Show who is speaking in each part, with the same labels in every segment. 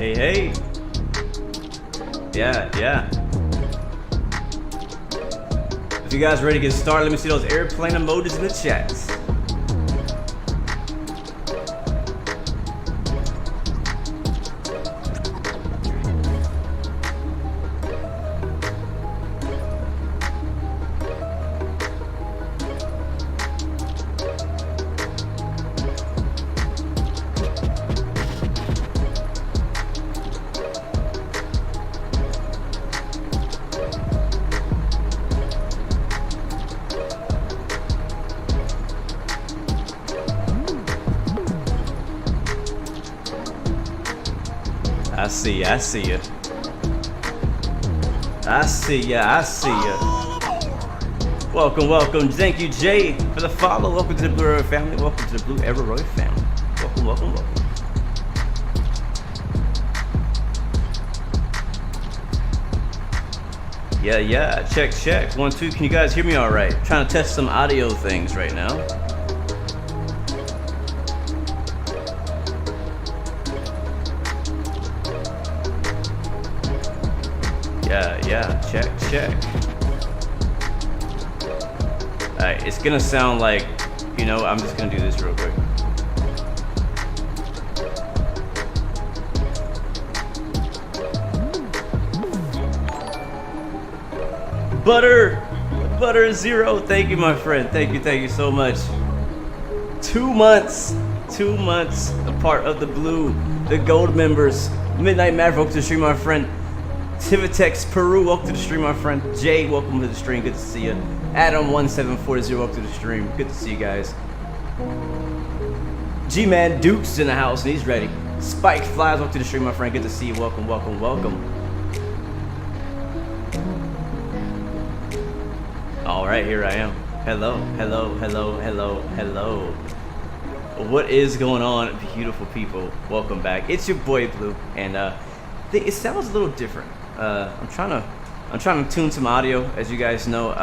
Speaker 1: Hey, hey. Yeah. If you guys ready to get started, let me see those airplane emojis in the chats. I see ya. Welcome. Thank you, Jay, for the follow. Welcome to the Blue Arrow family. Welcome to the Blue Arrow family. Welcome. Yeah. Check. 1, 2. Can you guys hear me all right? Trying to test some audio things right now. Yeah, check. Alright, it's gonna sound like, I'm just gonna do this real quick. Butter Zero, thank you, my friend. Thank you so much. 2 months, a part of the gold members. Midnight Maverick, welcome to the stream, my friend. Tivitex Peru, welcome to the stream, my friend. Jay, welcome to the stream. Good to see you. Adam1740, welcome to the stream. Good to see you guys. G-Man Duke's in the house and he's ready. Spike Flies, welcome to the stream, my friend. Good to see you. Welcome. All right, here I am. Hello. What is going on, beautiful people? Welcome back. It's your boy Blue, and it sounds a little different. I'm trying to tune some audio, as you guys know.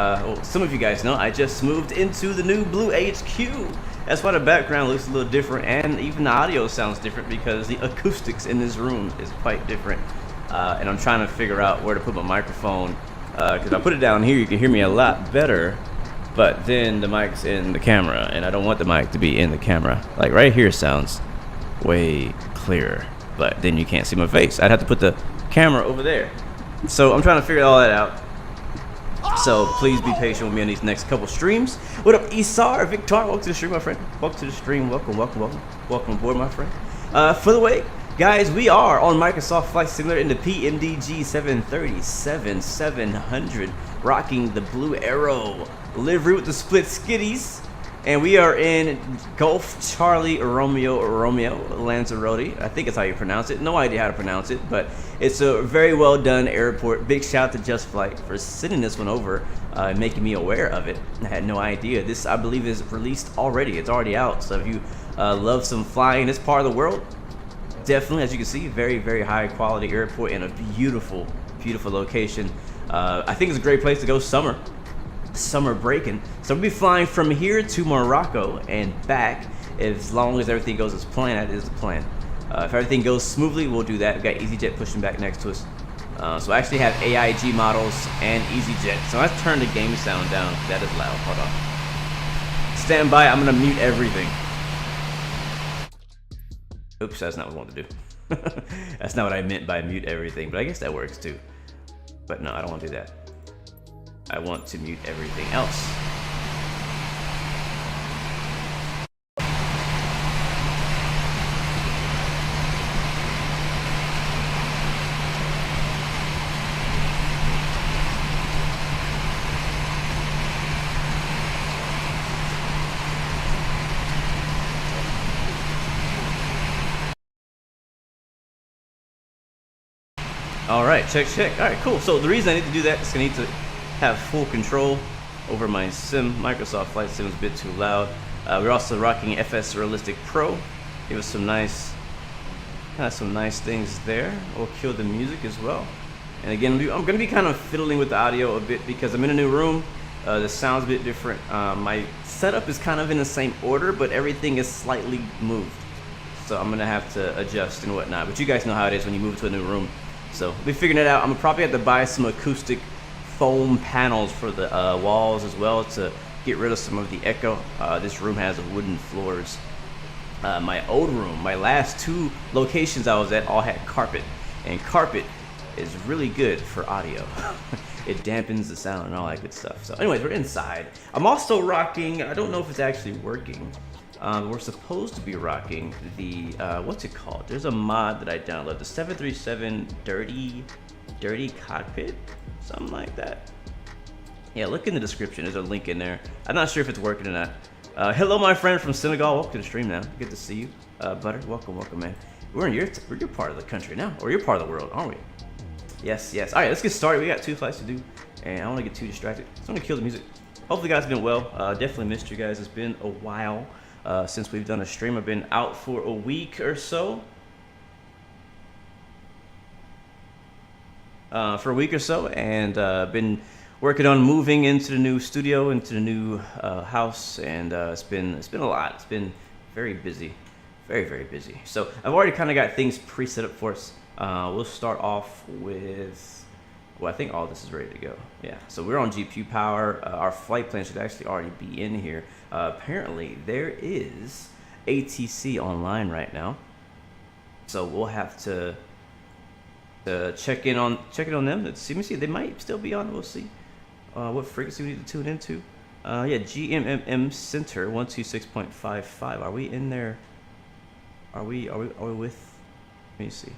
Speaker 1: Some of you guys know I just moved into the new Blue HQ. That's why the background looks a little different, and even the audio sounds different because the acoustics in this room is quite different. And I'm trying to figure out where to put my microphone, because if I put it down here, you can hear me a lot better. But then the mic's in the camera, and I don't want the mic to be in the camera. Like right here sounds way clearer, but then you can't see my face. I'd have to put the camera over there. So I'm trying to figure all that out. So please be patient with me on these next couple streams. What up, Isar? Victor, welcome to the stream, my friend. Welcome to the stream. Welcome aboard, my friend. For the way, guys, we are on Microsoft Flight Simulator in the PMDG 737-700, rocking the Blue Arrow livery with the split skitties. And we are in Golf Charlie Romeo Lanzarote. I think that's how you pronounce it. No idea how to pronounce it, but it's a very well done airport. Big shout out to Just Flight for sending this one over and making me aware of it. I had no idea. This, I believe, is released already. It's already out. So if you love some flying in this part of the world, definitely, as you can see, very, very high quality airport in a beautiful location. I think it's a great place to go summer breaking. So we'll be flying from here to Morocco and back as long as everything goes as planned. That is the plan. If everything goes smoothly, we'll do that. We've got EasyJet pushing back next to us. So I actually have AIG models and EasyJet. So let's turn the game sound down. That is loud. Hold on. Stand by. I'm gonna mute everything. Oops, that's not what I wanted to do. That's not what I meant by mute everything, but I guess that works too. But no, I don't want to do that. I want to mute everything else. All right, check. All right, cool. So the reason I need to do that is I need to have full control over my sim. Microsoft Flight Sim is a bit too loud. We're also rocking FS Realistic Pro. Give us some nice things there. We'll kill the music as well. And again, I'm gonna be kind of fiddling with the audio a bit because I'm in a new room. The sound's a bit different. My setup is kind of in the same order, but everything is slightly moved. so I'm gonna have to adjust and whatnot. But you guys know how it is when you move to a new room. So we'll be figuring it out. I'm gonna probably have to buy some acoustic foam panels for the walls as well to get rid of some of the echo. This room has wooden floors. My old room, my last 2 locations I was at all had carpet, and carpet is really good for audio. It dampens the sound and all that good stuff. So anyways, we're inside. I'm also rocking, I don't know if it's actually working. We're supposed to be rocking the, what's it called? There's a mod that I downloaded, the 737 Dirty Cockpit, something like that. Yeah, look in the description, there's a link in there. I'm not sure if it's working or not. Hello, my friend from Senegal, welcome to the stream now. Good to see you. Butter, welcome, man. We're in your part of the country now, or your part of the world, aren't we? Yes. All right, let's get started. We got 2 flights to do, and I don't want to get too distracted. So I'm gonna kill the music. Hopefully, you guys have been well. Definitely missed you guys. It's been a while since we've done a stream. I've been out for a week or so. And been working on moving into the new studio, into the new house, and it's been a lot. It's been very busy, very busy. So I've already kind of got things pre-set up for us. We'll start off with, well, I think all this is ready to go. Yeah, so we're on GPU power. Our flight plan should actually already be in here. Apparently there is ATC online right now, so we'll have to check in on them. Let me see, they might still be on. We'll see what frequency we need to tune into. Yeah, GMMM Center 126.55. Are we in there? Are we with? Let me see.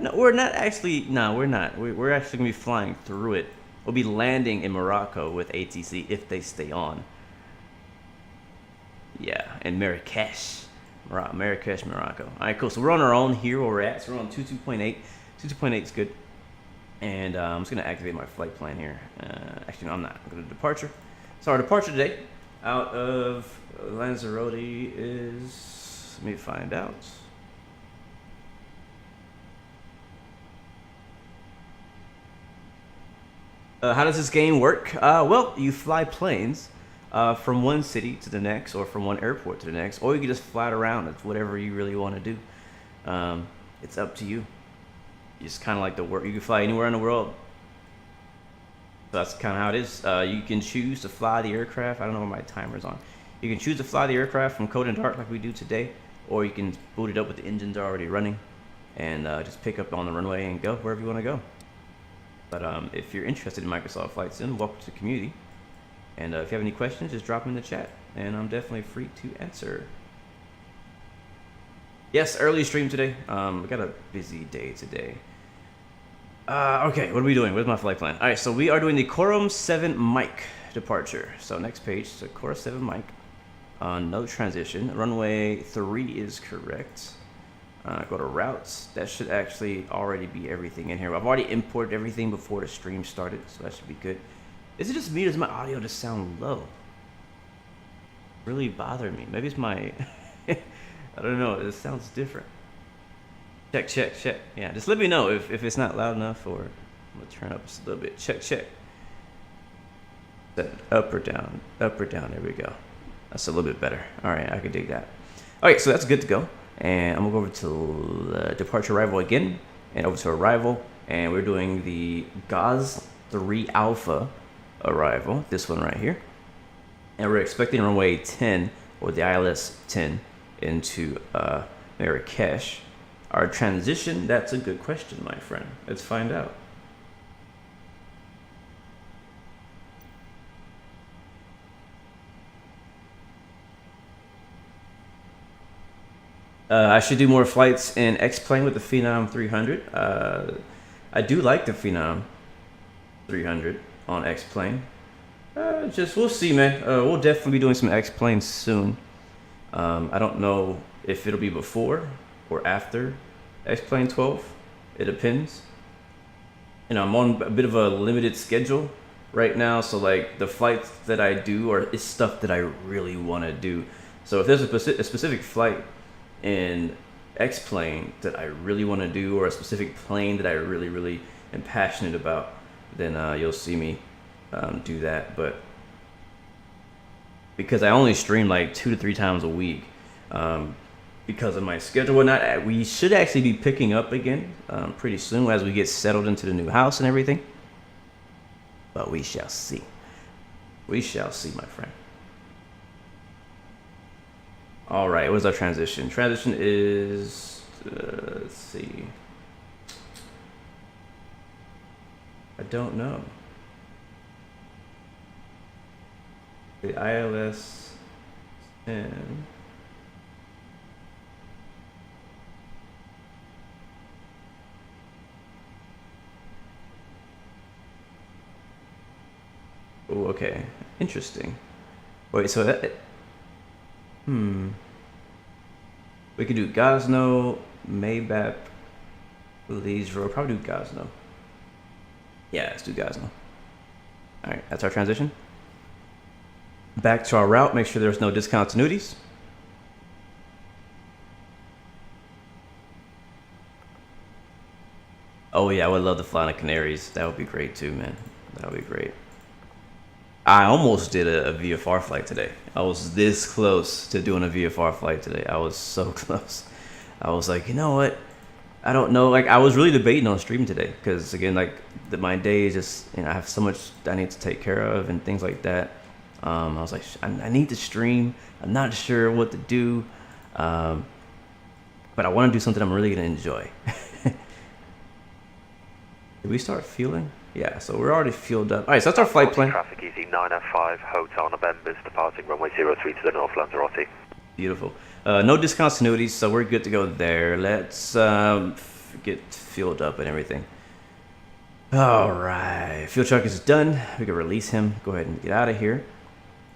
Speaker 1: No, we're not actually. No, we're not. We're actually gonna be flying through it. We'll be landing in Morocco with ATC if they stay on. Yeah, and Marrakech, Morocco. All right, cool. So we're on our own here where we're at. So we're on 22.8. 22.8 is good. And I'm just gonna activate my flight plan here. Actually, no, I'm not. I'm gonna departure. So our departure today out of Lanzarote is. Let me find out. How does this game work? Well, you fly planes from one city to the next, or from one airport to the next, or you can just fly it around. It's whatever you really want to do. It's up to you. It's kind of like the work. You can fly anywhere in the world. So that's kind of how it is. You can choose to fly the aircraft. I don't know where my timer's on. You can choose to fly the aircraft from cold and dark like we do today, or you can boot it up with the engines already running and just pick up on the runway and go wherever you want to go. But if you're interested in Microsoft Flight Sim, welcome to the community. And if you have any questions, just drop them in the chat, and I'm definitely free to answer. Yes, early stream today. We got a busy day today. Okay, what are we doing? Where's my flight plan? All right, so we are doing the Corum 7 mic departure. So next page, so Corum 7 mic. No transition. Runway 3 is correct. Go to routes. That should actually already be everything in here. I've already imported everything before the stream started, so that should be good. Is it just me or does my audio just sound low? Really bothering me. Maybe it's my, I don't know, it sounds different. Check. Yeah, just let me know if it's not loud enough, or I'm gonna turn up just a little bit. Check. Set up or down, there we go. That's a little bit better. All right, I can dig that. All right, so that's good to go. And I'm gonna go over to departure arrival again, and over to arrival, and we're doing the GAZ 3 Alpha arrival, this one right here. And we're expecting runway 10, or the ILS 10, into Marrakech. Our transition, that's a good question, my friend. Let's find out. I should do more flights in X-Plane with the Phenom 300. I do like the Phenom 300 on X-Plane. We'll see, man. We'll definitely be doing some X-Plane soon. I don't know if it'll be before or after X-Plane 12. It depends. You know, I'm on a bit of a limited schedule right now, so like the flights that I do is stuff that I really want to do. So if there's a specific flight in X-Plane that I really want to do, or a specific plane that I really am passionate about, then you'll see me do that. But because I only stream like 2 to 3 times a week because of my schedule and whatnot. We should actually be picking up again pretty soon as we get settled into the new house and everything. But we shall see. We shall see, my friend. All right, what's our transition? Transition is, let's see. I don't know. The ILS 10. Oh, okay. Interesting. Wait, so that... We could do Gosno, Maybach, Leeds Road. Probably do Gosno. Yeah, let's do Gosno. Alright, that's our transition. Back to our route. Make sure there's no discontinuities. Oh yeah, I would love to fly on the Canaries. That would be great too, man. That would be great. I almost did a VFR flight today. I was this close to doing a VFR flight today. I was so close. I was like, you know what? I don't know. Like, I was really debating on streaming today because, again, like, my day is just, you know, I have so much I need to take care of and things like that. I was like, I need to stream. I'm not sure what to do. But I want to do something I'm really going to enjoy. Did we start fueling? Yeah, so we're already fueled up. All right, so that's our flight plan.
Speaker 2: Traffic easy 9F5, Hotel November's departing runway 03 to the north, Lanzarote.
Speaker 1: Beautiful. No discontinuities, so we're good to go there. Let's get fueled up and everything. All right, fuel truck is done. We can release him. Go ahead and get out of here.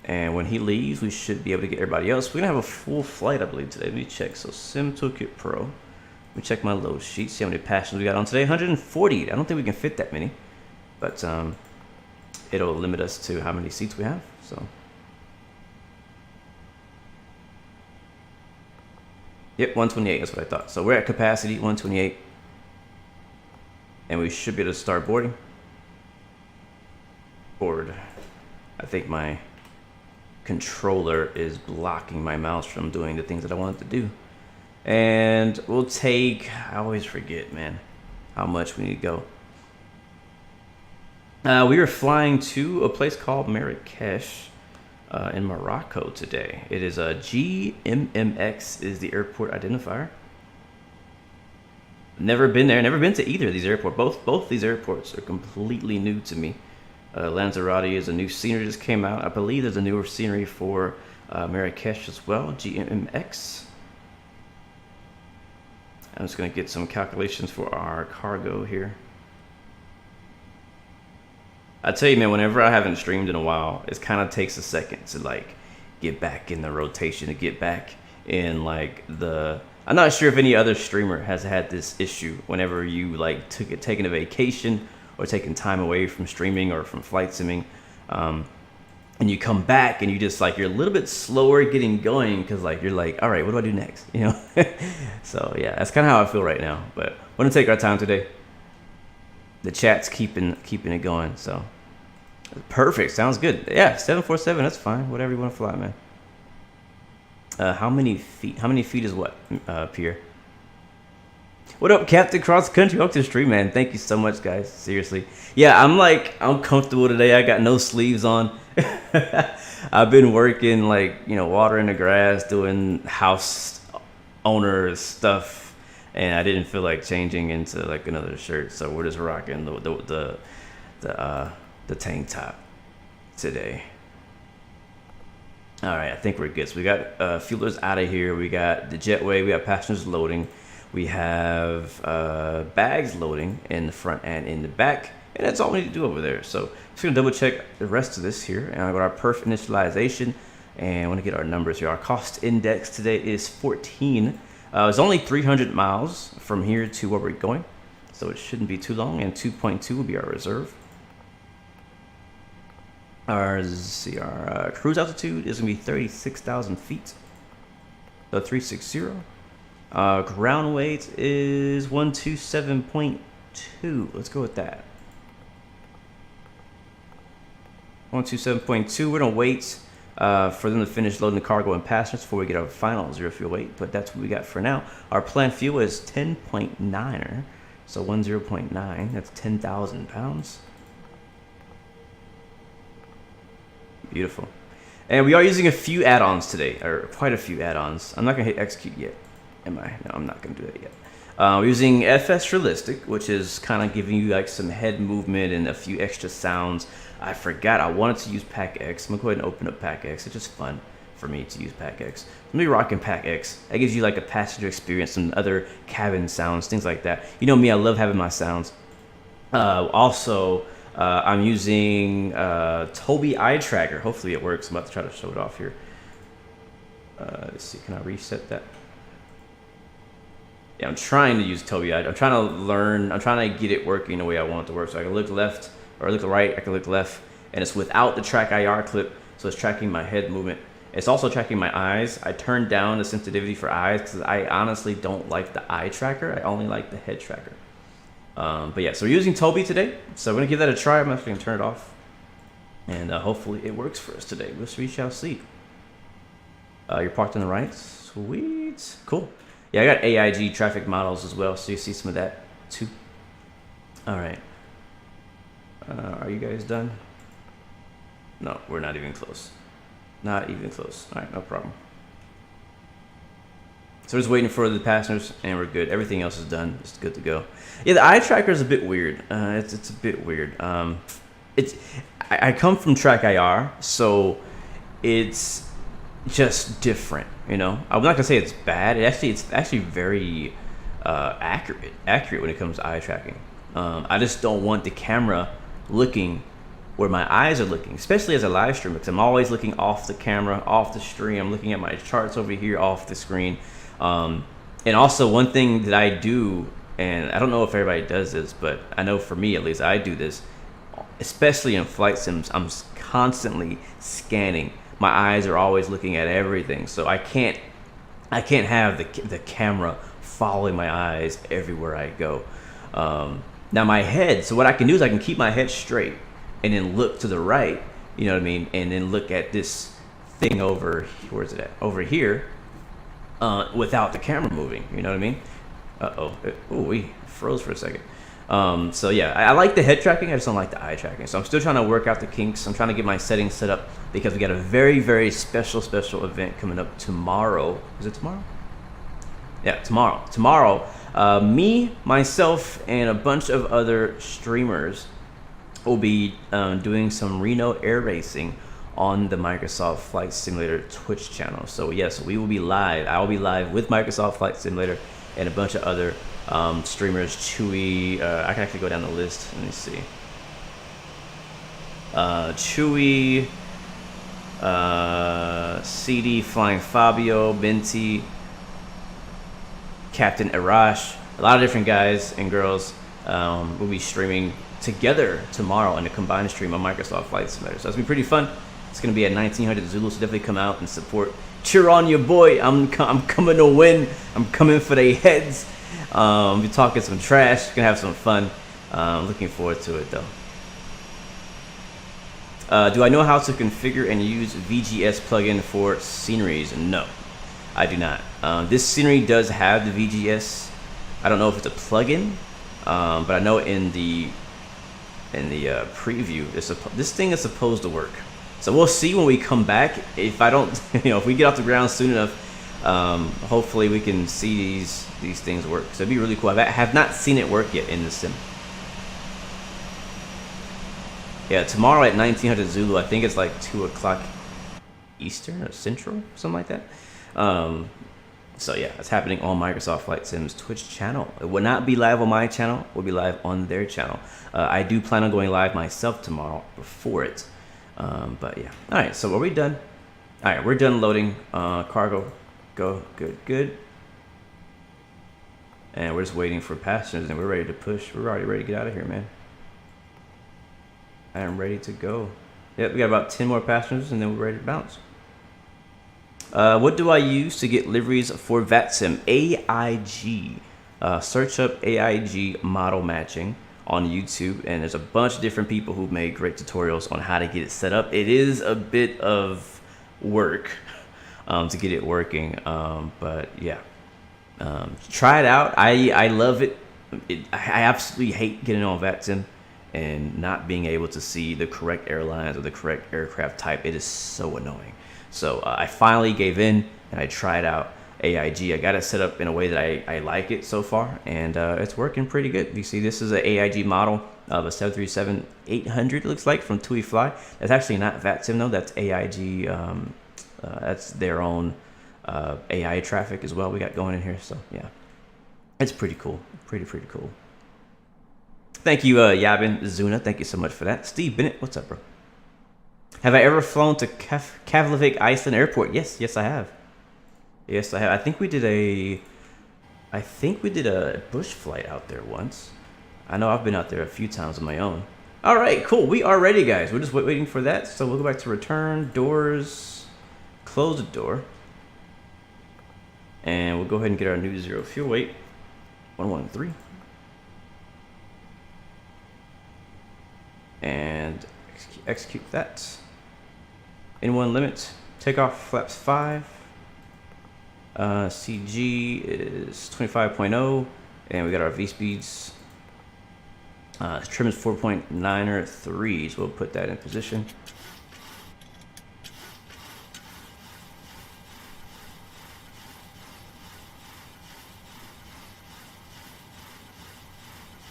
Speaker 1: And when he leaves, we should be able to get everybody else. We're gonna have a full flight, I believe, today. Let me check. So Sim Toolkit Pro. Let me check my load sheet. See how many passengers we got on today. 140. I don't think we can fit that many. But it'll limit us to how many seats we have. So, yep, 128. That's what I thought. So we're at capacity 128, and we should be able to start boarding. Board. I think my controller is blocking my mouse from doing the things that I wanted to do. And we'll take. I always forget, man, how much we need to go. We are flying to a place called Marrakech in Morocco today. It is a GMMX is the airport identifier. Never been there. Never been to either of these airports. Both these airports are completely new to me. Lanzarote is a new scenery just came out. I believe there's a newer scenery for Marrakech as well. GMMX. I'm just going to get some calculations for our cargo here. I tell you, man, whenever I haven't streamed in a while, it kind of takes a second to like get back in the rotation, to get back in like the. I'm not sure if any other streamer has had this issue whenever you like taking a vacation or taking time away from streaming or from flight simming, and you come back and you just like you're a little bit slower getting going because like you're like, all right, what do I do next? You know. So yeah, that's kind of how I feel right now. But we're gonna take our time today. The chat's keeping it going, so perfect. Sounds good. Yeah, 747. That's fine. Whatever you want to fly, man. How many feet? How many feet is what, Pierre? What up, Captain Cross Country? Welcome to the stream, man. Thank you so much, guys. Seriously. Yeah, I'm comfortable today. I got no sleeves on. I've been working like watering the grass, doing house owner stuff. And I didn't feel like changing into like another shirt, so we're just rocking the tank top today. All right, I think we're good. So we got fuelers out of here. We got the jetway. We got passengers loading. We have bags loading in the front and in the back, and that's all we need to do over there. So just gonna double check the rest of this here, and I got our perf initialization, and I want to get our numbers here. Our cost index today is 14. It's only 300 miles from here to where we're going, so it shouldn't be too long, and 2.2 will be our reserve. Our cruise altitude is going to be 36,000 feet, so 360. Ground weight is 127.2. Let's go with that. 127.2. We're going to wait for them to finish loading the cargo and passengers before we get our final 0 fuel weight. But that's what we got for now. Our planned fuel is 10.9er, so 10.9. That's 10,000 pounds. Beautiful. And we are using a few add-ons today, or quite a few add-ons. I'm not gonna hit execute yet, am I? No, I'm not gonna do that yet. We're using FS Realistic, which is kind of giving you like some head movement and a few extra sounds. I forgot I wanted to use Pack X. I'm gonna go ahead and open up Pack X. It's just fun for me to use Pack X. I'm gonna be rocking Pack X. That gives you like a passenger experience, some other cabin sounds, things like that. You know me, I love having my sounds. Also, I'm using Tobii Eye Tracker. Hopefully it works. I'm about to try to show it off here. Let's see, can I reset that? Yeah, I'm trying to use Tobii Eye. I'm trying to learn. I'm trying to get it working the way I want it to work. So I can look left or look right. I can look left, and it's without the track IR clip, so it's tracking my head movement. It's also tracking my eyes. I turned down the sensitivity for eyes because I honestly don't like the eye tracker. I only like the head tracker. But yeah, so we're using Tobii today. So we're gonna give that a try. I'm actually gonna turn it off, and hopefully it works for us today. We shall see. You're parked on the right. Sweet, cool. Yeah, I got AIG traffic models as well, so you see some of that too. All right. Are you guys done? No, we're not even close. Not even close. All right, no problem. So we're just waiting for the passengers, and we're good. Everything else is done. It's good to go. Yeah, the eye tracker is a bit weird. It's a bit weird. I come from Track IR, so it's just different. You know, I'm not gonna say it's bad. It's actually very accurate when it comes to eye tracking. I just don't want the camera looking where my eyes are looking, especially as a live streamer, because I'm always looking off the camera, off the stream. I'm looking at my charts over here off the screen. And also one thing that I do, and I don't know if everybody does this, but I know for me at least, I do this, especially in flight sims. I'm constantly scanning. My eyes are always looking at everything, so I can't have the camera following my eyes everywhere I go. Now my head, so what I can do is I can keep my head straight and then look to the right, you know what I mean, and then look at this thing over, where is it at? Over here, without the camera moving, you know what I mean? We froze for a second. So yeah, I like the head tracking, I just don't like the eye tracking. So I'm still trying to work out the kinks. I'm trying to get my settings set up because we got a very, very special event coming up tomorrow. Is it tomorrow? Yeah, tomorrow. Tomorrow, me, myself, and a bunch of other streamers will be doing some Reno air racing on the Microsoft Flight Simulator Twitch channel. So yes, we will be live. I will be live with Microsoft Flight Simulator and a bunch of other streamers. Chewy, I can actually go down the list. Let me see. Chewy, CD, Flying Fabio, Binti, Captain Arash, a lot of different guys and girls will be streaming together tomorrow in a combined stream on Microsoft Flight Simulator. So it's gonna be pretty fun. It's gonna be at 1900 Zulu, so definitely come out and support. Cheer on your boy. I'm coming to win. I'm coming for the heads. We're talking some trash. Gonna have some fun. Looking forward to it though. Do I know how to configure and use VGS plugin for sceneries? No, I do not. This scenery does have the VGS. I don't know if it's a plugin, but I know in the preview, this thing is supposed to work. So we'll see when we come back. If I don't, if we get off the ground soon enough, hopefully we can see these things work. So it'd be really cool. I have not seen it work yet in the sim. Yeah, tomorrow at 1900 Zulu, I think it's like 2 o'clock Eastern or Central, something like that. So yeah, it's happening on Microsoft Flight Sim's Twitch channel. It will not be live on my channel. It will be live on their channel. I do plan on going live myself tomorrow before it. But yeah. All right, so are we done? All right, we're done loading cargo. Go, good. And we're just waiting for passengers, and we're ready to push. We're already ready to get out of here, man. I am ready to go. Yep, we got about 10 more passengers, and then we're ready to bounce. What do I use to get liveries for Vatsim? AIG. Search up AIG model matching on YouTube, and there's a bunch of different people who've made great tutorials on how to get it set up. It is a bit of work to get it working. But yeah, try it out. I love it. I absolutely hate getting on Vatsim and not being able to see the correct airlines or the correct aircraft type. It is so annoying. So I finally gave in and I tried out AIG. I got it set up in a way that I like it so far, and it's working pretty good. You see, this is an AIG model of a 737-800, it looks like, from TUI Fly. That's actually not Vatsim though. That's AIG. That's their own AI traffic as well we got going in here. So yeah, it's pretty cool. Pretty cool. Thank you, Yabin Zuna. Thank you so much for that. Steve Bennett, what's up, bro? Have I ever flown to Keflavik, Iceland Airport? Yes, I have. Yes, I have. I think we did a bush flight out there once. I know I've been out there a few times on my own. All right, cool. We are ready, guys. We're just waiting for that. So we'll go back to return, doors, close the door. And we'll go ahead and get our new zero fuel weight. 113. And execute that. N1 limit. Takeoff flaps 5. CG is 25.0, and we got our V speeds. Trim is 4.903, so we'll put that in position.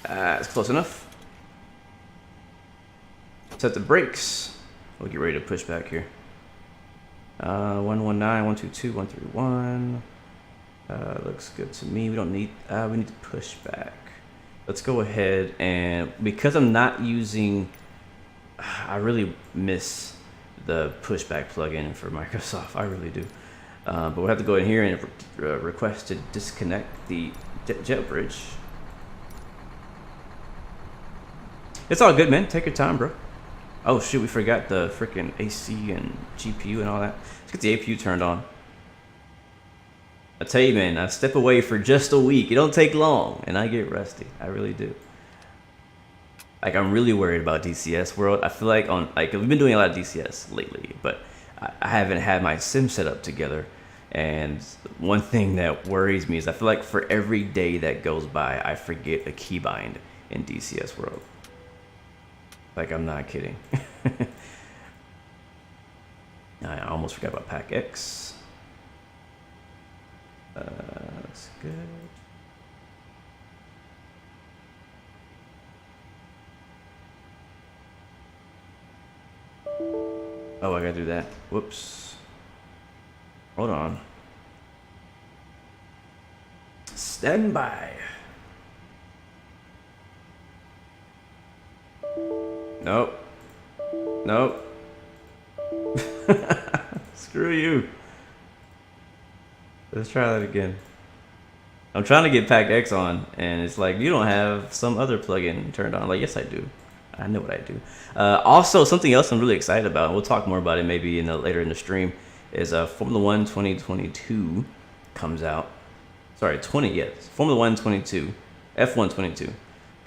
Speaker 1: It's close enough. Set the brakes. We'll get ready to push back here. 119, 122, 131. Looks good to me. We don't need, we need to push back. Let's go ahead, and because I'm not using, I really miss the pushback plugin for Microsoft. I really do. But we'll have to go in here and request to disconnect the jet bridge. It's all good, man. Take your time, bro. Oh shoot, we forgot the freaking AC and GPU and all that. Let's get the APU turned on. I tell you, man, I step away for just a week. It don't take long, and I get rusty. I really do. Like, I'm really worried about DCS World. I feel like we've been doing a lot of DCS lately, but I haven't had my sim set up together. And one thing that worries me is I feel like for every day that goes by, I forget a keybind in DCS World. Like, I'm not kidding. I almost forgot about Pack X. That's good. Oh, I gotta do that. Whoops. Hold on. Stand by. Nope. Nope. Screw you. Let's try that again. I'm trying to get Pack X on, and it's like, you don't have some other plugin turned on. I'm like, yes, I do. I know what I do. Also, something else I'm really excited about, and we'll talk more about it maybe later in the stream, is Formula 1 2022 comes out. Sorry, Formula 1 22, F1 22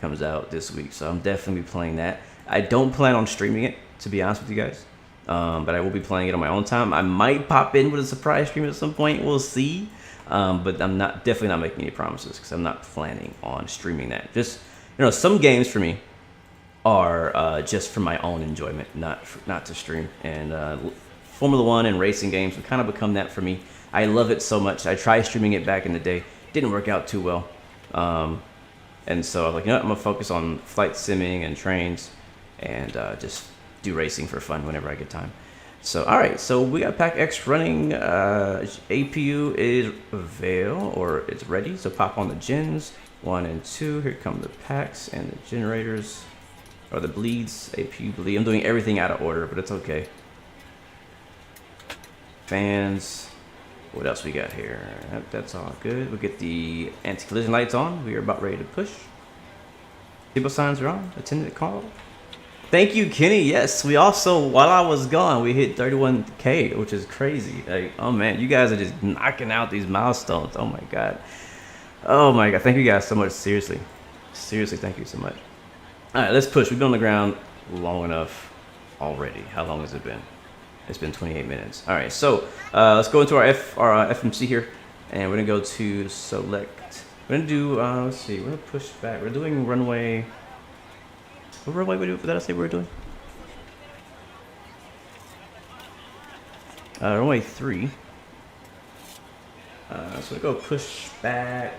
Speaker 1: comes out this week, so I'm definitely playing that. I don't plan on streaming it, to be honest with you guys, but I will be playing it on my own time. I might pop in with a surprise stream at some point. We'll see, but I'm definitely not making any promises because I'm not planning on streaming that. Just, some games for me are just for my own enjoyment, not to stream. And Formula 1 and racing games have kind of become that for me. I love it so much. I tried streaming it back in the day. Didn't work out too well. And so I was like, I'm going to focus on flight simming and trains and just do racing for fun whenever I get time. So, all right. So we got Pack X running. APU is it's ready. So pop on the gens 1 and 2. Here come the packs and the generators. Or the bleeds, APU bleed. I'm doing everything out of order, but it's okay. Fans. What else we got here? That's all good. We'll get the anti-collision lights on. We are about ready to push. Signal signs are on. Attendant call. Thank you, Kenny. Yes, we also, while I was gone, we hit 31K, which is crazy. Like, oh man, you guys are just knocking out these milestones. Oh my god. Oh my god. Thank you guys so much. Seriously, thank you so much. All right, let's push. We've been on the ground long enough already. How long has it been? It's been 28 minutes. All right, so let's go into our FMC here, and we're gonna go to select. We're gonna do. Let's see. We're gonna push back. We're doing runway. What runway did I say we were doing? Runway 3. So we'll go push back.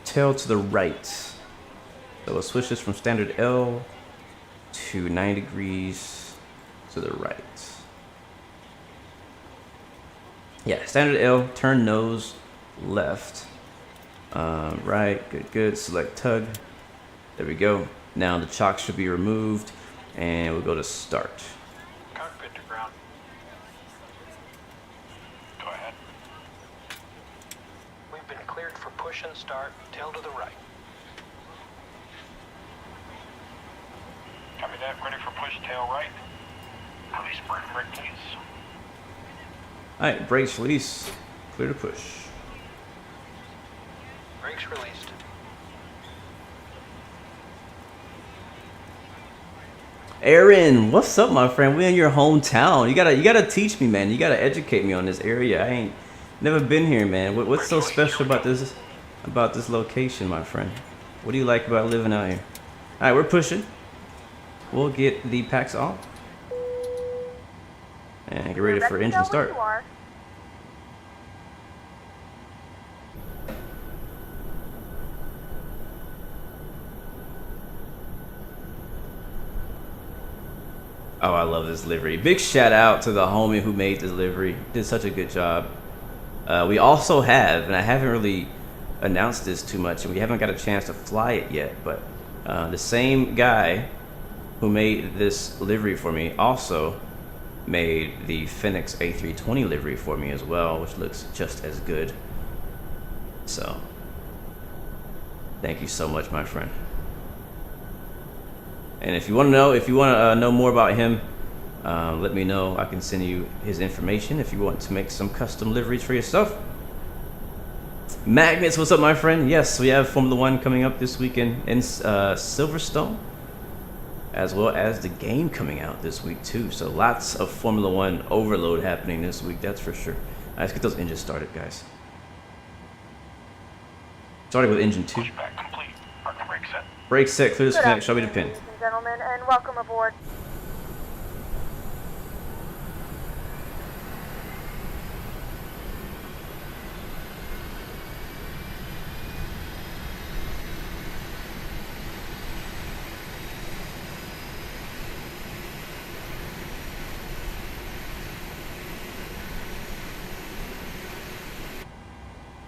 Speaker 1: Tail to the right. So we'll switch this from standard L to 90 degrees to the right. Yeah, standard L, turn nose left. Right, good. Select tug. There we go. Now the chock should be removed, and we'll go to start.
Speaker 3: Cockpit to ground. Go ahead. We've been cleared for push and start, tail to the right. Copy that, ready for push, tail right. Release brake, please.
Speaker 1: Alright, brakes release. Clear to push.
Speaker 3: Brakes released.
Speaker 1: Aaron, what's up, my friend? We in your hometown. You gotta teach me, man. You gotta educate me on this area. I ain't never been here, man. What's so special about this location, my friend? What do you like about living out here? Alright, we're pushing. We'll get the packs off. And get ready for engine start. Oh, I love this livery. Big shout out to the homie who made this livery. Did such a good job. We also have, and I haven't really announced this too much, and we haven't got a chance to fly it yet, but the same guy who made this livery for me also made the Phoenix A320 livery for me as well, which looks just as good. So, thank you so much, my friend. And if you want to know more about him, let me know. I can send you his information if you want to make some custom liveries for yourself. Magnets, what's up, my friend? Yes, we have Formula One coming up this weekend in Silverstone, as well as the game coming out this week too. So lots of Formula One overload happening this week, that's for sure. All right, let's get those engines started, guys. Starting with engine 2.
Speaker 3: Pushback complete. Park brake set.
Speaker 1: Brake set, clear to connect. Show me the pin.
Speaker 4: Ladies and gentlemen, and welcome aboard.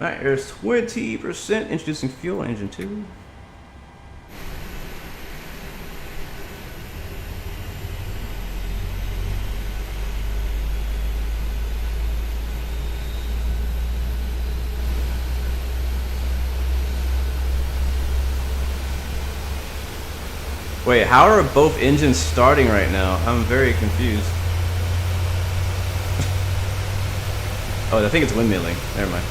Speaker 1: Alright, there's 20% introducing fuel, engine 2. Wait, how are both engines starting right now? I'm very confused. Oh, I think it's windmilling. Never mind.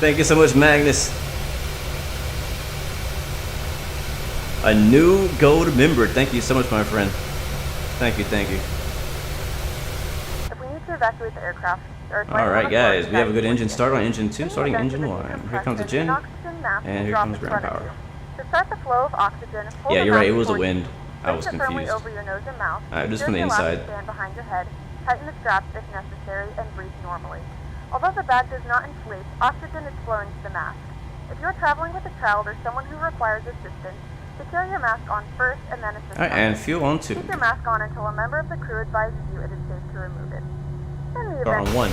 Speaker 1: Thank you so much, Magnus. A new gold member. Thank you so much, my friend. Thank you, thank you.
Speaker 4: If we need to evacuate the aircraft,
Speaker 1: Alright, guys, we have a good engine start on engine 2, starting engine 1. Here comes the gen, and here comes ground power.
Speaker 4: To start the flow of oxygen,
Speaker 1: Yeah, you're right, it was a wind. I was
Speaker 4: place it firmly
Speaker 1: confused.
Speaker 4: over your nose and mouth.
Speaker 1: Alright, just from the
Speaker 4: Secure your
Speaker 1: inside.
Speaker 4: elastic band behind your head, tighten the straps if necessary, and breathe normally. Although the bag does not inflate, oxygen is flowing to the mask. If you are traveling with a child or someone who requires assistance, secure your mask on first and then assist
Speaker 1: Alright, and fuel on 2.
Speaker 4: Keep your mask on until a member of the crew advises you it is safe to remove it. In the
Speaker 1: Start
Speaker 4: event
Speaker 1: on 1.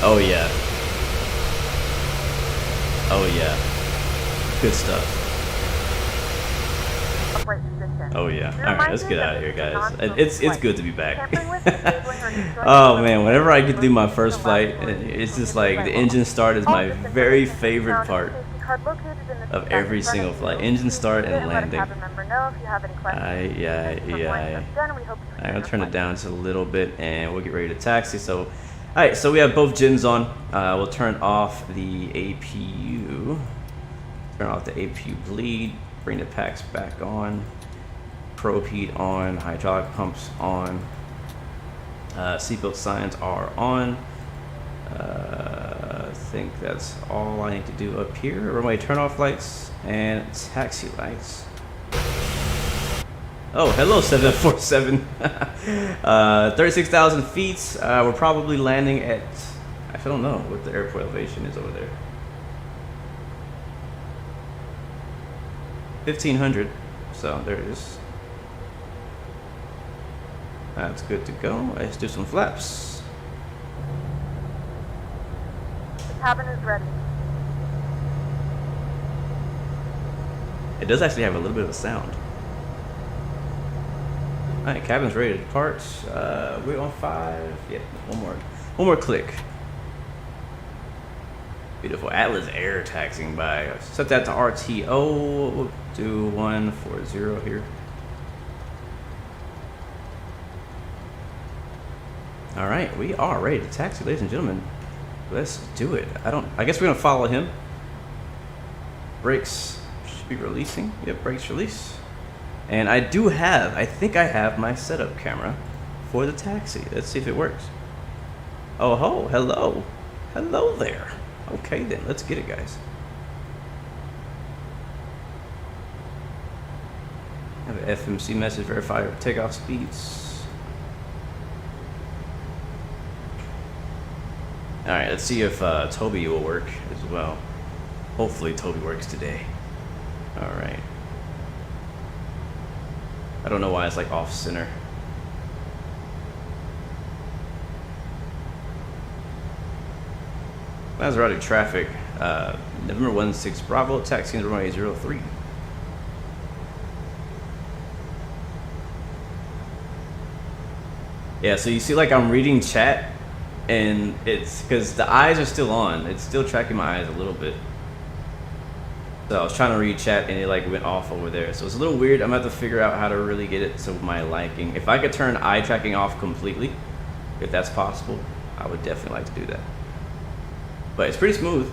Speaker 1: Oh yeah, Good stuff.
Speaker 4: Upright position.
Speaker 1: Oh yeah.
Speaker 4: We
Speaker 1: All right,
Speaker 4: remind
Speaker 1: let's
Speaker 4: you
Speaker 1: get
Speaker 4: that
Speaker 1: out of
Speaker 4: this
Speaker 1: here,
Speaker 4: is a
Speaker 1: guys.
Speaker 4: non-smoking
Speaker 1: It's
Speaker 4: flight.
Speaker 1: good to be back.
Speaker 4: Tampering with, disabling, or destroying
Speaker 1: Oh
Speaker 4: the
Speaker 1: man, whenever I could do my
Speaker 4: equipment
Speaker 1: first
Speaker 4: is
Speaker 1: flight,
Speaker 4: allowed for
Speaker 1: it's
Speaker 4: you
Speaker 1: just
Speaker 4: to
Speaker 1: like
Speaker 4: fly
Speaker 1: the
Speaker 4: well.
Speaker 1: engine start is
Speaker 4: All
Speaker 1: my
Speaker 4: this
Speaker 1: very
Speaker 4: information can be
Speaker 1: favorite
Speaker 4: found in
Speaker 1: part
Speaker 4: the safety card located in the
Speaker 1: of
Speaker 4: seat back
Speaker 1: every
Speaker 4: in front
Speaker 1: single
Speaker 4: of
Speaker 1: flight.
Speaker 4: you.
Speaker 1: Engine
Speaker 4: Please
Speaker 1: start
Speaker 4: read it
Speaker 1: and
Speaker 4: let a
Speaker 1: landing.
Speaker 4: cabin member know if you have any questions. This flight
Speaker 1: Yeah.
Speaker 4: is done, and we hope you enjoy
Speaker 1: I'm
Speaker 4: your
Speaker 1: gonna turn it
Speaker 4: flight.
Speaker 1: down just a little bit and we'll get ready to taxi. So, all right, so we have both gyms on. We'll turn off the APU. Turn off the APU bleed. Bring the packs back on. Probe heat on. Hydraulic pumps on. Seatbelt signs are on. I think that's all I need to do up here. Runway turn-off lights and taxi lights. Oh, hello 747. 36,000 feet. We're probably landing at, I don't know what the airport elevation is over there. 1,500. So there it is. That's good to go. Let's do some flaps.
Speaker 4: The cabin is ready.
Speaker 1: It does actually have a little bit of a sound. All right, cabin's ready to depart. We're on 5. Yeah, one more click. Beautiful Atlas air taxiing by. Set that to RTO. We'll do 140 here. All right, we are ready to taxi, ladies and gentlemen. Let's do it. I guess we're gonna follow him. Brakes should be releasing. Yep, brakes release. And I think I have my setup camera for the taxi. Let's see if it works. Oh ho, hello. Hello there. Okay then, let's get it, guys. I have an FMC message, verify your takeoff speeds. All right, let's see if Toby will work as well. Hopefully Toby works today. All right. I don't know why it's like off center. Lanzarote traffic, November 16 Bravo, taxiing to runway 03. Yeah, so you see like I'm reading chat and it's because the eyes are still on. It's still tracking my eyes a little bit. So I was trying to read chat and it like went off over there. So it's a little weird. I'm gonna have to figure out how to really get it to my liking. If I could turn eye tracking off completely, if that's possible, I would definitely like to do that. But it's pretty smooth,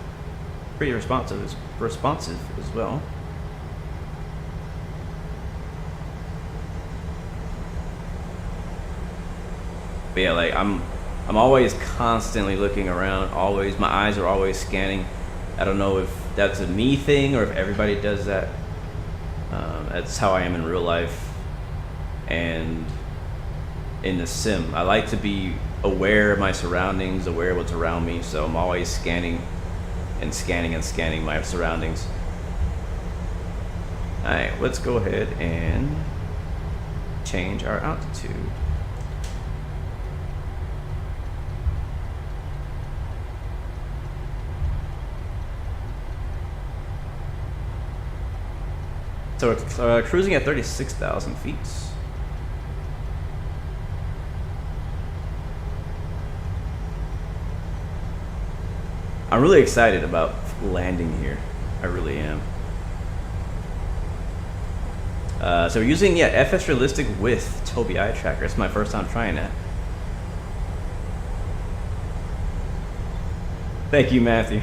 Speaker 1: pretty responsive as well. But yeah, like I'm always constantly looking around, always, my eyes are always scanning. I don't know if that's a me thing or if everybody does that. That's how I am in real life and in the sim. I like to be aware of my surroundings, aware of what's around me, so I'm always scanning and scanning my surroundings. Alright, let's go ahead and change our altitude. So we're cruising at 36,000 feet. I'm really excited about landing here. I really am. So we're using, FS Realistic with Tobii Eye Tracker. It's my first time trying that. Thank you, Matthew.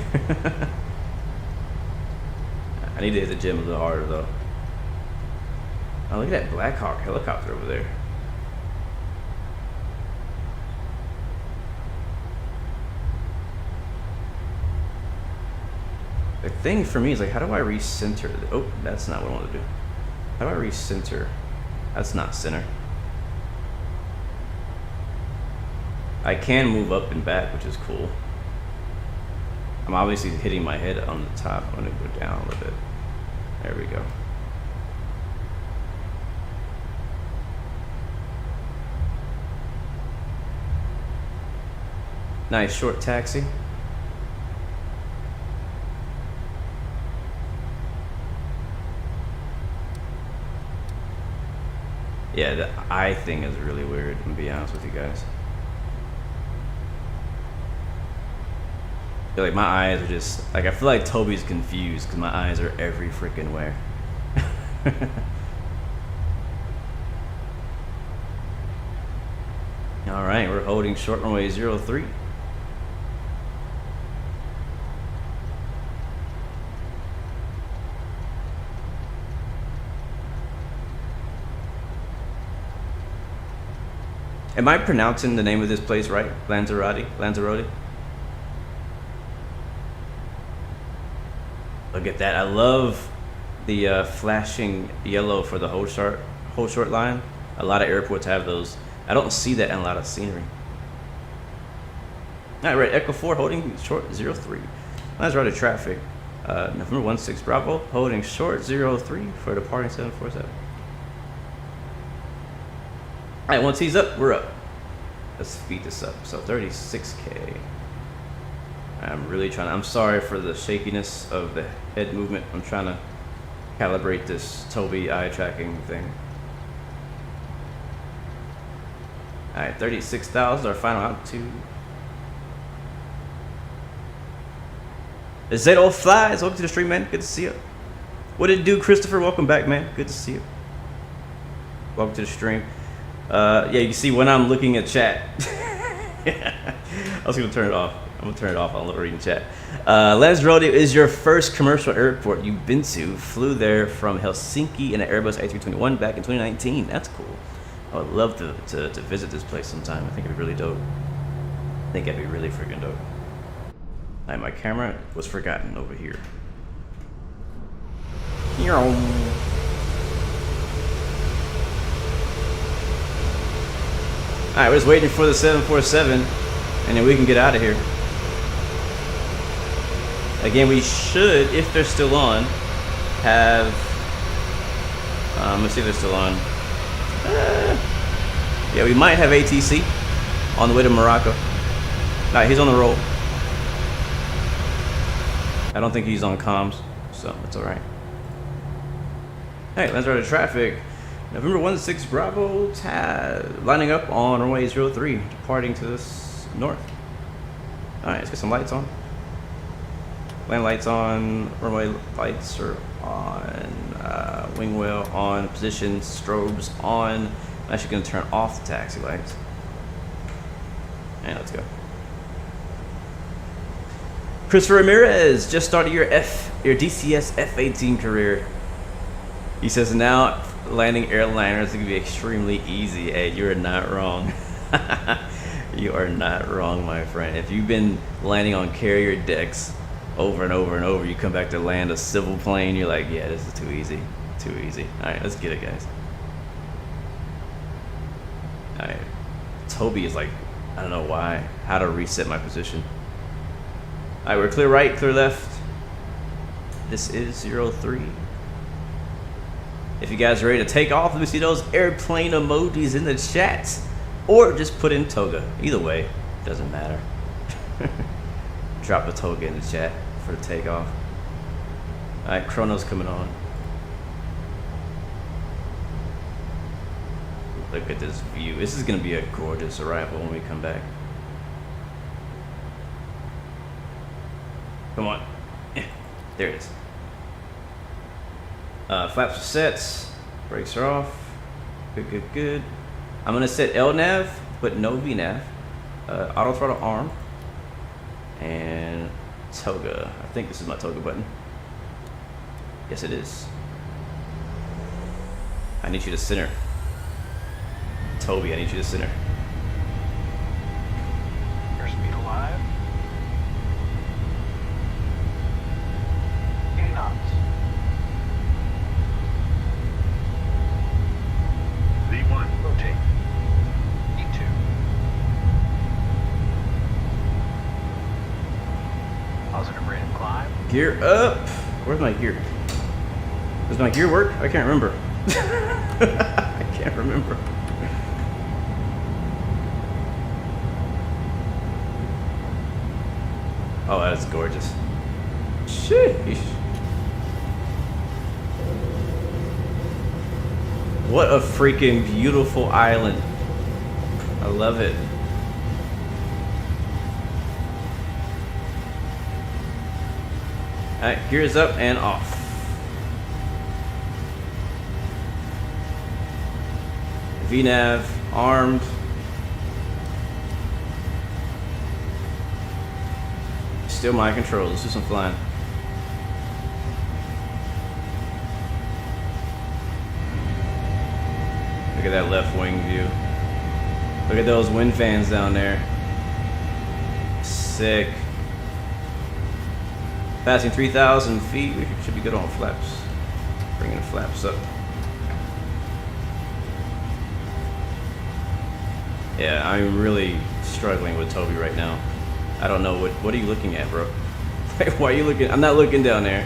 Speaker 1: I need to hit the gym a little harder though. Oh, look at that Black Hawk helicopter over there. The thing for me is like, how do I recenter? Oh, that's not what I want to do. How do I recenter? That's not center. I can move up and back, which is cool. I'm obviously hitting my head on the top. I'm gonna go down a little bit. There we go. Nice short taxi. Yeah, the eye thing is really weird, I'm gonna be honest with you guys. I feel like my eyes are just, like, I feel like Toby's confused because my eyes are every freaking where. All right, we're holding short runway 03. Am I pronouncing the name of this place right? Lanzarote? Lanzarote? Look at that. I love the flashing yellow for the whole short line. A lot of airports have those. I don't see that in a lot of scenery. All right, Echo 4 holding short 03. Lanzarote traffic. November 16 Bravo holding short 03 for departing 747. All right, once he's up, we're up. Let's speed this up. So 36K. I'm really trying to, I'm sorry for the shakiness of the head movement. I'm trying to calibrate this Toby eye tracking thing. All right, 36,000, our final altitude. Zeto Flies, welcome to the stream, man. Good to see you. What did it do, Christopher? Welcome back, man. Good to see you. Welcome to the stream. Yeah, you can see when I'm looking at chat. I was gonna turn it off. I'm gonna turn it off. I'll read in chat. Lanzarote is your first commercial airport you've been to. Flew there from Helsinki in an Airbus A321 back in 2019. That's cool. I would love to visit this place sometime. I think it'd be really dope. I think it'd be really freaking dope. Alright, my camera was forgotten over here. Alright, we're just waiting for the 747 and then we can get out of here. Again, we should, if they're still on, have let's see if they're still on. Yeah, we might have ATC on the way to Morocco. Alright, he's on the roll. I don't think he's on comms, so it's alright. Hey, Lanzarote traffic. November 16 Bravo, lining up on runway 03, departing to the north. Alright, let's get some lights on. Land lights on, runway lights are on, wing well on, position, strobes on. I'm actually going to turn off the taxi lights. And let's go. Christopher Ramirez just started your DCS F-18 career. He says now landing airliners is going to be extremely easy. Hey, you are not wrong. You are not wrong, my friend. If you've been landing on carrier decks over and over and over, you come back to land a civil plane, you're like, yeah, this is too easy. Too easy. Alright, let's get it, guys. Alright. Toby is like, I don't know why, how to reset my position. Alright, we're clear right, clear left. This is 03. If you guys are ready to take off, let me see those airplane emojis in the chat. Or just put in toga. Either way, doesn't matter. Drop a toga in the chat for the takeoff. Alright, chrono's coming on. Look at this view. This is going to be a gorgeous arrival when we come back. Come on. There it is. Flaps are set. Brakes are off. Good, good, good. I'm going to set LNAV, but no VNAV. Auto throttle arm. And toga. I think this is my toga button. Yes, it is. I need you to center. Toby, I need you to center.
Speaker 3: Airspeed alive. 80 knots. V1. Rotate. E2. Positive rate of climb.
Speaker 1: Gear up. Where's my gear? Does my gear work? I can't remember. I can't remember. Oh, that's gorgeous. Sheesh. What a freaking beautiful island. I love it. Alright, gears up and off. VNav armed. Still my control. Let's do some flying. Look at that left wing view. Look at those wind fans down there. Sick. Passing 3,000 feet. We should be good on flaps. Bringing the flaps up. Yeah, I'm really struggling with Toby right now. I don't know what are you looking at, bro? Why are you looking? I'm not looking down there.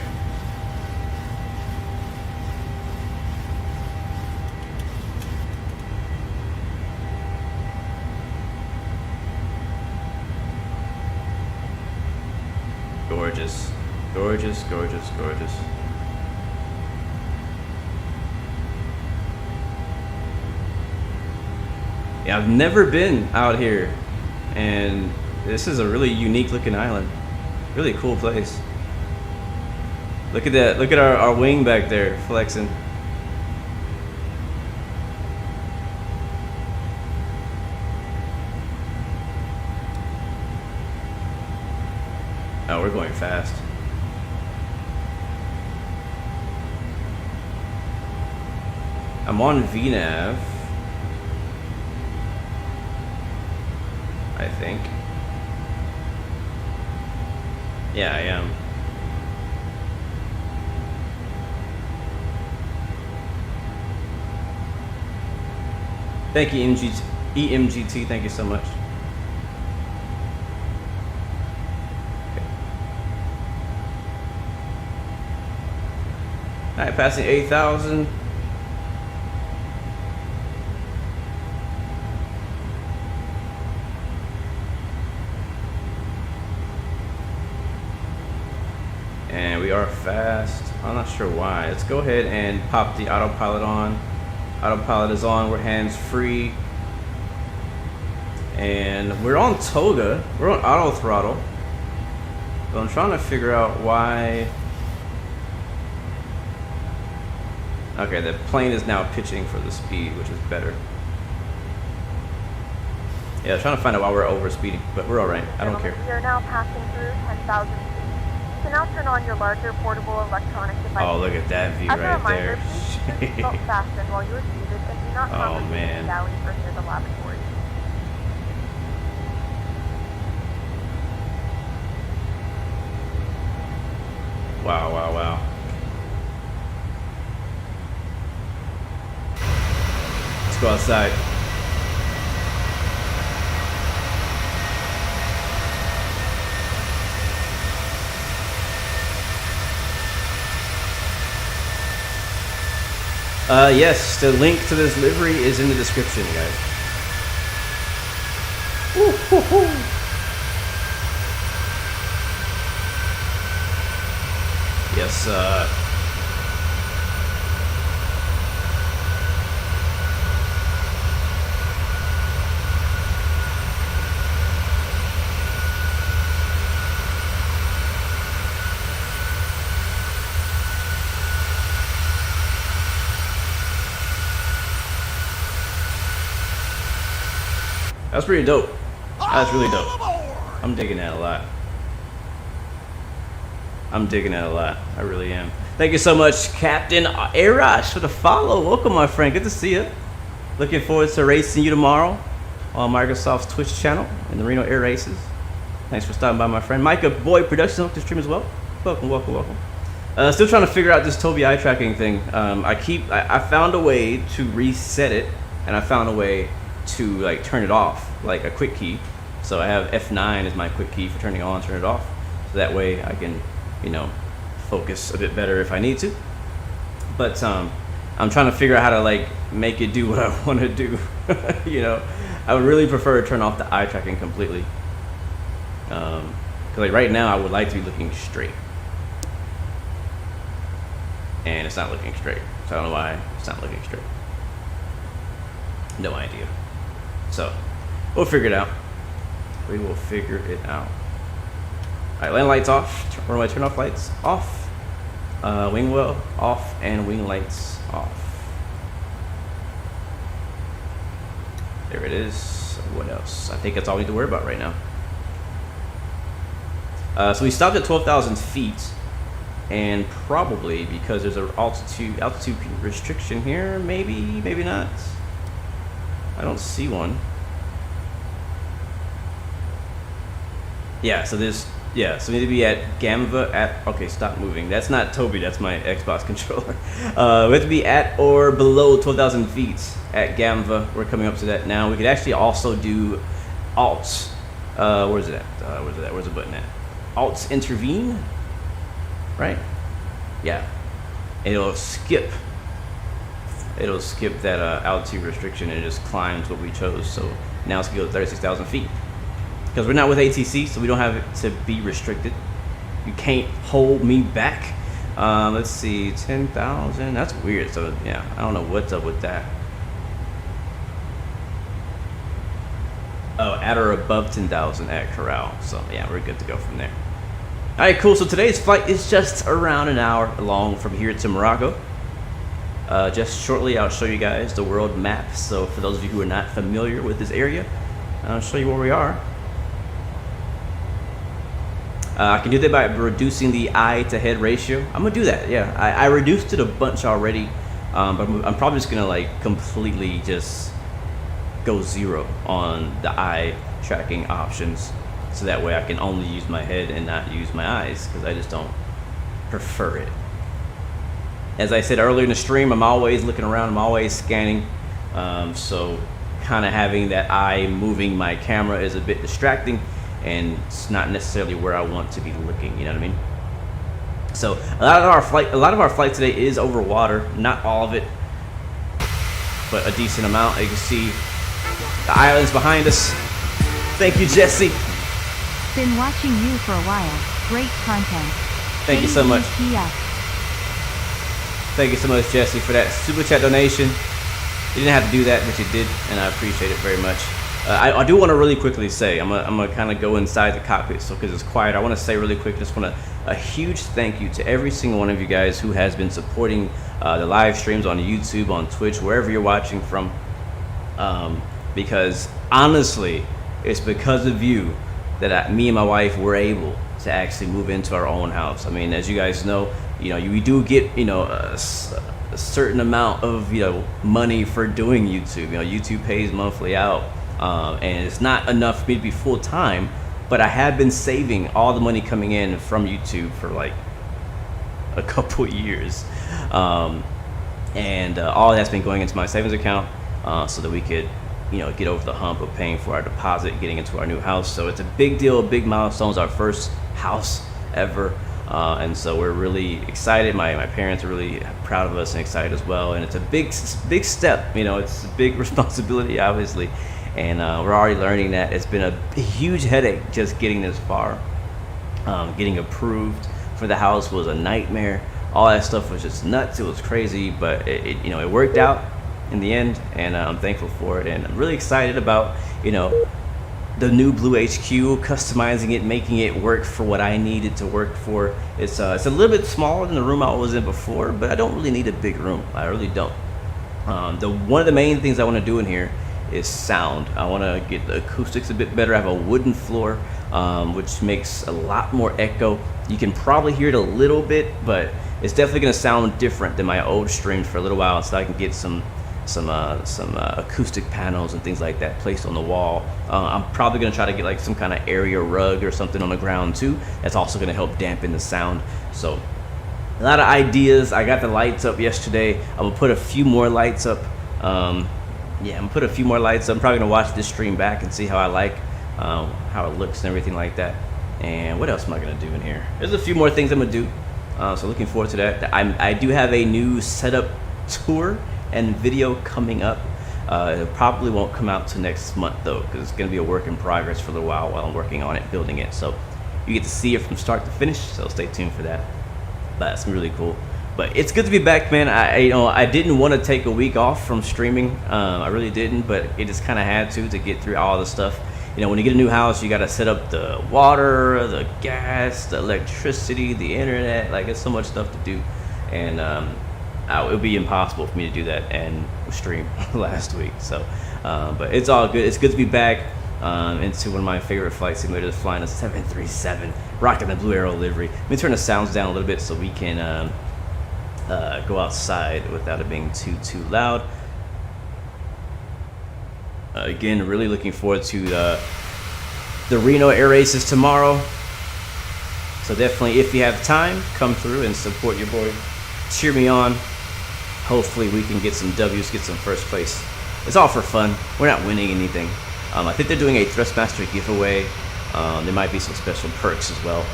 Speaker 1: Gorgeous. Gorgeous, gorgeous, gorgeous. Yeah, I've never been out here, and this is a really unique looking island. Really cool place. Look at that. Look at our wing back there flexing. Oh, we're going fast. I'm on VNav, I think. Yeah, I am. Thank you, EMGT. Thank you so much. All right, passing 8,000. And we are fast. I'm not sure why. Let's go ahead and pop the autopilot on. Autopilot is on. We're hands free. And we're on Toga. We're on auto throttle. So I'm trying to figure out why. Okay, the plane is now pitching for the speed, which is better. Yeah, trying to find out why we're over speeding, but we're all right. I don't care.
Speaker 4: We are now passing through 10,000 feet. You can now turn on your larger portable electronic device.
Speaker 1: Oh, look at that view
Speaker 4: As a
Speaker 1: right
Speaker 4: reminder,
Speaker 1: there.
Speaker 4: please keep your seatbelt fastened while you are seated and do not congregate in the galleys or near the lavatory.
Speaker 1: Wow, wow, wow. Let's go outside. Yes, the link to this livery is in the description, guys. Yes, that's pretty dope. That's really dope. I'm digging that a lot. I'm digging that a lot. I really am. Thank you so much, Captain Arash, for the follow. Welcome, my friend. Good to see you. Looking forward to racing you tomorrow on Microsoft's Twitch channel in the Reno Air Races. Thanks for stopping by, my friend. Micah Boy Productions on the stream as well. Welcome, welcome, welcome. Still trying to figure out this Tobii eye tracking thing. I found a way to reset it, and I found a way to like turn it off, like a quick key. So I have F9 as my quick key for turning it on, turn it off. So that way I can, you know, focus a bit better if I need to. But I'm trying to figure out how to like make it do what I want to do. You know, I would really prefer to turn off the eye tracking completely. Cause like right now I would like to be looking straight, and it's not looking straight. So I don't know why it's not looking straight. No idea. So we'll figure it out. We will figure it out. All right, land lights off. Runway turn off lights off. Wing well off and wing lights off. There it is. What else? I think that's all we need to worry about right now. So we stopped at 12,000 feet, and probably because there's an altitude restriction here. Maybe not. I don't see one. Yeah, so we need to be at Gamva at, okay, stop moving. That's not Toby, that's my Xbox controller. We have to be at or below 12,000 feet at Gamva. We're coming up to that now. We could actually also do Alt. Where's it at? Where's the button at? Alt intervene, right? Yeah, it'll skip that altitude restriction and it just climbs what we chose. So now it's gonna go to 36,000 feet because we're not with ATC, so we don't have it to be restricted. You can't hold me back. Let's see, 10,000. That's weird. So yeah, I don't know what's up with that. Oh, at or above 10,000 at Corral. So yeah, we're good to go from there. All right, cool. So today's flight is just around an hour long from here to Morocco. Just shortly, I'll show you guys the world map. So for those of you who are not familiar with this area, I'll show you where we are. I can do that by reducing the eye to head ratio. I'm gonna do that. Yeah, I reduced it a bunch already, but I'm probably just gonna like completely just go zero on the eye tracking options, so that way I can only use my head and not use my eyes, because I just don't prefer it. As I said earlier in the stream, I'm always looking around, I'm always scanning, so kind of having that eye moving my camera is a bit distracting, and it's not necessarily where I want to be looking, you know what I mean? So a lot of our flight today is over water, not all of it, but a decent amount. You can see the islands behind us. Thank you, Jesse.
Speaker 5: Been watching you for a while. Great content.
Speaker 1: Thank you so much.
Speaker 5: KDTF.
Speaker 1: Thank you so much, Jesse, for that super chat donation. You didn't have to do that, but you did, and I appreciate it very much. I do want to really quickly say, I'm gonna kind of go inside the cockpit, so because it's quiet, I want to say really quick, just want a huge thank you to every single one of you guys who has been supporting the live streams on YouTube, on Twitch, wherever you're watching from. Because honestly, it's because of you that me and my wife were able to actually move into our own house. I mean, as you guys know, we do get, a certain amount of, money for doing YouTube. YouTube pays monthly out, and it's not enough for me to be full time, but I have been saving all the money coming in from YouTube for like a couple years. And all that's been going into my savings account, so that we could, get over the hump of paying for our deposit, getting into our new house. So it's a big deal, a big milestone. It's our first house ever. And so we're really excited. My parents are really proud of us and excited as well. And it's a big step, it's a big responsibility, obviously. And we're already learning that it's been a huge headache just getting this far. Getting approved for the house was a nightmare. All that stuff was just nuts. It was crazy, but it worked out in the end, and I'm thankful for it. And I'm really excited about, the new Blue HQ, customizing it, making it work for what I needed to work for. It's a little bit smaller than the room I was in before, but I don't really need a big room. I really don't. One of the main things I want to do in here is sound. I want to get the acoustics a bit better. I have a wooden floor, which makes a lot more echo. You can probably hear it a little bit, but it's definitely going to sound different than my old streams for a little while, so I can get some acoustic panels and things like that placed on the wall. I'm probably going to try to get like some kind of area rug or something on the ground too. That's also going to help dampen the sound. So a lot of ideas. I got the lights up yesterday. I'm going to put a few more lights up. I'm going to put a few more lights up. I'm probably going to watch this stream back and see how I like how it looks and everything like that. And what else am I going to do in here? There's a few more things I'm going to do. So looking forward to that. I do have a new setup tour and video coming up. It probably won't come out till next month though, because it's going to be a work in progress for a little while I'm working on it, building it. So you get to see it from start to finish, so stay tuned for that. But it's really cool. But it's good to be back, man. I didn't want to take a week off from streaming. I really didn't, but it just kind of had to get through all the stuff. You know, when you get a new house, you got to set up the water, the gas, the electricity, the internet. Like, it's so much stuff to do. And it would be impossible for me to do that and stream last week. So, but it's all good. It's good to be back into one of my favorite flight simulators, flying a 737, rocking the Blue Arrow livery. Let me turn the sounds down a little bit so we can go outside without it being too loud. Again, really looking forward to the Reno Air Races tomorrow. So definitely, if you have time, come through and support your boy. Cheer me on. Hopefully we can get some W's, get some first place. It's all for fun. We're not winning anything. I think they're doing a Thrustmaster giveaway. There might be some special perks as well.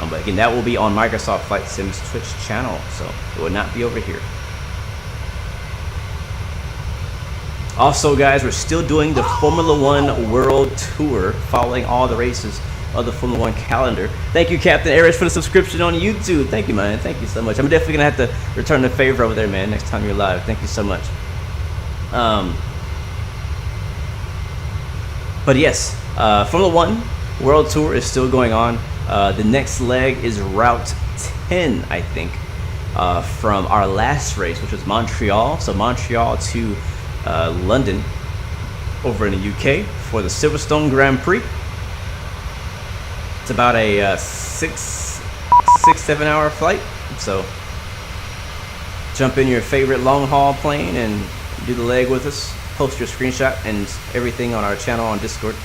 Speaker 1: But again, that will be on Microsoft Flight Sim's Twitch channel, so it will not be over here. Also, guys, we're still doing the Formula One World Tour, following all the races of the Formula One calendar. Thank you, Captain Eric, for the subscription on YouTube. Thank you, man. Thank you so much. I'm definitely gonna have to return the favor over there, man, next time you're live. Thank you so much. But yes, Formula One World Tour is still going on. The next leg is Route 10, I think, from our last race, which was Montreal. So Montreal to London over in the UK for the Silverstone Grand Prix. It's about a 6-7 hour flight. So jump in your favorite long haul plane and do the leg with us. Post your screenshot and everything on our channel on Discord.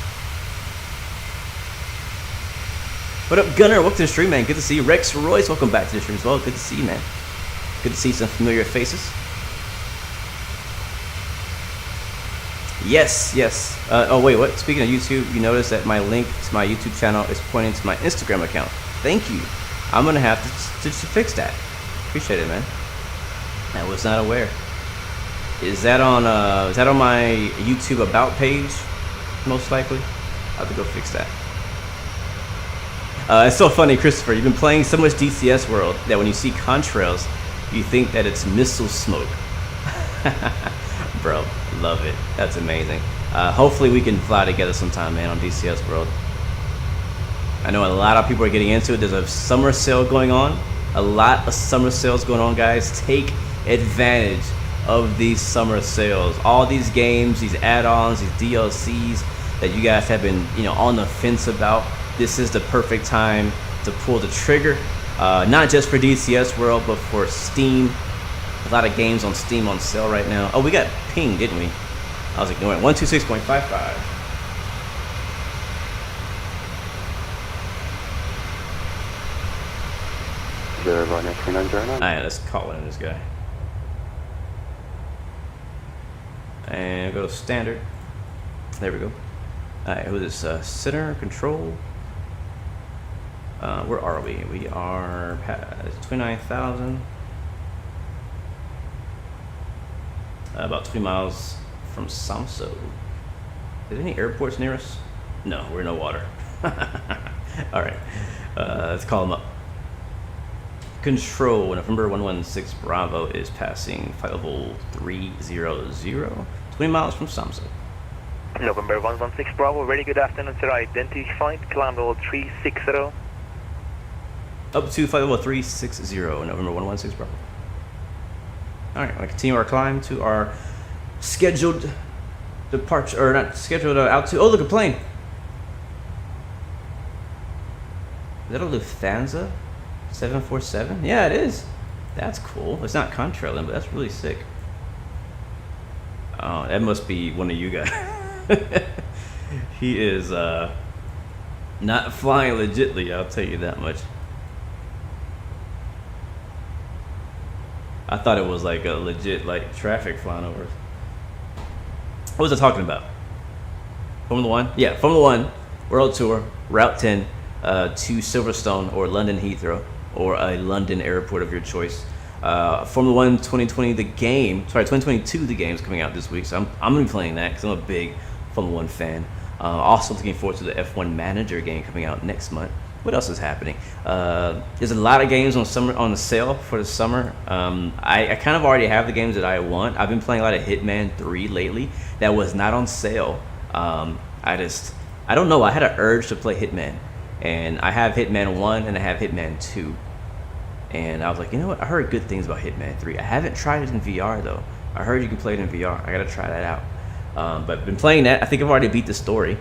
Speaker 1: What up, Gunner? Welcome to the stream, man. Good to see you. Rex Royce, welcome back to the stream as well. Good to see you, man. Good to see some familiar faces. Yes. Oh, wait, what? Speaking of YouTube, you notice that my link to my YouTube channel is pointing to my Instagram account. Thank you. I'm going to have to fix that. Appreciate it, man. I was not aware. Is that on my YouTube About page? Most likely. I'll have to go fix that. It's so funny, Christopher. You've been playing so much DCS World that when you see contrails, you think that it's missile smoke. Bro, love it. That's amazing. Hopefully we can fly together sometime, man, on DCS World. I know a lot of people are getting into it. There's a summer sale going on. A lot of summer sales going on, guys. Take advantage of these summer sales. All these games, these add-ons, these DLCs that you guys have been, on the fence about. This is the perfect time to pull the trigger, not just for DCS World, but for Steam. A lot of games on Steam on sale right now. Oh, we got pinged, didn't we? I was ignoring 126.55. Alright, let's call in this guy. And go to standard. There we go. Alright, who is this? Center, control. Where are we? We are past 29,000. About 3 miles from Samso. Are there any airports near us? No, we're in no water. Alright, let's call them up. Control, November 116 Bravo is passing flight level 300, 20 miles from Samso.
Speaker 2: November 116 Bravo, very good afternoon, sir. Identified, climb level 360.
Speaker 1: Up to flight level 360, November 116 Bravo. Alright, I'm going to continue our climb to our scheduled departure, or not scheduled altitude. Oh, look, a plane. Is that a Lufthansa 747? Yeah, it is. That's cool. It's not contrailing, but that's really sick. Oh, that must be one of you guys. He is not flying legitly, I'll tell you that much. I thought it was like a legit traffic flying over. What was I talking about? Formula One? Yeah, Formula One World Tour, Route 10 to Silverstone or London Heathrow or a London airport of your choice. Formula One 2022, the game's coming out this week, so I'm gonna be playing that because I'm a big Formula One fan. Also looking forward to the F1 Manager game coming out next month. what else is happening? There's a lot of games on the sale for the summer. I kind of already have the games that I want. I've been playing a lot of Hitman 3 lately. That was not on sale. I don't know. I had an urge to play Hitman, and I have Hitman 1 and I have Hitman 2. And I was like, you know what? I heard good things about Hitman 3. I haven't tried it in VR though. I heard you can play it in VR. I gotta try that out. But been playing that. I think I've already beat the story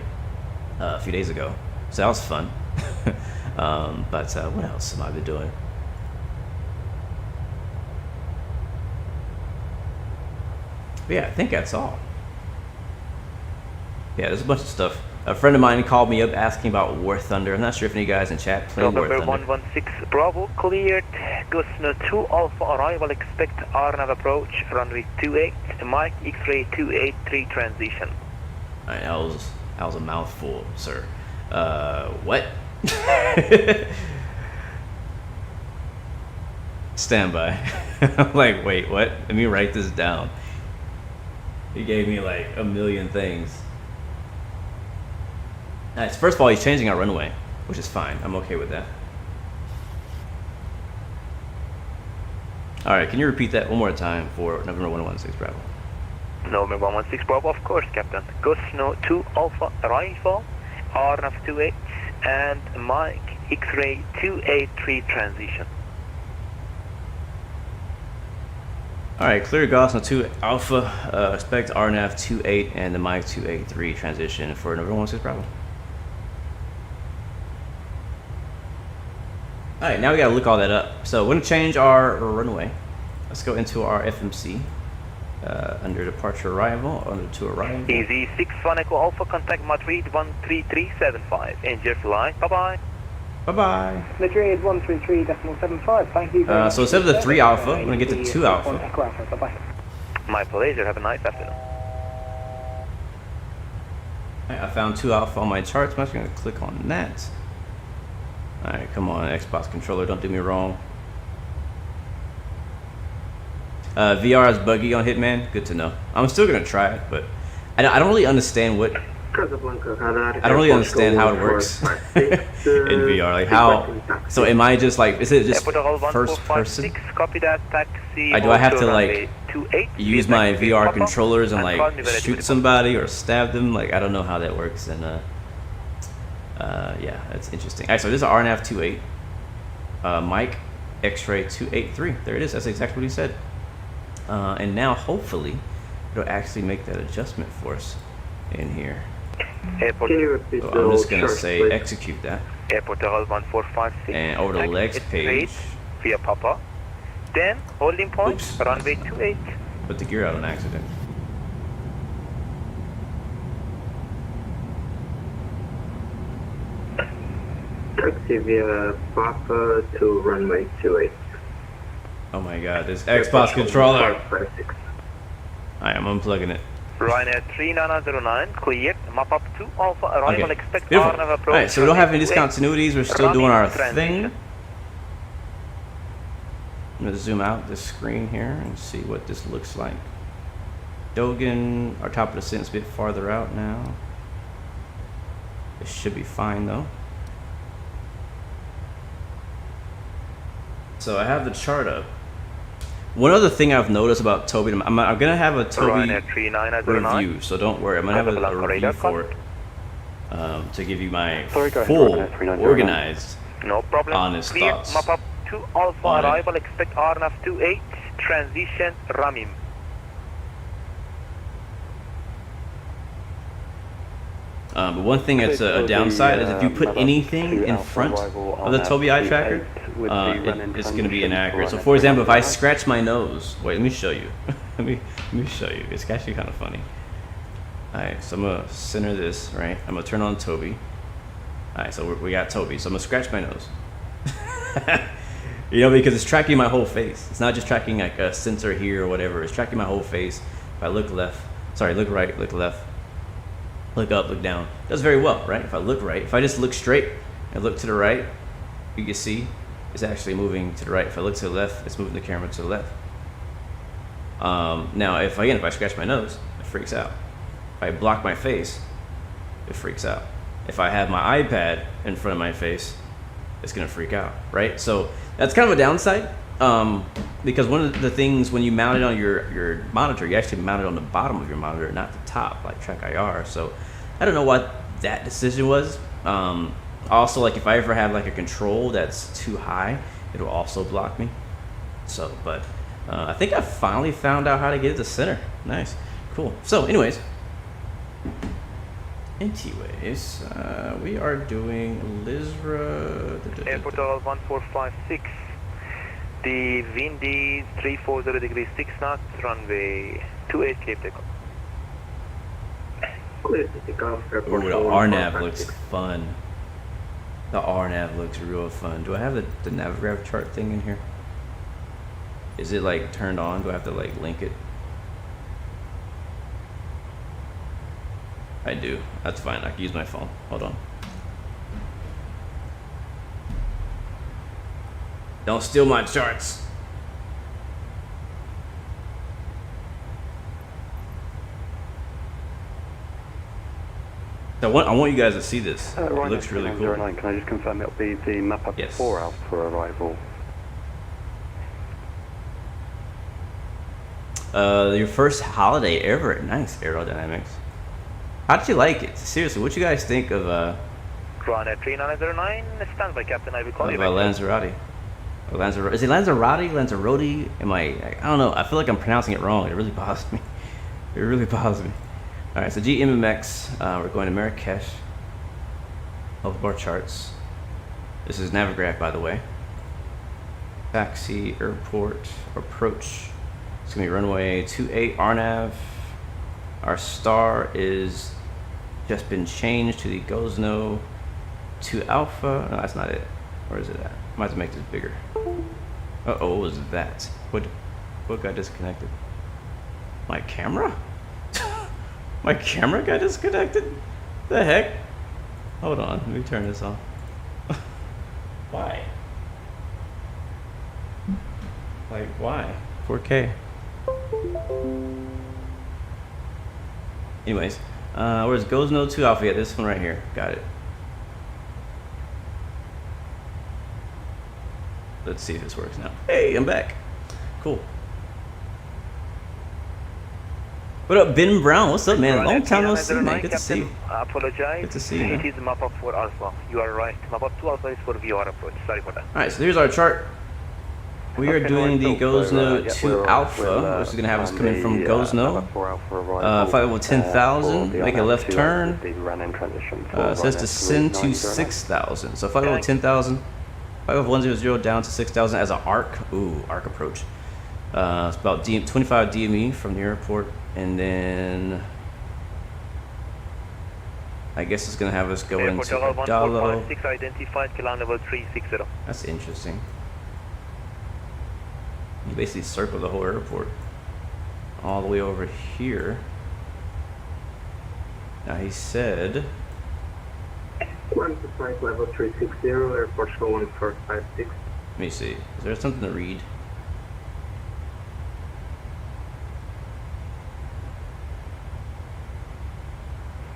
Speaker 1: a few days ago, so that was fun. But what else have I been doing? But yeah, I think that's all. Yeah, there's a bunch of stuff. A friend of mine called me up asking about War Thunder. I'm not sure if any of you guys in chat play War
Speaker 2: November
Speaker 1: Thunder.
Speaker 2: 116 Bravo, cleared. Gosno 2 Alpha arrival, expect RNAV approach, runway 28, Mike X-ray 283 transition.
Speaker 1: Alright, that was a mouthful, sir. What? Stand by. I'm like, wait, what? Let me write this down. He gave me like a million things. Nice. First of all, he's changing our runway, which is fine. I'm okay with that. Alright, can you repeat that one more time for November 116 Bravo?
Speaker 2: November 116 Bravo, of course, Captain. Gosno 2 Alpha arrival, RNAV 28, and Mike X-ray 283 transition.
Speaker 1: Alright, clear Gosno 2 Alpha, expect RNAV 28 and the Mike 283 transition for November 116 Bravo. Alright, now we gotta look all that up. So we're gonna change our runway. Let's go into our FMC. Under departure arrival, under to arrival.
Speaker 2: Easy 61 Echo Alpha, contact Madrid 13375. Enjoy flight, bye bye.
Speaker 1: Bye bye.
Speaker 6: Madrid 133.75, thank you very much.
Speaker 1: So instead of the 3 Alpha, we're gonna get to 2 Alpha.
Speaker 6: Echo Alpha, bye bye.
Speaker 2: My pleasure, have a nice afternoon.
Speaker 1: Alright, I found 2 Alpha on my charts. I'm just gonna click on that. Alright, come on, Xbox controller, don't do me wrong. VR is buggy on Hitman. Good to know. I'm still gonna try it, but I don't really understand what. I don't really understand how it works in VR. Like how? So am I just like? Is it just first person?
Speaker 2: Copy that, taxi.
Speaker 1: Do I have to like use my VR controllers and like shoot somebody or stab them? Like I don't know how that works. And yeah, that's interesting. Alright, so this is RNAV 28. Mike X-ray 283. There it is. That's exactly what he said. And now hopefully it'll actually make that adjustment for us in here.
Speaker 2: Airport.
Speaker 1: So I'm just gonna say execute that.
Speaker 2: Airport 1456.
Speaker 1: And over the legs page.
Speaker 2: Via Papa. Then holding point.
Speaker 1: Oops.
Speaker 2: Runway 28.
Speaker 1: Put the gear out on accident.
Speaker 7: Taxi via Papa to runway 28.
Speaker 1: Oh my god, this Xbox controller. Alright, I'm unplugging it.
Speaker 2: Ryanair 3909, cleared. Map up to Alpha, arrival,
Speaker 1: Okay.
Speaker 2: expect
Speaker 1: Beautiful.
Speaker 2: RNAV approach.
Speaker 1: Alright, so we don't have any discontinuities. We're still doing our thing. I'm gonna zoom out this screen here and see what this looks like. Dogan, our top of the sentence a bit farther out now. It should be fine though. So I have the chart up. One other thing I've noticed about Toby, I'm gonna have a Toby
Speaker 2: Ryanair 3909.
Speaker 1: review, so don't worry. I'm gonna have a review for it to give you my
Speaker 2: Sorry, go ahead,
Speaker 1: full,
Speaker 2: Ryanair 3909.
Speaker 1: organized,
Speaker 2: No problem.
Speaker 1: honest
Speaker 2: Clear.
Speaker 1: thoughts
Speaker 2: Map up to Alpha,
Speaker 1: on it.
Speaker 2: arrival, expect RNAV 28, transition, Ramim.
Speaker 1: But one thing that's a downside is if you put anything in front of the Toby eye tracker, it's going to be inaccurate. So for example, if I scratch my nose, wait, let me show you. let me show you. It's actually kind of funny. Alright, so I'm going to center this, right? I'm going to turn on Toby. Alright, so we got Toby. So I'm going to scratch my nose. You know, because it's tracking my whole face. It's not just tracking like a sensor here or whatever. It's tracking my whole face. If I look left, sorry, look right, look left, look up, look down. Does very well, right? If I look right, if I just look straight and look to the right, you can see it's actually moving to the right. If I look to the left, it's moving the camera to the left. Now, if I scratch my nose, it freaks out. If I block my face, it freaks out. If I have my iPad in front of my face, it's gonna freak out, right? So that's kind of a downside, because one of the things when you mount it on your monitor, you actually mount it on the bottom of your monitor, not the top, like Track IR. So I don't know what that decision was. Also, like if I ever have like a control that's too high, it'll also block me. So, but I think I finally found out how to get it to center. Nice, cool. So, anyways, we are doing Lizra.
Speaker 2: Airport 1456. The wind is 340 degrees 6 knots, runway 28, clear takeoff.
Speaker 7: Clear to take off. Airport
Speaker 1: Ooh, the RNAV looks fun. The RNAV looks real fun. Do I have the Navigraph chart thing in here? Is it like turned on? Do I have to like link it? I do. That's fine. I can use my phone. Hold on. Don't steal my charts. I want you guys to see this. It looks really cool.
Speaker 8: 09, can I just confirm it'll be the map up
Speaker 1: Yes.
Speaker 8: 4 out for arrival?
Speaker 1: Your first holiday ever. Nice aerodynamics. How did you like it? Seriously, what you guys think of
Speaker 2: Runway 3909, stand by, Captain. I will call you back.
Speaker 1: Lanzarote? Is it Lanzarote? Lanzarote? I don't know. I feel like I'm pronouncing it wrong. It really bothers me. It really bothers me. All right, so GMMX. We're going to Marrakech. Motherboard charts. This is Navigraph, by the way. Taxi, airport, approach. It's gonna be runway 28 RNAV. Our star is just been changed to the Gosno 2 Alpha. No, that's not it. Where is it at? I might have to make this bigger. Uh-oh, what was that? What got disconnected? My camera? My camera got disconnected? The heck? Hold on, let me turn this off. Why? Like, why? 4K. Anyways, where's Gosno 2 Alpha? Yeah, this one right here. Got it. Let's see if this works now. Hey, I'm back. Cool. What up, Ben Brown? What's up, man? Long time no see, man. Good to see you.
Speaker 2: I apologize.
Speaker 1: Good to see you.
Speaker 2: It is map up 4 Alpha. You are right. Map up 2 Alpha is for VR approach. Sorry for that.
Speaker 1: All right, so here's our chart. We are doing the Gosno 2 Alpha, which is going to have us coming from Gosno. Flight level 10,000, make a left turn. It says descend to 6,000. So flight level 10,000, flight level 100 down to 6,000 as an arc. Ooh, arc approach. It's about 25 DME from the airport. And then I guess it's going to have us go into Adalo.
Speaker 2: Identified, kilometer level 360.
Speaker 1: That's interesting. You basically circle the whole airport all the way over here. Now he said,
Speaker 7: Climb to flight level 360, airport show 1456.
Speaker 1: let me see, is there something to read?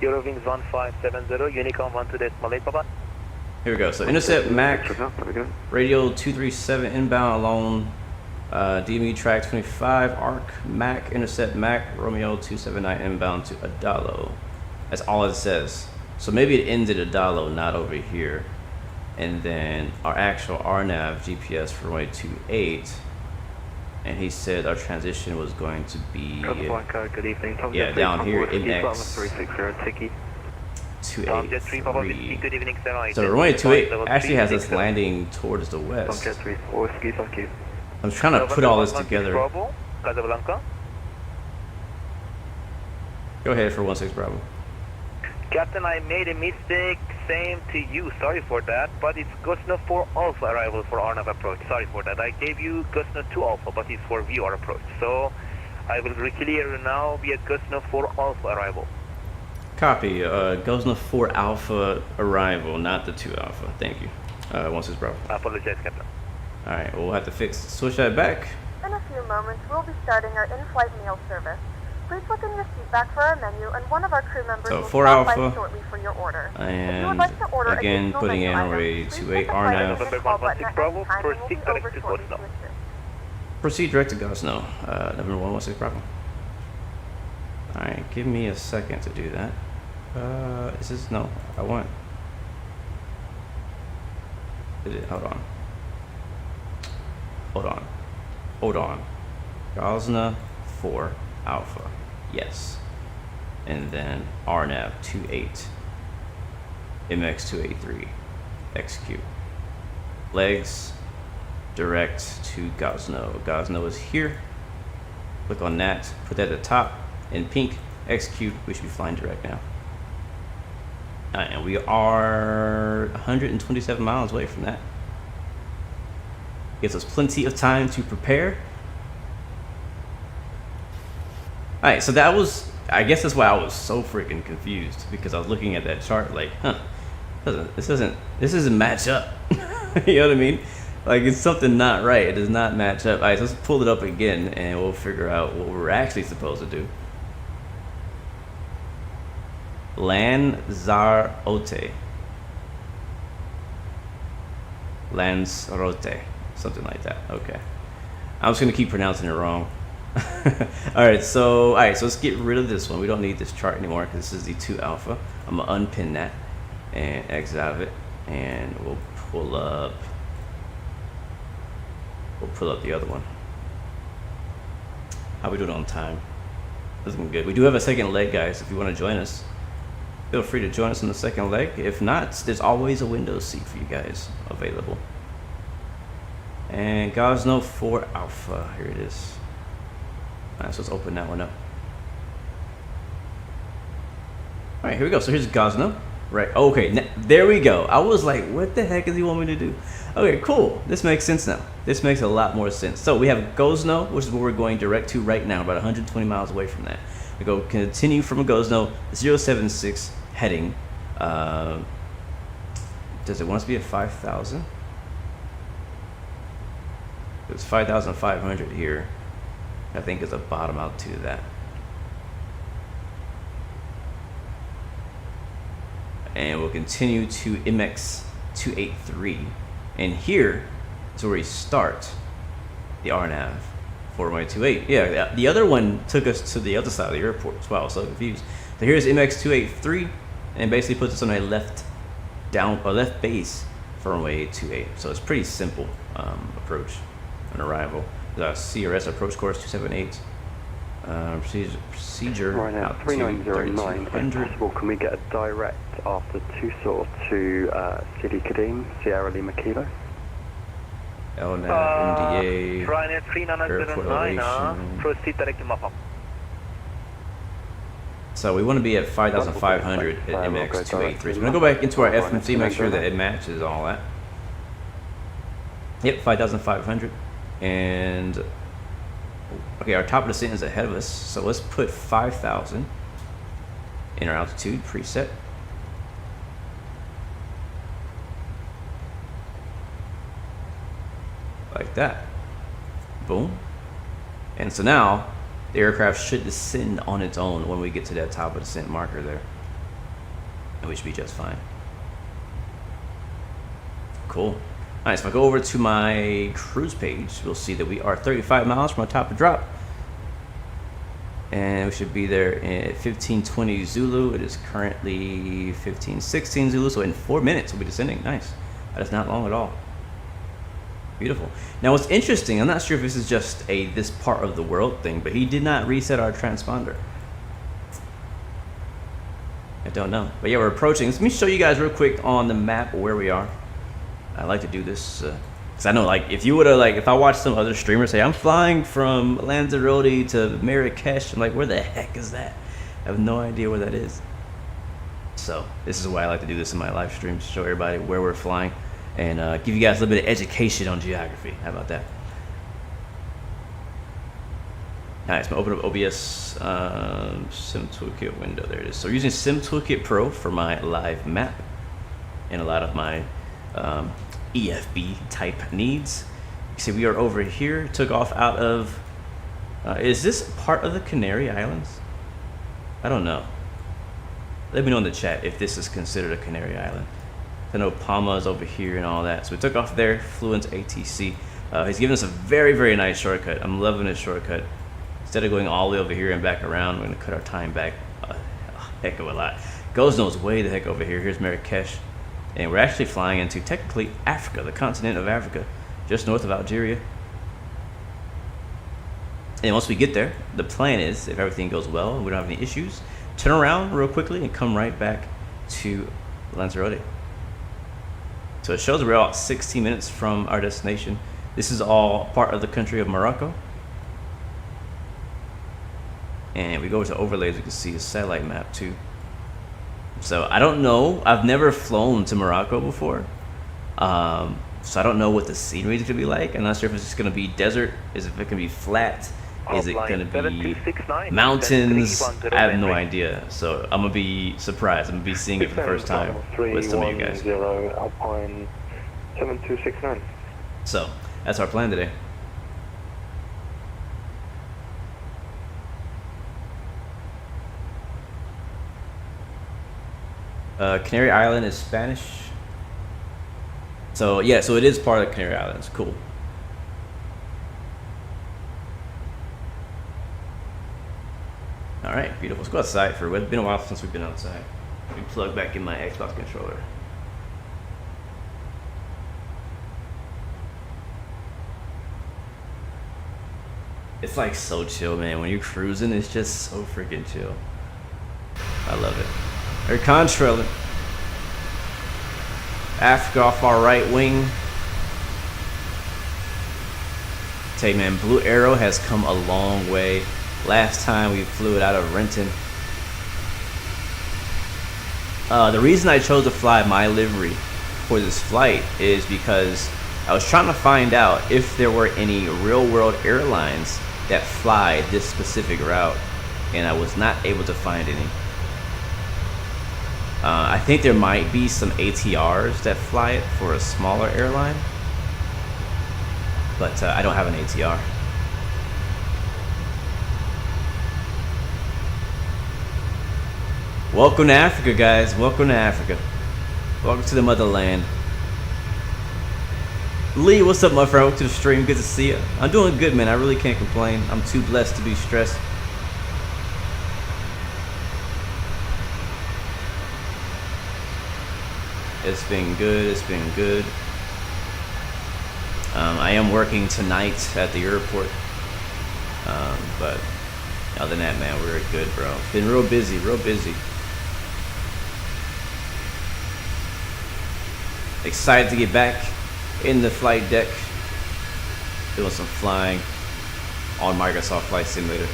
Speaker 2: Eurowings 1570, Unicom 12.8, bye-bye.
Speaker 1: Here we go. So intercept Mac, radio 237 inbound alone, DME track 25, arc Mac, intercept Mac, Romeo 279 inbound to Adalo. That's all it says. So maybe it ends at Adalo, not over here. And then our actual RNAV GPS for runway 28. And he said our transition was going to be
Speaker 2: good evening.
Speaker 1: yeah, down here in X
Speaker 2: 283.
Speaker 1: So runway 28 actually has us landing towards the west. I'm trying to put all this together. Go ahead for 16 Bravo.
Speaker 2: Captain, I made a mistake. Same to you. Sorry for that. But it's Gosno 4 Alpha arrival for RNAV approach. Sorry for that. I gave you Gosno 2 Alpha, but it's for VR approach. So I will reclear now via Gosno 4 Alpha arrival.
Speaker 1: Copy. Gosno 4 Alpha arrival, not the 2 Alpha. Thank you. 16 Bravo.
Speaker 2: I apologize, Captain.
Speaker 1: All right, we'll have to switch that back.
Speaker 4: In a few moments, we'll be starting our in-flight meal service. Please look in your seat back for our menu, and one of our crew members
Speaker 1: So
Speaker 4: will
Speaker 1: 4
Speaker 4: stop by
Speaker 1: Alpha,
Speaker 4: shortly for your order. If you would
Speaker 1: and
Speaker 4: like to order
Speaker 1: again
Speaker 4: additional
Speaker 1: putting
Speaker 4: menu
Speaker 1: in
Speaker 4: items,
Speaker 1: runway
Speaker 4: please
Speaker 1: 28
Speaker 4: hit the flight
Speaker 1: RNAV.
Speaker 4: attendant call button at any time, and we'll be
Speaker 2: Proceed direct
Speaker 4: over
Speaker 2: to
Speaker 4: shortly to
Speaker 2: Gosno.
Speaker 4: assist.
Speaker 1: Proceed direct to Gosno, November 116 Bravo. Alright, give me a second to do that. Is this, no, I want, hold on. Hold on. Gosno 4 Alpha, yes. And then RNAV 28, MX 283, XQ. Legs, direct to Gosno. Gosno is here. Click on that, put that at the top in pink, execute. We should be flying direct now. And we are 127 miles away from that. Gives us plenty of time to prepare. Alright, so that was, I guess that's why I was so freaking confused, because I was looking at that chart like, this doesn't match up. You know what I mean? Like, it's something not right. It does not match up. Alright, so let's pull it up again and we'll figure out what we're actually supposed to do. Lanzarote, something like that. Okay, I'm just gonna keep pronouncing it wrong. All right, so let's get rid of this one. We don't need this chart anymore because this is the 2 Alpha. I'm gonna unpin that and exit out of it, and we'll pull up the other one. How we doing on time? Looking good. We do have a second leg, guys. If you want to join us, feel free to join us on the second leg. If not, there's always a window seat for you guys available. And Gosno 4 Alpha, here it is. Alright, so let's open that one up. Alright, here we go. So here's Gosno. Right, okay, there we go. I was like, what the heck does he want me to do? Okay, cool. This makes sense now. This makes a lot more sense. So we have Gosno, which is where we're going direct to right now, about 120 miles away from that. We go continue from Gosno, 076 heading. Does it want us to be at 5,000? It's 5,500 here. I think is a bottom altitude of that. And we'll continue to MX 283. And here is where we start the RNAV 4128. Yeah, the other one took us to the other side of the airport as well. I was so confused. So here's MX 283, and basically puts us on a left base for runway 28. So it's pretty simple approach on arrival. The CRS approach course 278. Procedure
Speaker 8: right now, 3909. If possible, can we get a direct after Tucson to Sidi Kadim, Sierra Lima Kilo?
Speaker 1: LNAV, MDA,
Speaker 2: Ryanair 3909, proceed direct to Mapa.
Speaker 1: So we want to be at 5,500 at MX 283. So we're going to go back into our FMC, make sure that it matches all that. Yep, 5,500. And okay, our top of descent is ahead of us, so let's put 5,000 in our altitude preset. Like that. Boom. And so now the aircraft should descend on its own when we get to that top of descent marker there, and we should be just fine. Cool. All right, so if I go over to my cruise page, we'll see that we are 35 miles from our top of drop. And we should be there at 1520 Zulu. It is currently 1516 Zulu, so in 4 minutes we'll be descending. Nice. That is not long at all. Beautiful. Now what's interesting, I'm not sure if this is just a this part of the world thing, but he did not reset our transponder. I don't know. But yeah, we're approaching. Let me show you guys real quick on the map where we are. I like to do this because I know, like, if you would have, like, if I watched some other streamer say I'm flying from Lanzarote to Marrakech, I'm like, where the heck is that? I have no idea where that is. So this is why I like to do this in my live streams, show everybody where we're flying and give you guys a little bit of education on geography. How about that? All right, so I'm gonna open up OBS Sim Toolkit window. There it is. So we're using Sim Toolkit Pro for my live map and a lot of my EFB type needs. You see we are over here, took off out of Is this part of the Canary Islands? I don't know. Let me know in the chat if this is considered a Canary Island. I know Palma is over here and all that. So we took off there, flew into ATC. He's giving us a very, very nice shortcut. I'm loving this shortcut. Instead of going all the way over here and back around, we're gonna cut our time back a heck of a lot. Goes knows way the heck over here. Here's Marrakech. And we're actually flying into technically Africa, the continent of Africa, just north of Algeria. And once we get there, the plan is, if everything goes well and we don't have any issues, turn around real quickly and come right back to Lanzarote. So it shows we're about 16 minutes from our destination. This is all part of the country of Morocco. And we go to overlays, we can see a satellite map too. So I don't know, I've never flown to Morocco before. So I don't know what the scenery is gonna be like. I'm not sure if it's just gonna be desert, if it can be flat, is it gonna be mountains? I have no idea. So I'm gonna be surprised. I'm gonna be seeing it for the first time with some of you guys.
Speaker 8: Alpine 7269.
Speaker 1: So that's our plan today. Canary Island is Spanish. So yeah, so it is part of the Canary Islands. Cool. All right, beautiful. Let's go outside for. It's been a while since we've been outside. Let me plug back in my Xbox controller. It's like so chill, man. When you're cruising, it's just so freaking chill. I love it. They're contrailing. Africa off our right wing. Tell you, man, Blue Arrow has come a long way. Last time we flew it out of Renton. The reason I chose to fly my livery for this flight is because I was trying to find out if there were any real-world airlines that fly this specific route, and I was not able to find any. I think there might be some ATRs that fly it for a smaller airline, but I don't have an ATR. Welcome to Africa, guys. Welcome to Africa. Welcome to the motherland. Lee, what's up, my friend? Welcome to the stream. Good to see you. I'm doing good, man. I really can't complain. I'm too blessed to be stressed. It's been good. It's been good. I am working tonight at the airport. But other than that, man, we're good, bro. Been real busy, real busy. Excited to get back in the flight deck, doing some flying on Microsoft Flight Simulator.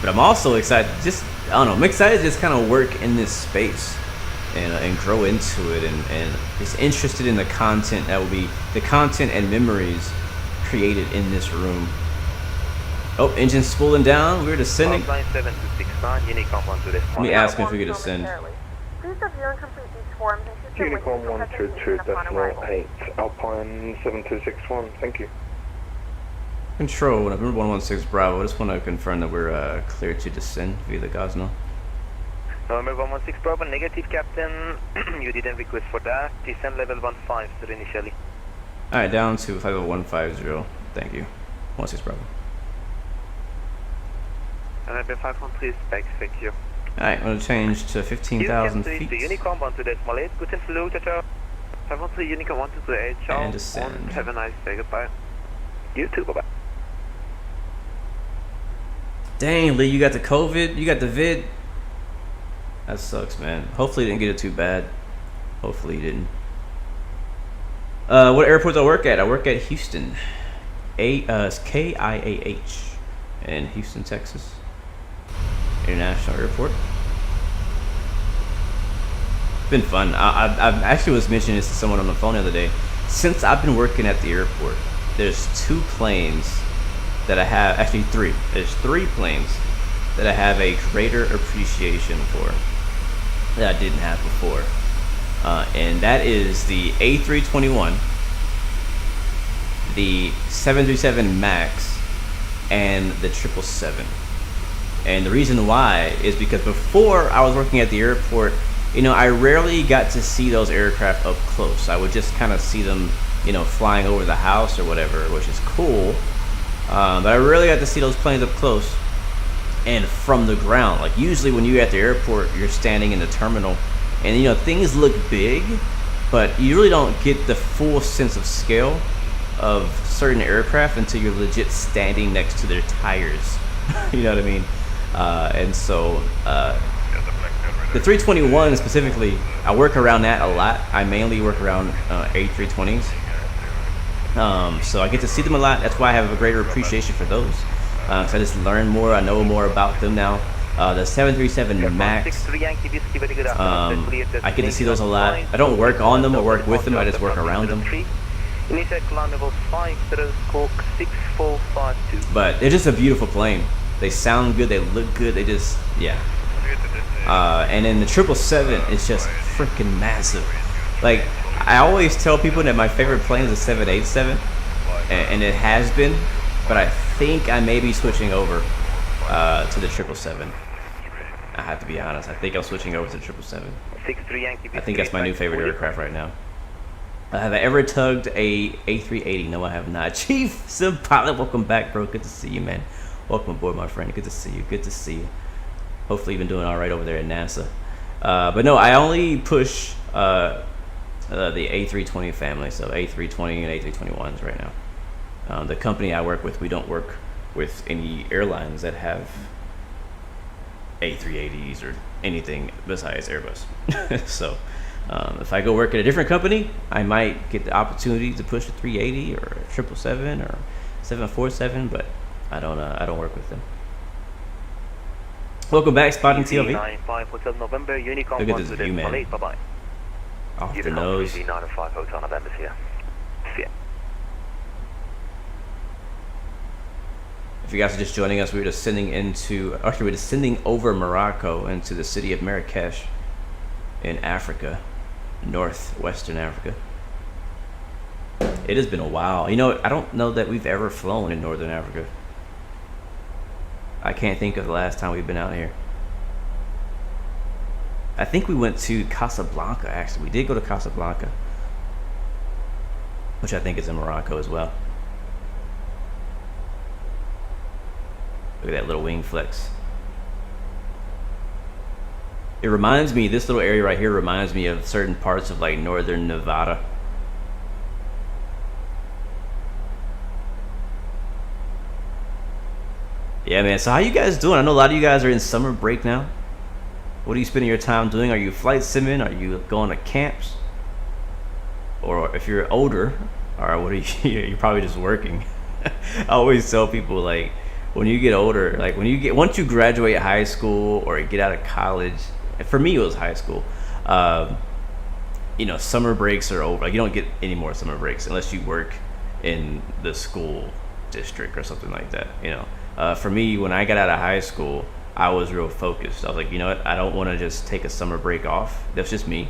Speaker 1: But I'm also excited, I don't know, I'm excited to just kind of work in this space and grow into it, and just interested in the content that will be, the content and memories created in this room. Oh, engine's spooling down, we're descending. Let me ask him if we could descend.
Speaker 4: Please review and complete these forms and keep them with
Speaker 8: Unicorn
Speaker 4: you for presentation upon arrival.
Speaker 8: 122.8 Alpine 7261. Thank you.
Speaker 1: Control, November 116 Bravo. I just want to confirm that we're clear to descend via the Gosnell.
Speaker 2: November 116 Bravo, negative, Captain. You didn't request for that. Descend level 150 initially.
Speaker 1: Alright, down to 50150. Thank you. 16 Bravo.
Speaker 2: November 513 specs, thank you.
Speaker 1: Alright, I'm going to change to 15,000 feet.
Speaker 2: Unicom 128, guten Flug, ciao. 513 Unicom 128, ciao.
Speaker 1: And descend.
Speaker 2: Have a nice day, goodbye. You too, bye-bye.
Speaker 1: Dang, Lee, you got the COVID? You got the vid? That sucks, man. Hopefully you didn't get it too bad. Hopefully you didn't. What airport do I work at? I work at Houston. It's KIAH in Houston, Texas. International Airport. It's been fun. I actually was mentioning this to someone on the phone the other day. Since I've been working at the airport, there's 2 planes that I have, actually 3. There's 3 planes that I have a greater appreciation for that I didn't have before. And that is the A321 the 737 MAX and the 777. And the reason why is because before I was working at the airport, you know, I rarely got to see those aircraft up close. I would just kind of see them, you know, flying over the house or whatever, which is cool. But I rarely got to see those planes up close and from the ground. Like usually when you're at the airport, you're standing in the terminal and, you know, things look big, but you really don't get the full sense of scale of certain aircraft until you're legit standing next to their tires. You know what I mean? And so the 321 specifically, I work around that a lot. I mainly work around A320s. So I get to see them a lot. That's why I have a greater appreciation for those. So I just learn more. I know more about them now. The 737 MAX, I get to see those a lot. I don't work on them or work with them. I just work around them. But they're just a beautiful plane. They sound good. They look good. They just, yeah. And then the 777 is just freaking massive. Like, I always tell people that my favorite plane is the 787, and it has been, but I think I may be switching over to the 777. I have to be honest. I think I'm switching over to the 777. I think that's my new favorite aircraft right now. Have I ever tugged a A380? No, I have not. Chief Pilot, welcome back, bro. Good to see you, man. Welcome aboard, my friend. Good to see you. Good to see you. Hopefully, you've been doing all right over there at NASA. But no, I only push the A320 family, so A320 and A321s right now. The company I work with, we don't work with any airlines that have A380s or anything besides Airbus. So if I go work at a different company, I might get the opportunity to push a 380 or a 777 or 747, but I don't work with them. Welcome back, Spotting TLV. Look at this view, man. Off the nose. If you guys are just joining us, we're descending over Morocco into the city of Marrakech in Africa, northwestern Africa. It has been a while. You know, I don't know that we've ever flown in northern Africa. I can't think of the last time we've been out here. I think we went to Casablanca, actually. We did go to Casablanca, which I think is in Morocco as well. Look at that little wing flex. It reminds me, this little area right here reminds me of certain parts of like northern Nevada. Yeah, man. So how you guys doing? I know a lot of you guys are in summer break now. What are you spending your time doing? Are you flight simming? Are you going to camps? Or if you're older, or what are you? You're probably just working. I always tell people, like, when you get older, like once you graduate high school or get out of college, for me it was high school, you know, summer breaks are over. Like, you don't get any more summer breaks unless you work in the school district or something like that, you know. For me, when I got out of high school, I was real focused. I was like, you know what, I don't want to just take a summer break off. That's just me.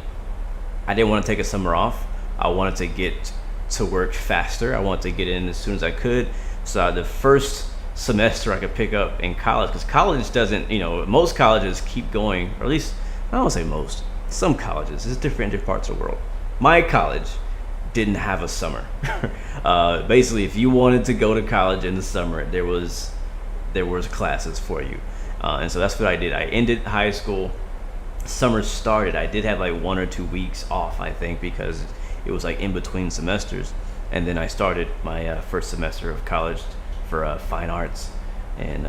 Speaker 1: I didn't want to take a summer off. I wanted to get to work faster. I wanted to get in as soon as I could. So the first semester I could pick up in college, because college doesn't, you know, most colleges keep going, or at least, I don't want to say most, some colleges, it's different in different parts of the world. My college didn't have a summer. Basically, if you wanted to go to college in the summer, there was classes for you. And so that's what I did. I ended high school, summer started. I did have like 1 or 2 weeks off, I think, because it was like in between semesters. And then I started my first semester of college for fine arts, and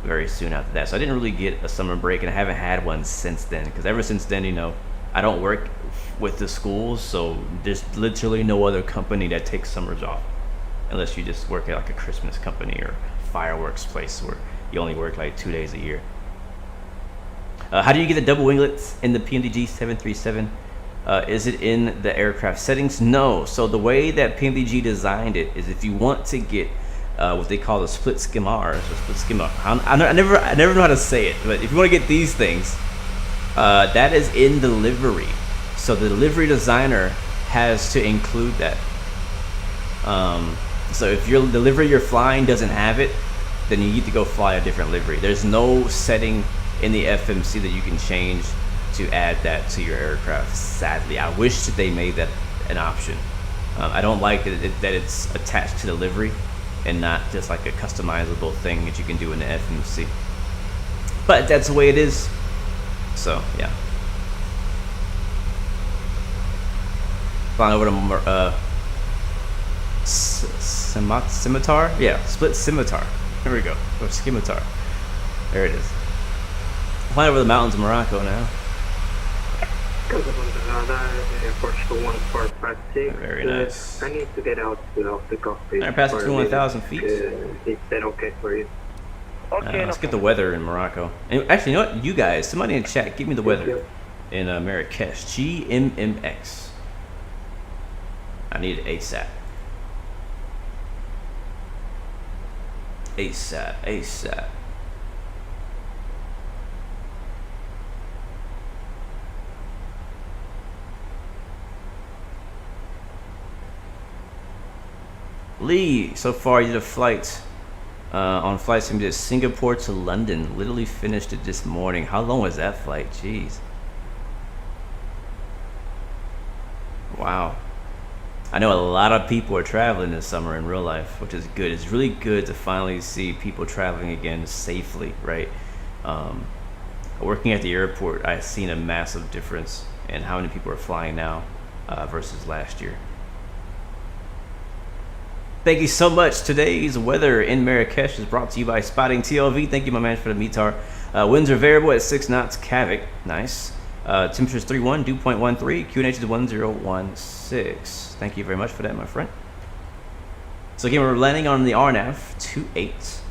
Speaker 1: very soon after that. So I didn't really get a summer break, and I haven't had one since then, because ever since then, you know, I don't work with the schools, so there's literally no other company that takes summers off, unless you just work at like a Christmas company or fireworks place where you only work like 2 days a year. How do you get the double winglets in the PMDG 737? Is it in the aircraft settings? No. So the way that PMDG designed it is, if you want to get what they call a split skimmer, I never know how to say it, but if you want to get these things, that is in the livery. So the livery designer has to include that. So if your the livery you're flying doesn't have it, then you need to go fly a different livery. There's no setting in the FMC that you can change to add that to your aircraft. Sadly, I wish that they made that an option. I don't like that it's attached to the livery and not just like a customizable thing that you can do in the FMC. But that's the way it is. So yeah. Flying over to Scimitar? Yeah, split Scimitar. Here we go. Or Scimitar. There it is. Flying over the mountains of Morocco now. Very nice.
Speaker 7: I need to get out of the cockpit.
Speaker 1: Alright, passing 21,000 feet.
Speaker 7: Is that okay for you?
Speaker 2: Okay,
Speaker 1: Let's get the weather in Morocco. And actually, you know what? You guys, somebody in chat, give me the weather in Marrakech. GMMX. I need it ASAP. ASAP. Lee, so far you did a flight on flight sim to Singapore to London. Literally finished it this morning. How long was that flight? Jeez. Wow. I know a lot of people are traveling this summer in real life, which is good. It's really good to finally see people traveling again safely, right? Working at the airport, I've seen a massive difference in how many people are flying now versus last year. Thank you so much. Today's weather in Marrakech is brought to you by Spotting TLV. Thank you, my man, for the METAR. Winds are variable at 6 knots, Cavic. Nice. Temperature is 31, dew point 13, QNH is 1016. Thank you very much for that, my friend. So again, we're landing on the RNAV 28. It's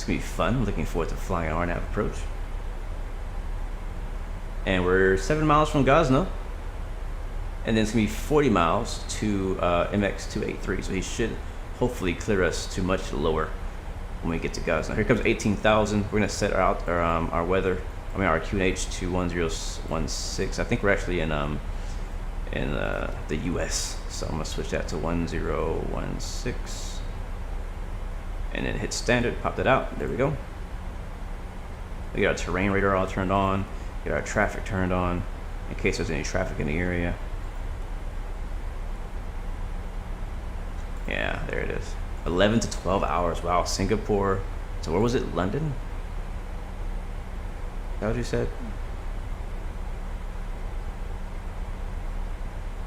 Speaker 1: gonna be fun. Looking forward to flying an RNAV approach. And we're 7 miles from Gazna. And then it's gonna be 40 miles to MX283. So he should hopefully clear us to much lower when we get to Gazna. Here comes 18,000. We're gonna set our weather. I mean our QNH to 1016. I think we're actually in the US. So I'm gonna switch that to 1016. And then hit standard, pop that out. There we go. We got our terrain radar all turned on. Get our traffic turned on in case there's any traffic in the area. Yeah, there it is. 11 to 12 hours. Wow, Singapore. So where was it? London? Is that what you said?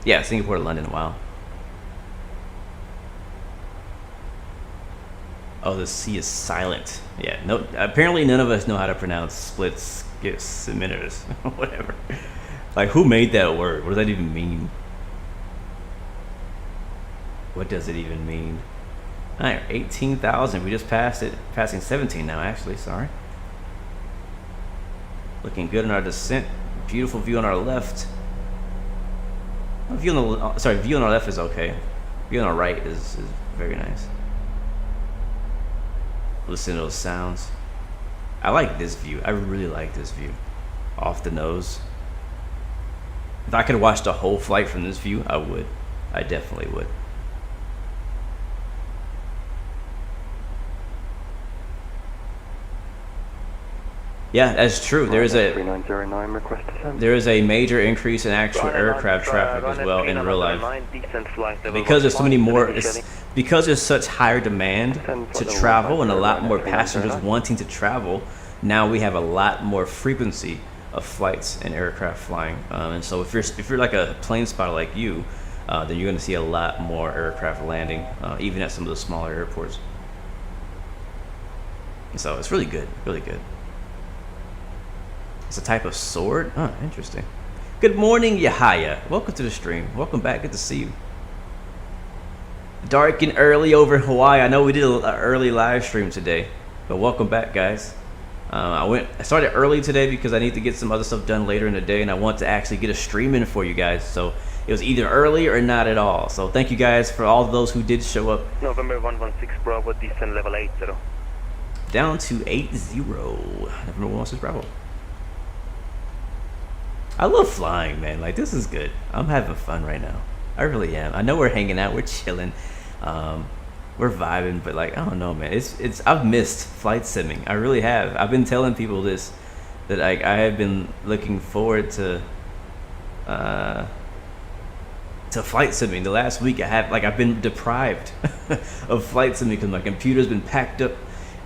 Speaker 1: Yeah, Singapore to London. Wow. Oh, the C is silent. Yeah, no. Apparently, none of us know how to pronounce splits, scimitars, whatever. Like, who made that word? What does that even mean? What does it even mean? All right, 18,000. We just passed it. Passing 17 now, actually. Sorry. Looking good in our descent. Beautiful view on our left. View on our left is okay. View on our right is very nice. Listen to those sounds. I like this view. I really like this view. Off the nose. If I could watch the whole flight from this view, I would. I definitely would. Yeah, that's true. There is a
Speaker 8: 3909 request descent.
Speaker 1: There is a major increase in actual aircraft traffic as well in real life. Because there's so many more, because there's such higher demand to travel and a lot more passengers wanting to travel. Now we have a lot more frequency of flights and aircraft flying. And so if you're like a plane spotter like you, then you're going to see a lot more aircraft landing, even at some of the smaller airports. And so it's really good, really good. It's a type of sword? Huh, interesting. Good morning, Yahaya. Welcome to the stream. Welcome back. Good to see you. Dark and early over in Hawaii. I know we did an early live stream today, but welcome back, guys. I started early today because I need to get some other stuff done later in the day, and I want to actually get a stream in for you guys. So it was either early or not at all. So thank you guys for all of those who did show up.
Speaker 2: November 116 Bravo, descent level 80.
Speaker 1: Down to 80. November 116 Bravo. I love flying, man. Like, this is good. I'm having fun right now. I really am. I know we're hanging out, we're chilling. we're vibing, but like I don't know, man. It's I've missed flight simming. I really have. I've been telling people this, that I have been looking forward to flight simming. The last week I've been deprived of flight simming because my computer's been packed up,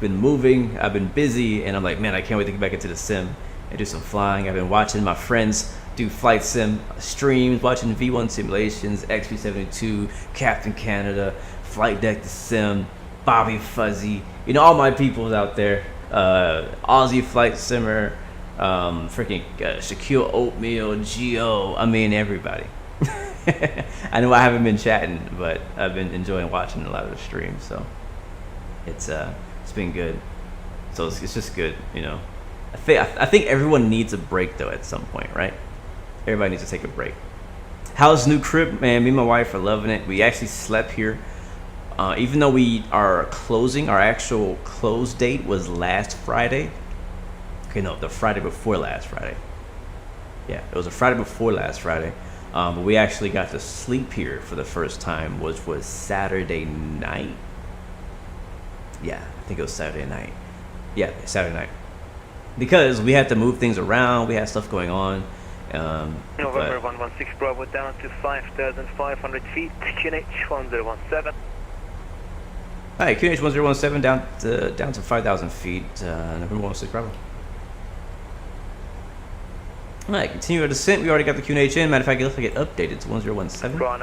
Speaker 1: been moving, I've been busy, and I'm like, man, I can't wait to get back into the sim and do some flying. I've been watching my friends do flight sim streams, watching V1 simulations, XP72, Captain Canada, Flight Deck the Sim, Bobby Fuzzy, you know, all my peoples out there, Aussie Flight Simmer, freaking Shaquille Oatmeal, Geo, I mean everybody. I know I haven't been chatting, but I've been enjoying watching a lot of the streams, so it's been good. So it's just good, you know. I think everyone needs a break though at some point, right? Everybody needs to take a break. How's new crib, man? Me and my wife are loving it. We actually slept here, even though we are closing. Our actual close date was last Friday. Okay, no, the Friday before last Friday. Yeah, it was a Friday before last Friday. But we actually got to sleep here for the first time, which was Saturday night. Yeah, I think it was Saturday night. Yeah, Saturday night. Because we had to move things around, we had stuff going on.
Speaker 2: November 116 Bravo down to 5,500 feet, QNH 1017.
Speaker 1: Alright, QNH 1017 down to 5,000 feet, November 116 Bravo. Alright, continue our descent. We already got the QNH in. Matter of fact, it looks like it updated to 1017.
Speaker 2: So
Speaker 1: drop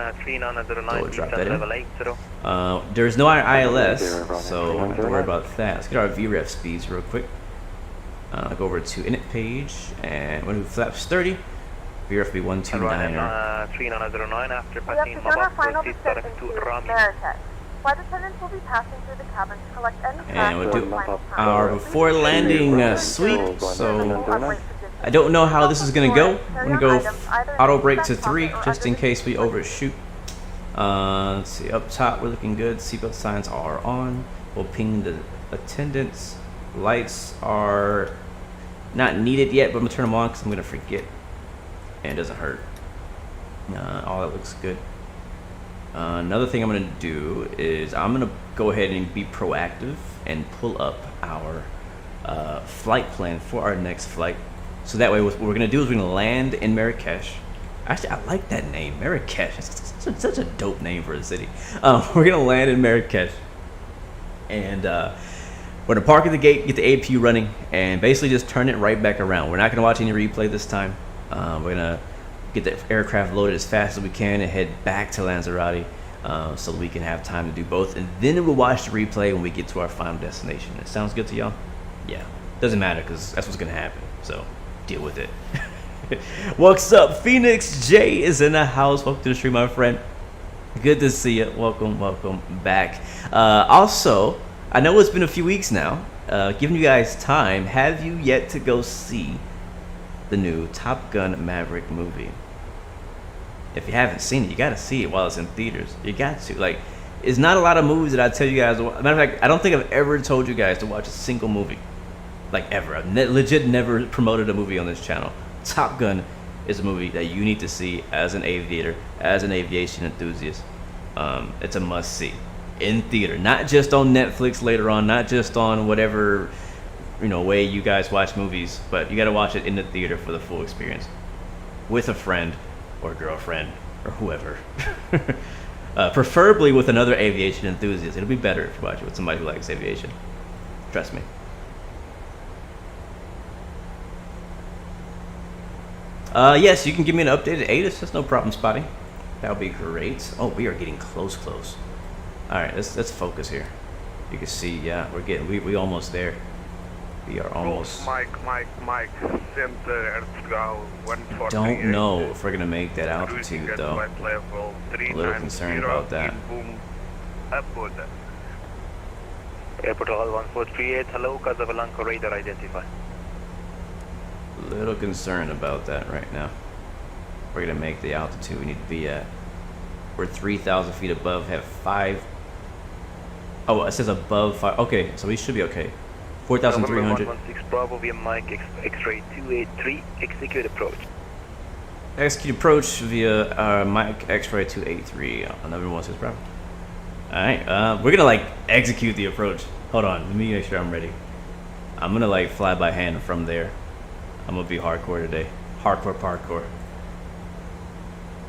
Speaker 1: that in. There's no ILS, so don't worry about that. Let's get our Vref speeds real quick. Go over to init page, and we'll do flaps 30. Vref will be 129.
Speaker 2: 3909 after
Speaker 4: We have
Speaker 2: passing
Speaker 4: begun our final
Speaker 2: Motherboard,
Speaker 4: descent
Speaker 2: direct to
Speaker 4: into
Speaker 2: Rami.
Speaker 4: Marrakech. Flight attendants will be passing through the cabin to collect any
Speaker 1: And
Speaker 4: tracks
Speaker 1: we'll
Speaker 4: for
Speaker 1: do
Speaker 4: final time.
Speaker 1: our before landing sweep. So I don't know how this is gonna go. I'm gonna go auto brake to 3 just in case we overshoot. Let's see, up top we're looking good. Seatbelt signs are on. We'll ping the attendants. Lights are not needed yet, but I'm gonna turn them on because I'm gonna forget, and it doesn't hurt. All that looks good. Another thing I'm gonna do is I'm gonna go ahead and be proactive and pull up our flight plan for our next flight. So that way, what we're gonna do is we're gonna land in Marrakech. Actually, I like that name, Marrakech. It's such a dope name for a city. We're gonna land in Marrakech, and we're gonna park at the gate, get the APU running, and basically just turn it right back around. We're not gonna watch any replay this time. We're gonna get the aircraft loaded as fast as we can and head back to Lanzarote, so we can have time to do both, and then we'll watch the replay when we get to our final destination. It sounds good to y'all? Yeah, doesn't matter because that's what's gonna happen. So deal with it. What's up? Phoenix J is in the house. Welcome to the stream, my friend. Good to see you. Welcome back. Also, I know it's been a few weeks now. Giving you guys time. Have you yet to go see the new Top Gun Maverick movie? If you haven't seen it, you gotta see it while it's in theaters. You got to. Like, it's not a lot of movies that I tell you guys. Matter of fact, I don't think I've ever told you guys to watch a single movie. Like, ever. I've legit never promoted a movie on this channel. Top Gun is a movie that you need to see as an aviator, as an aviation enthusiast. It's a must-see in theater, not just on Netflix later on, not just on whatever way you guys watch movies, but you got to watch it in the theater for the full experience, with a friend or girlfriend or whoever. Preferably with another aviation enthusiast. It'll be better if you watch it with somebody who likes aviation. Trust me. Yes, you can give me an updated ASUS. That's no problem, Spotty. That would be great. Oh, we are getting close. All right, let's focus here. You can see, yeah, we almost there. We are almost.
Speaker 3: Mike, center Earthgao 148.
Speaker 1: Don't know if we're gonna make that altitude though.
Speaker 3: Level
Speaker 1: A little concerned about that.
Speaker 2: Airport Hall 1438, hello, Casablanca radar identify.
Speaker 1: A little concerned about that right now. We're gonna make the altitude we need to be at. We're 3,000 feet above, have 5. Oh, it says above 5. Okay, so we should be okay. 4,300.
Speaker 2: 116 Bravo via Mike X-ray 283, execute approach.
Speaker 1: Execute approach via Mike X-ray 283 on number 16 Bravo. Alright, we're gonna like execute the approach. Hold on, let me make sure I'm ready. I'm gonna like fly by hand from there. I'm gonna be hardcore today. Hardcore parkour.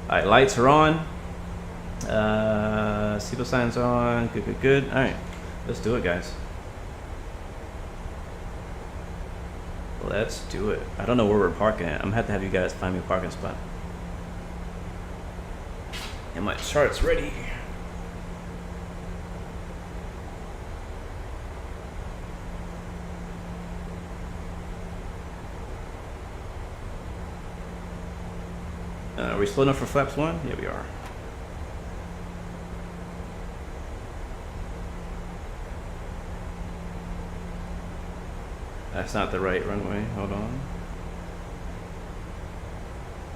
Speaker 1: Alright, lights are on. Seatbelt signs on. Good, good, good. Alright, let's do it, guys. Let's do it. I don't know where we're parking at. I'm gonna have to have you guys find me a parking spot. And my chart's ready. Are we slow enough for flaps 1? Yeah, we are. That's not the right runway. Hold on.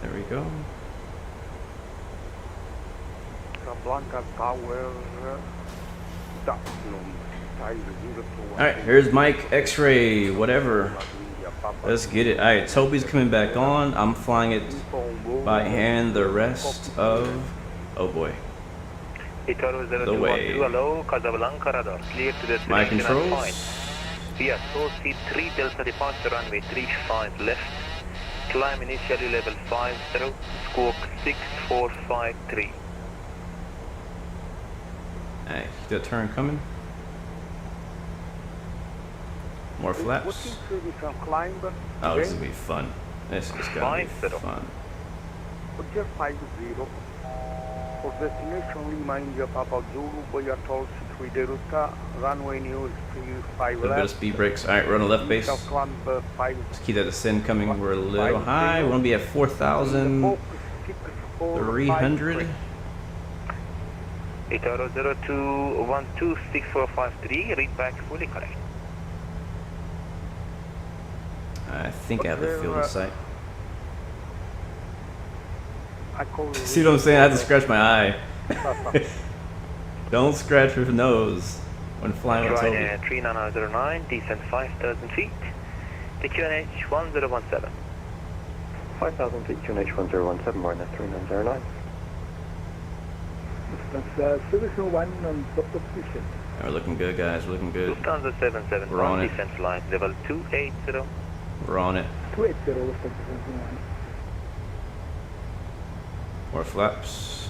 Speaker 1: There we go. Alright, here's Mike, X-ray, whatever. Let's get it. Alright, Toby's coming back on. I'm flying it by hand the rest of... Oh boy. The way. My controls.
Speaker 2: Via source seat 3 Delta departure runway 35 left. Climb initially level 50, squawk 6453.
Speaker 1: Alright, the turn coming. More flaps. Oh, this is gonna be fun. This is gonna be fun.
Speaker 9: For destination Lima India Papa Zulu, Boya Tall 3 Delta, runway news 35
Speaker 1: A little bit of speed brakes. Alright, we're on the left base. Let's keep that ascend coming. We're a little high. We're gonna be at 4,300.
Speaker 2: 8002126453, read back fully correct.
Speaker 1: I think I have the field in sight. See what I'm saying? I have to scratch my eye. Don't scratch your nose when flying with Toby.
Speaker 2: 3909, descent 5,000 feet. The QNH 1017.
Speaker 8: 5,000 feet, QNH 1017, more than 3909.
Speaker 6: That's service 1 on top position.
Speaker 1: We're looking good, guys. We're looking good.
Speaker 2: Lufthansa 771,
Speaker 1: We're on it.
Speaker 2: descent line level 280.
Speaker 1: We're on it.
Speaker 6: 280 Lufthansa 771.
Speaker 1: More flaps.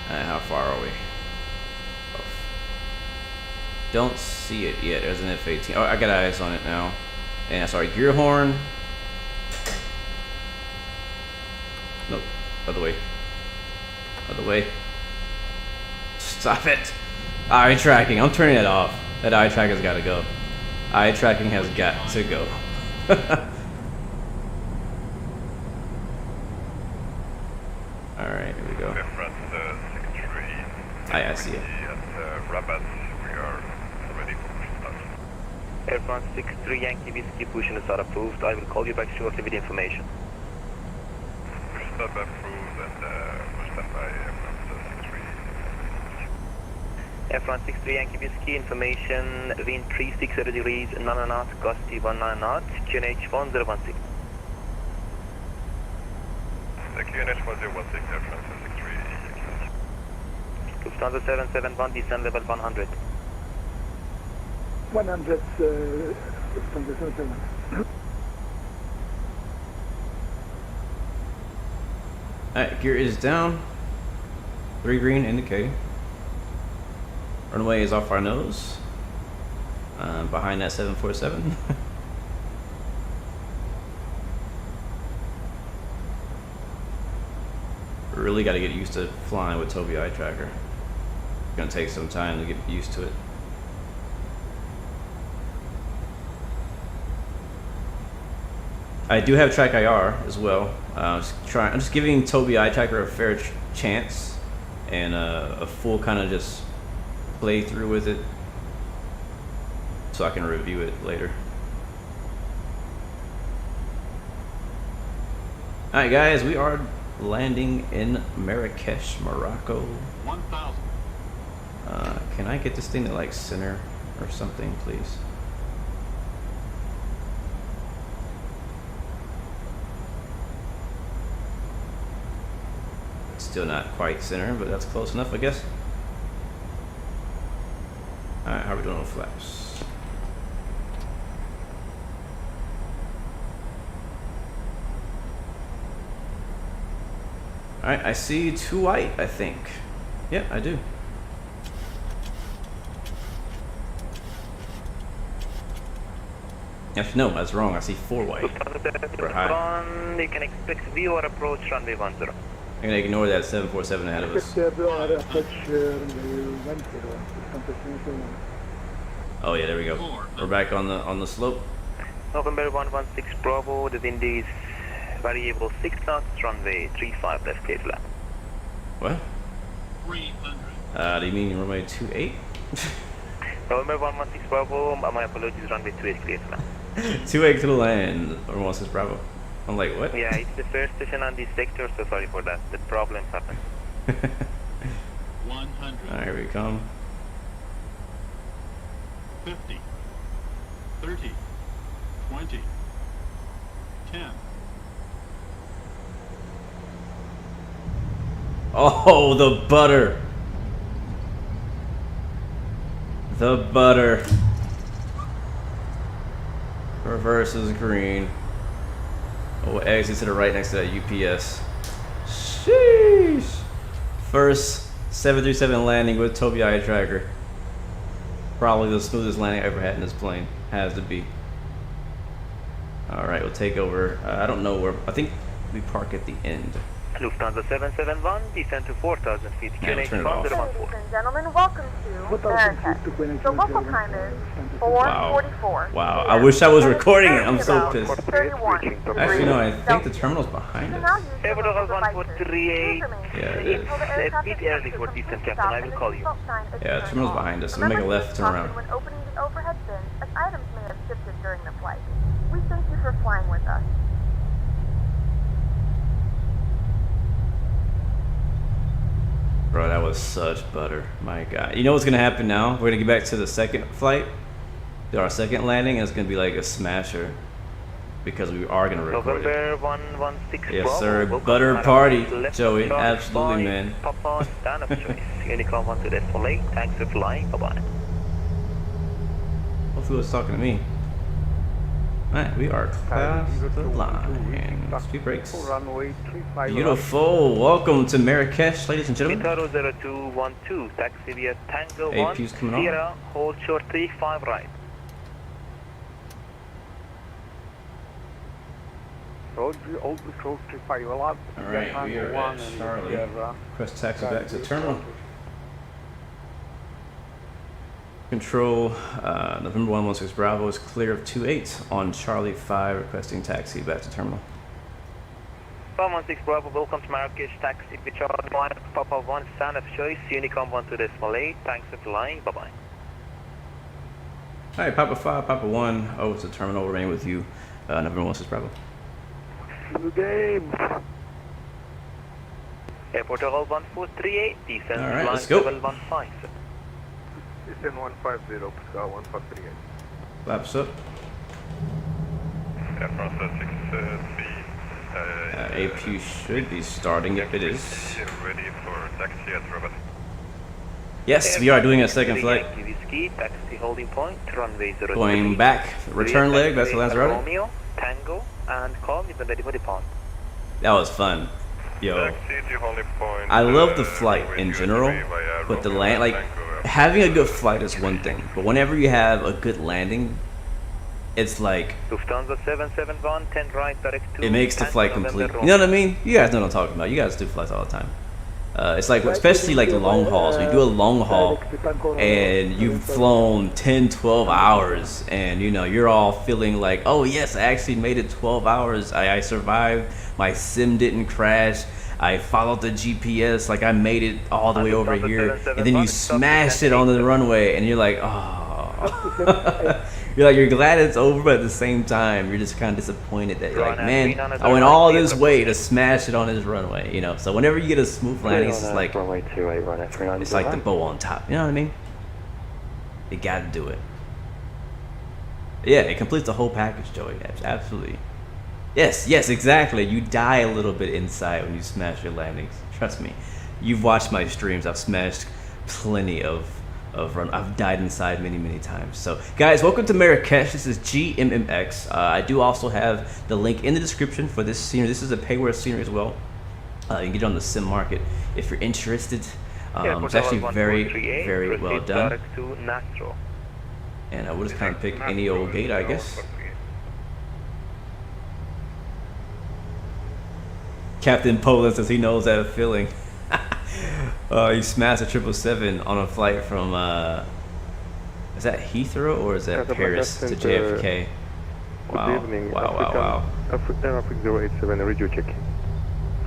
Speaker 1: How far are we? Oh. Don't see it yet. There's an F-18. Oh, I got eyes on it now. And sorry, gear horn. Nope. Other way. Other way. Stop it. Eye tracking. I'm turning it off. That eye tracking has got to go. Eye tracking has got to go. Alright, here we go. I see it.
Speaker 2: Air France 63 Yankee Whiskey, pushing is not approved. I will call you back shortly with information.
Speaker 3: Stop approved and stand by Air France 63.
Speaker 2: Air France 63 Yankee Whiskey, information, wind 360 degrees, 9 knots, gusty 19 knots, QNH 1016.
Speaker 3: The QNH 1016, Air France 63.
Speaker 2: Lufthansa 771, descend level 100.
Speaker 6: 100 Lufthansa 771.
Speaker 1: Alright, gear is down. 3 green indicating. Runway is off our nose. Behind that 747. Really got to get used to flying with Toby Eye Tracker. It's gonna take some time to get used to it. I do have Track IR as well. I'm just giving Toby Eye Tracker a fair chance and a full kind of just play through with it, so I can review it later. All right, guys, we are landing in Marrakech, Morocco.
Speaker 3: 1,000.
Speaker 1: Can I get this thing to like center? or something, please. Still not quite center, but that's close enough, I guess. Alright, how are we doing on flaps? Alright, I see 2 white, I think. Yeah, I do. Actually, no, that's wrong. I see 4 white. We're high.
Speaker 2: You can expect view or approach runway 10.
Speaker 1: I'm gonna ignore that 747 ahead of us. Oh yeah, there we go. We're back on the slope.
Speaker 2: November 116 Bravo, the wind is variable 6 knots, runway 35 left clear flat.
Speaker 1: What?
Speaker 3: 300.
Speaker 1: Do you mean runway 28?
Speaker 2: November 116 Bravo, my apologies, runway 28 clear flat.
Speaker 1: 28 to the land, or 116 Bravo. I'm like, what?
Speaker 2: Yeah, it's the first station on this sector, so sorry for that. The problems happen.
Speaker 3: 100.
Speaker 1: Alright, here we come.
Speaker 3: 50. 30. 20. 10.
Speaker 1: Oh, the butter. The butter. Reverse is green. Oh, exit to the right next to that UPS. Sheesh. First 737 landing with Tobii Eye Tracker. Probably the smoothest landing I ever had in this plane. Has to be. Alright, we'll take over. I don't know where. I think we park at the end.
Speaker 2: Lufthansa 771, descend to 4,000 feet.
Speaker 1: Yeah, turn it off.
Speaker 4: Ladies and gentlemen, welcome to Marrakech. The local time is 4:44.
Speaker 1: Wow, I wish I was recording it. I'm so
Speaker 4: About
Speaker 1: pissed.
Speaker 4: 31
Speaker 1: Actually, no, I think the
Speaker 4: Celsius.
Speaker 1: terminal's behind
Speaker 4: You
Speaker 1: us.
Speaker 4: can now use your
Speaker 2: Airport
Speaker 4: mobile
Speaker 2: 1438.
Speaker 4: devices.
Speaker 1: Yeah, it
Speaker 4: Please
Speaker 1: is.
Speaker 4: until the air
Speaker 2: It's a
Speaker 4: traffic
Speaker 2: bit early
Speaker 4: control
Speaker 2: for descent,
Speaker 4: systems
Speaker 2: Captain.
Speaker 4: stop
Speaker 2: I will
Speaker 4: and the
Speaker 2: call you.
Speaker 4: seatbelt sign is
Speaker 1: Yeah, the
Speaker 4: turned
Speaker 1: terminal's
Speaker 4: off.
Speaker 1: behind us, so
Speaker 4: Remember
Speaker 1: make a
Speaker 4: to
Speaker 1: left,
Speaker 4: use
Speaker 1: turn
Speaker 4: caution
Speaker 1: around.
Speaker 4: when opening the overhead bins, as items may have shifted during the flight. We thank you for flying with us.
Speaker 1: Bro, that was such butter. My God. You know what's gonna happen now? We're gonna get back to the second flight, do our second landing, and it's gonna be like a smasher because we are gonna record it.
Speaker 2: November 116
Speaker 1: Yes,
Speaker 2: Bravo,
Speaker 1: sir.
Speaker 2: welcome
Speaker 1: Butter
Speaker 2: to
Speaker 1: party,
Speaker 2: Marrakech.
Speaker 1: Joey.
Speaker 2: Left
Speaker 1: Absolutely,
Speaker 2: side,
Speaker 1: man.
Speaker 2: Papa, stand up choice. Unicom 1 to decimal 8. Thanks for flying. Bye-bye.
Speaker 1: Hopefully, it was talking to me. Alright, we are class the line. Speed brakes.
Speaker 9: Runway 35.
Speaker 1: Beautiful. Welcome to Marrakech, ladies and gentlemen.
Speaker 2: Vitaro 0212, taxi via Tango 1,
Speaker 1: AP's coming on.
Speaker 2: Sierra, hold short 35 right.
Speaker 9: Roger, hold the short 35 left.
Speaker 1: Alright, we are at Charlie. Press taxi back to the terminal. Control, November 116 Bravo is clear of 28 on Charlie 5, requesting taxi back to terminal.
Speaker 2: 116 Bravo, welcome to Marrakech, taxi Vitaro 1, Papa 1, stand up choice, Unicom 1 to decimal 8, thanks for flying, bye-bye.
Speaker 1: Alright, Papa 5, Papa 1, over to the terminal, remain with you, November 116 Bravo.
Speaker 9: The game.
Speaker 2: Airport Hall 1438, descend
Speaker 1: All right,
Speaker 2: line
Speaker 1: let's go.
Speaker 2: level 15.
Speaker 9: Descend 150, Scott 143.
Speaker 1: Flaps up.
Speaker 3: Air France 6
Speaker 1: AP should be starting if it is.
Speaker 3: ready for taxi at Rabat.
Speaker 1: Yes, we are doing a second flight.
Speaker 2: Whiskey, taxi holding point, runway 03.
Speaker 1: Going back, return leg, that's the Lanzarote.
Speaker 2: Romeo, Tango, and call me when ready for depart.
Speaker 1: That was fun. Yo,
Speaker 3: Taxi to holding point.
Speaker 1: I love the flight in general, but the land, like, having a good flight is one thing, but whenever you have a good landing, it's like,
Speaker 2: Lufthansa 771, 10 right, direct to
Speaker 1: it makes the
Speaker 2: Tango,
Speaker 1: flight
Speaker 2: November,
Speaker 1: complete. You
Speaker 2: Romeo.
Speaker 1: know what I mean? You guys know what I'm talking about. You guys do flights all the time. It's like, especially like the long hauls. When you do a long haul and you've flown 10, 12 hours and you know, you're all feeling like, oh yes, I actually made it 12 hours. I survived. My sim didn't crash. I followed the GPS. Like I made it all the way over here. And then you smash it on the runway and you're like, oh. You're glad it's over, but at the same time, you're just kind of disappointed that you're like, man, I went all this way to smash it on this runway, you know. So whenever you get a smooth landing, it's just like,
Speaker 8: runway 28, run at 390.
Speaker 1: it's like the bow on top. You know what I mean? You got to do it. Yeah, it completes the whole package, Joey. Absolutely. Yes, exactly. You die a little bit inside when you smash your landings. Trust me. You've watched my streams. I've smashed plenty of run. I've died inside many times. So, guys, welcome to Marrakech. This is GMMX. I do also have the link in the description for this scenery. This is a payware scenery as well. You can get it on the sim market if you're interested. It's actually very well done. And we'll just kind of pick any old gate, I guess. Captain Poland says he knows that feeling. He smashed a 777 on a flight from, is that Heathrow or is that Paris to JFK? Wow,
Speaker 8: Good evening.
Speaker 1: wow.
Speaker 8: Africa 087, radio check.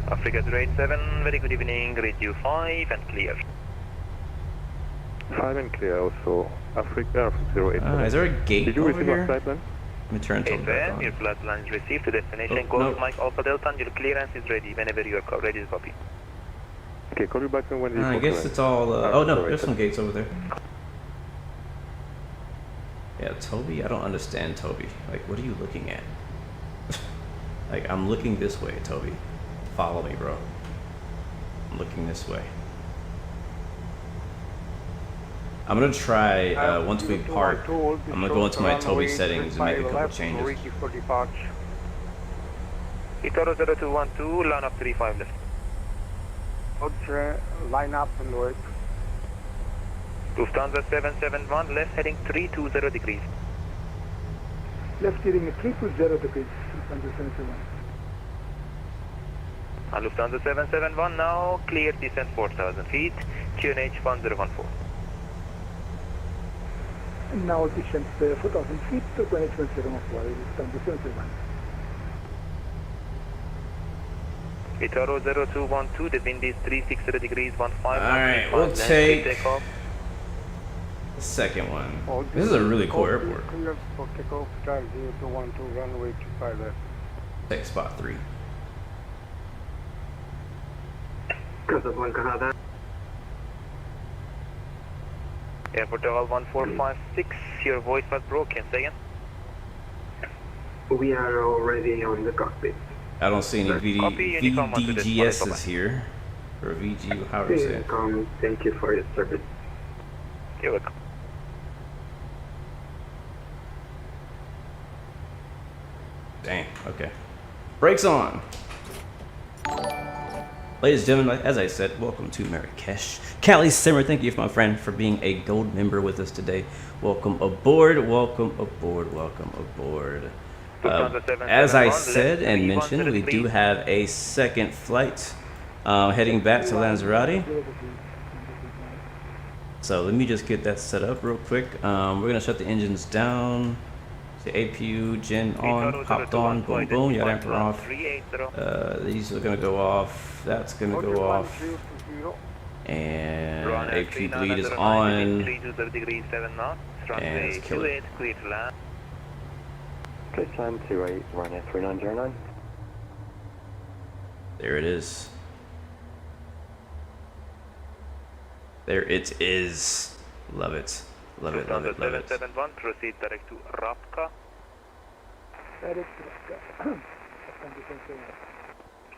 Speaker 2: Africa 087, very good evening, radio 5 and clear.
Speaker 8: 5 and clear also. Africa 087.
Speaker 1: Is there a gate
Speaker 8: Did you
Speaker 1: over
Speaker 8: receive
Speaker 1: here?
Speaker 8: a flight plan?
Speaker 1: Let me turn to back on.
Speaker 2: Your flight plan is received to destination.
Speaker 1: Oh,
Speaker 2: Golf
Speaker 1: no.
Speaker 2: Mike Alpha Delta and your clearance is ready whenever you are ready to copy.
Speaker 8: Okay, call you back when
Speaker 1: I guess it's all, oh no, there's some gates over there. Yeah, Toby? I don't understand Toby. Like, what are you looking at? Like, I'm looking this way, Toby. Follow me, bro. I'm looking this way. I'm gonna try, once we park, I'm gonna go into my Toby settings and make a couple changes.
Speaker 2: Itaro 0212, line up 35 left.
Speaker 9: Line up and wait.
Speaker 2: Lufthansa 771, left heading 320 degrees.
Speaker 6: Left heading 320 degrees, Lufthansa 771.
Speaker 2: Lufthansa 771, now clear descent 4,000 feet, QNH 1014.
Speaker 6: And now descent 4,000 feet, QNH 1014, Lufthansa 771.
Speaker 2: Itaro 0212, the wind is 360 degrees, 15.
Speaker 1: Alright, we'll take the second one. This is a really cool airport.
Speaker 9: Clear for takeoff, drive 0212, runway 25 left.
Speaker 1: Take spot 3.
Speaker 7: Casablanca Radar.
Speaker 2: Airport Tower 1456, your voice was broken, say again.
Speaker 7: We are already on the cockpit.
Speaker 1: I don't see any VDGSs here. Or VG, how do you say it?
Speaker 7: Thank you for your service.
Speaker 2: You're welcome.
Speaker 1: Dang, okay. Brakes on! Ladies and gentlemen, as I said, welcome to Marrakech. Callie Simmer, thank you, my friend, for being a gold member with us today. Welcome aboard, welcome aboard, welcome aboard. As I said and mentioned, we do have a second flight heading back to Lanzarote. So let me just get that set up real quick. We're gonna shut the engines down. The APU gen on, popped on, boom boom, yacht damper off. These are gonna go off. That's gonna go off. And APU bleed is on. And let's kill it.
Speaker 8: Place time 28, Ryanair 3909.
Speaker 1: There it is. There it is. Love it. Love it, love it, love it.
Speaker 2: 771, proceed direct to Rapka.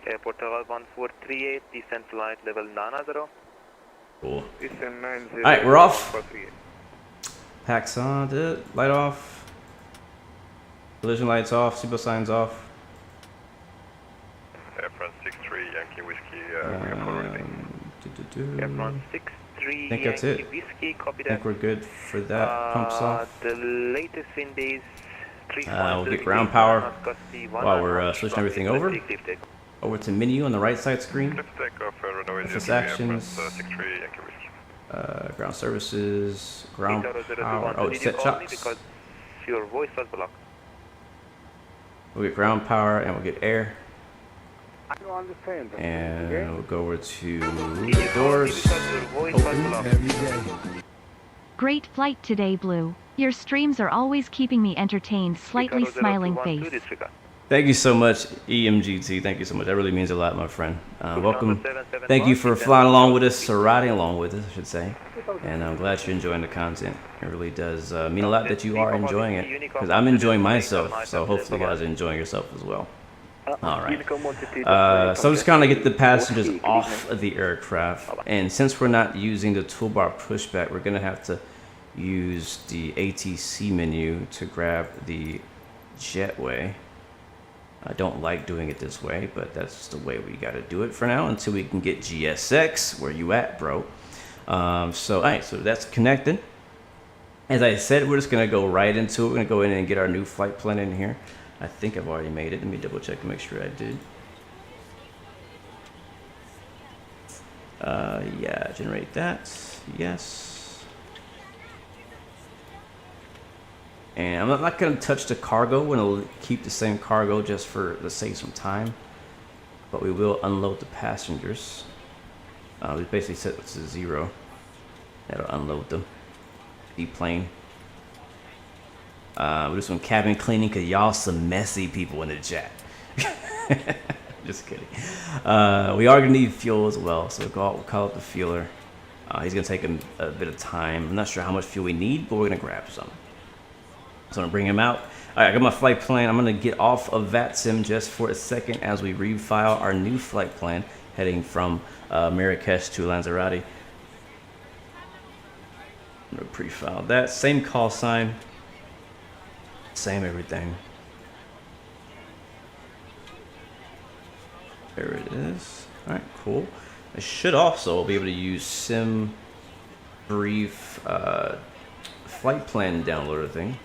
Speaker 2: Airport Tower 1438, descent flight level 90.
Speaker 1: Cool.
Speaker 9: Descent 90.
Speaker 1: Alright, we're off. Packs on, light off. Collision lights off, seatbelt signs off.
Speaker 8: Air France 63, Yankee Whiskey, we are forwarding.
Speaker 2: Air France 63,
Speaker 1: I think that's it.
Speaker 2: Whiskey, copy
Speaker 1: I think we're good for that. Pumps off.
Speaker 2: The latest wind is 3.
Speaker 1: We'll get ground power while we're switching everything over. Over to menu on the right side screen. FS actions. Ground services. Ground power. Oh, set shocks.
Speaker 2: Because your voice was blocked.
Speaker 1: We'll get ground power and we'll get air.
Speaker 9: I don't understand.
Speaker 1: And we'll go over to the doors. Open.
Speaker 5: Great flight today, Blue. Your streams are always keeping me entertained. Slightly smiling face.
Speaker 1: Thank you so much, EMGT. Thank you so much. That really means a lot, my friend. Welcome. Thank you for flying along with us, or riding along with us, I should say. And I'm glad you're enjoying the content. It really does mean a lot that you are enjoying it, because I'm enjoying myself. So hopefully you guys are enjoying yourself as well. All right. So I'm just kind of get the passengers off of the aircraft. And since we're not using the toolbar pushback, we're going to have to use the ATC menu to grab the jetway. I don't like doing it this way, but that's the way we got to do it for now until we can get GSX. Where you at, bro? So, all right, so that's connected. As I said, we're just going to go right into it. We're going to go in and get our new flight plan in here. I think I've already made it. Let me double check and make sure I did. Yeah, generate that. Yes. And I'm not going to touch the cargo. We're going to keep the same cargo just for to save some time. But we will unload the passengers. We basically set it to 0. That'll unload them. Deplane. We'll do some cabin cleaning because y'all some messy people in the chat. Just kidding. We are going to need fuel as well. So we'll call it the fueler. He's going to take a bit of time. I'm not sure how much fuel we need, but we're going to grab some. So I'm going to bring him out. All right, I got my flight plan. I'm going to get off of Vatsim just for a second as we refile our new flight plan heading from Marrakech to Lanzarote. I'm going to pre-file that. Same call sign. Same everything. There it is. All right, cool. I should also be able to use sim brief flight plan downloader thing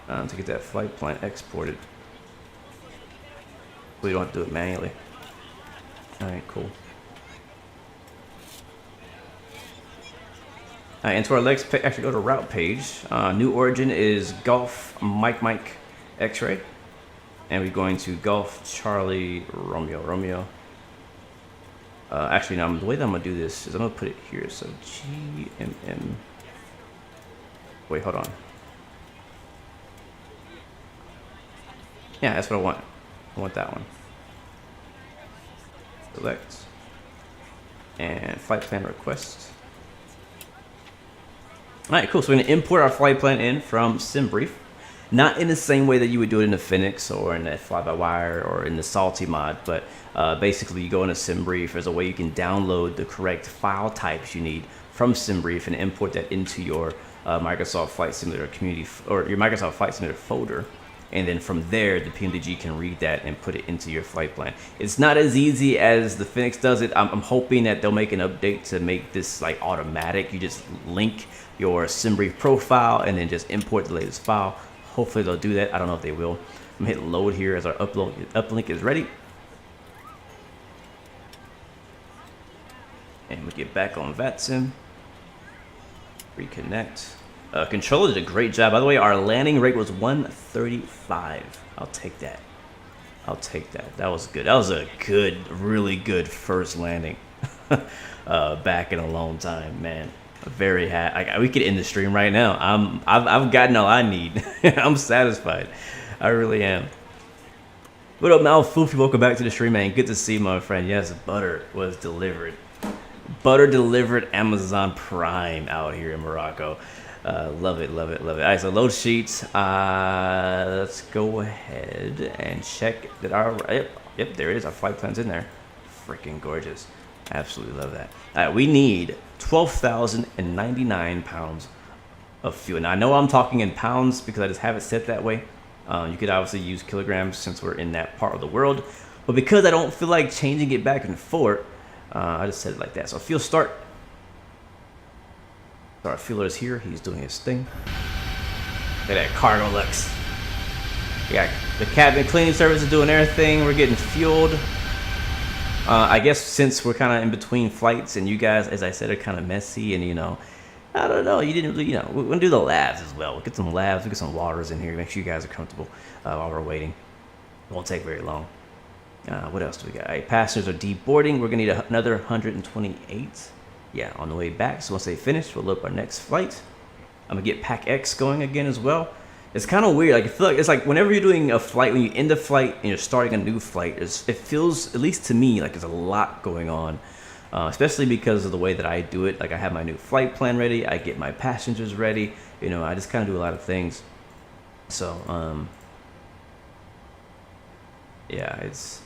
Speaker 1: to get that flight plan exported. We don't have to do it manually. All right, cool. All right, into our legs, actually go to route page. New origin is Golf Mike X-ray. And we're going to Golf Charlie Romeo. Actually, now the way that I'm gonna do this is I'm gonna put it here. So GMM. Wait, hold on. Yeah, that's what I want. I want that one. Select. And flight plan request. All right, cool. So we're going to import our flight plan in from SimBrief. Not in the same way that you would do it in the Phoenix or in the Fly-by-Wire or in the Salty mod, but basically you go into SimBrief. There's a way you can download the correct file types you need from SimBrief and import that into your Microsoft Flight Simulator community or your Microsoft Flight Simulator folder. And then from there, the PMDG can read that and put it into your flight plan. It's not as easy as the Phoenix does it. I'm hoping that they'll make an update to make this like automatic. You just link your SimBrief profile and then just import the latest file. Hopefully they'll do that. I don't know if they will. I'm gonna hit load here as our uplink is ready. And we get back on Vatsim. Reconnect. Controller did a great job. By the way, our landing rate was 135. I'll take that. I'll take that. That was good. That was a good, really good first landing. Back in a long time, man. Very happy. We could end the stream right now. I've gotten all I need. I'm satisfied. I really am. What up, Malfoofy? Welcome back to the stream, man. Good to see you, my friend. Yes, butter was delivered. Butter delivered Amazon Prime out here in Morocco. Love it, love it, love it. All right, so load sheets. Let's go ahead and check that our yep, there it is. Our flight plan's in there. Freaking gorgeous. Absolutely love that. All right, we need 12,099 pounds of fuel. Now I know I'm talking in pounds because I just have it set that way. You could obviously use kilograms since we're in that part of the world, but because I don't feel like changing it back and forth, I just said it like that. So fuel start. So our fueler is here. He's doing his thing. Look at that cargo lux. Yeah, the cabin cleaning service is doing their thing. We're getting fueled. I guess since we're kind of in between flights and you guys, as I said, are kind of messy and, you know, I don't know, you didn't really, you know, we're going to do the labs as well. We'll get some labs, we'll get some waters in here, make sure you guys are comfortable while we're waiting. It won't take very long. What else do we got? All right, passengers are deboarding. We're going to need another 128. Yeah, on the way back. So once they finish, we'll load up our next flight. I'm going to get Pack X going again as well. It's kind of weird. Like, I feel like it's like whenever you're doing a flight, when you end a flight and you're starting a new flight, it feels, at least to me, like there's a lot going on. Especially because of the way that I do it. Like, I have my new flight plan ready. I get my passengers ready. You know, I just kind of do a lot of things. So, yeah, it's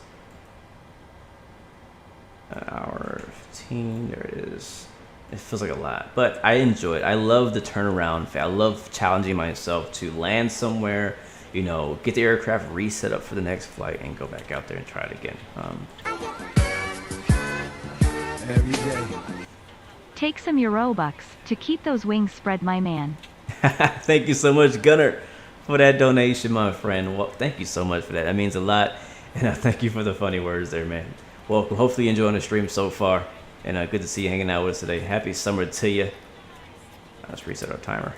Speaker 1: an hour 15. There it is. It feels like a lot, but I enjoy it. I love the turnaround. I love challenging myself to land somewhere, you know, get the aircraft reset up for the next flight and go back out there and try it again.
Speaker 10: Every day.
Speaker 5: Take some Eurobucks to keep those wings spread, my man.
Speaker 1: Thank you so much, Gunnar, for that donation, my friend. Well, thank you so much for that. That means a lot, and thank you for the funny words there, man. Welcome. Hopefully you're enjoying the stream so far. And good to see you hanging out with us today. Happy summer to you. Let's reset our timer.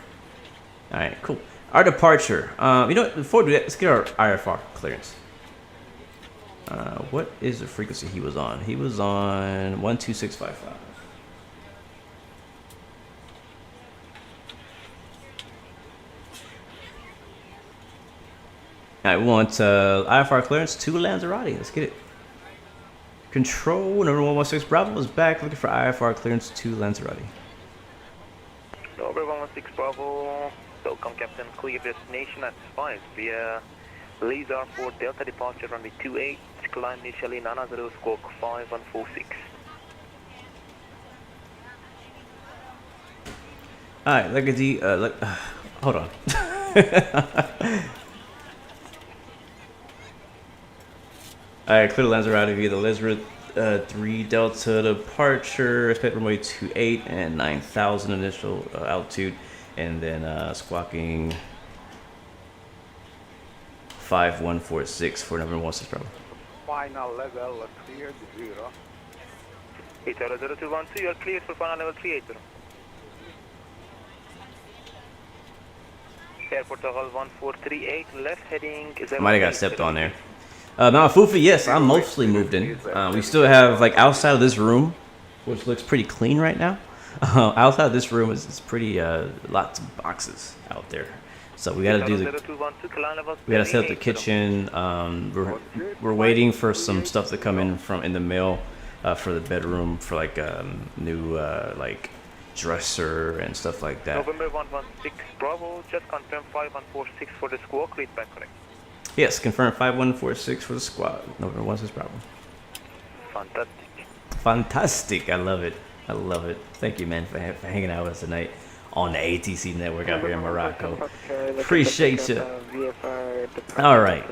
Speaker 1: All right, cool. Our departure. You know what? Before we do that, let's get our IFR clearance. What is the frequency he was on? He was on 12655. All right, we want IFR clearance to Lanzarote. Let's get it. Control, number 116 Bravo is back looking for IFR clearance to Lanzarote.
Speaker 2: Number 116 Bravo, welcome Captain, clear destination at Spice via Lizard for Delta departure runway 28, climb initially Nana 0 squawk 5146.
Speaker 1: Alright, look at the, hold on. Alright, clear Lanzarote via the Lizard 3 Delta departure, expect runway 28 and 9,000 initial altitude, and then squawking 5146 for number 116 Bravo.
Speaker 9: Final level 380.
Speaker 2: 800-0212, you are cleared for final level 380. Airport Total 1438, left heading.
Speaker 1: Might have got stepped on there. Mount Fufi, yes, I'm mostly moved in. We still have, like, outside of this room, which looks pretty clean right now. Outside of this room is pretty, lots of boxes out there. So we gotta do the, we gotta set up the kitchen. We're waiting for some stuff to come in in the mail for the bedroom, for like new like dresser and stuff like that.
Speaker 2: November 116 Bravo, just confirm 5146 for the squawk, read back correct.
Speaker 1: Yes, confirm 5146 for the squad. November 16 Bravo.
Speaker 2: Fantastic.
Speaker 1: Fantastic, I love it. I love it. Thank you, man, for hanging out with us tonight on the ATC network out here in Morocco. Appreciate you. All right.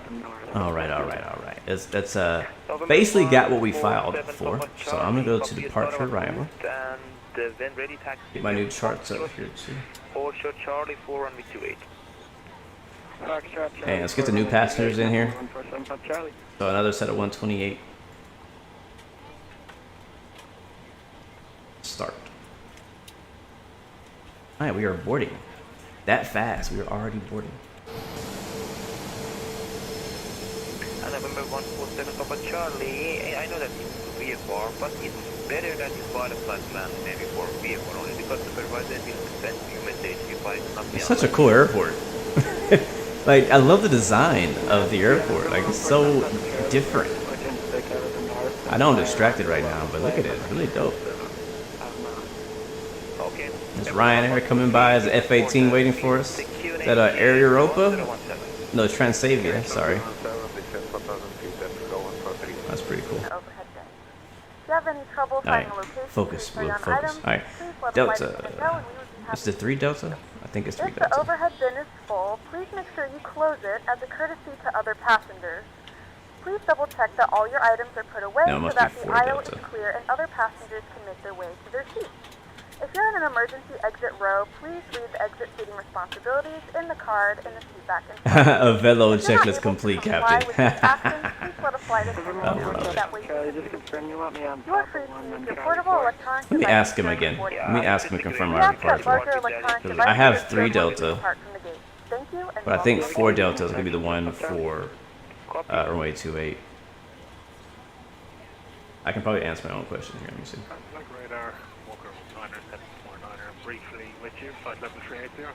Speaker 1: That's basically got what we filed for. So I'm gonna go to departure arrival. Get my new charts up here too. Hey, let's get the new passengers in here. So another set of 128. Start. Alright, we are boarding. That fast, we are already boarding.
Speaker 2: November 147 Papa Charlie, I know that it's VFR, but it's better that you buy the flight plan maybe for VFR only, because the supervisor will send you a message if I something.
Speaker 1: It's such a cool airport. Like, I love the design of the airport. Like, it's so different. I know I'm distracted right now, but look at it. It's really dope. There's Ryanair coming by as an F-18 waiting for us. Is that Air Europa? No, Transavia, sorry. That's pretty cool. Alright, focus, Blue, focus. Alright, Delta. Is it 3 Delta? I think it's 3
Speaker 4: If
Speaker 1: Delta.
Speaker 4: the overhead bin is full, please make sure you close it as a courtesy to other passengers. Please double check that all your items are put away so that the aisle is clear and other passengers can make their way to their seats. If you're in an emergency exit row, please read the exit seating responsibilities in the card in the seat back inside.
Speaker 1: A velo checklist complete, Captain. Let me ask him again. Let me ask him to confirm our departure. I have 3 Delta, but I think 4 Delta is going to be the one for runway 28. I can probably answer my own question here. Let me see.
Speaker 3: Radar, Walker 9 749er, briefly with you, flight level 380.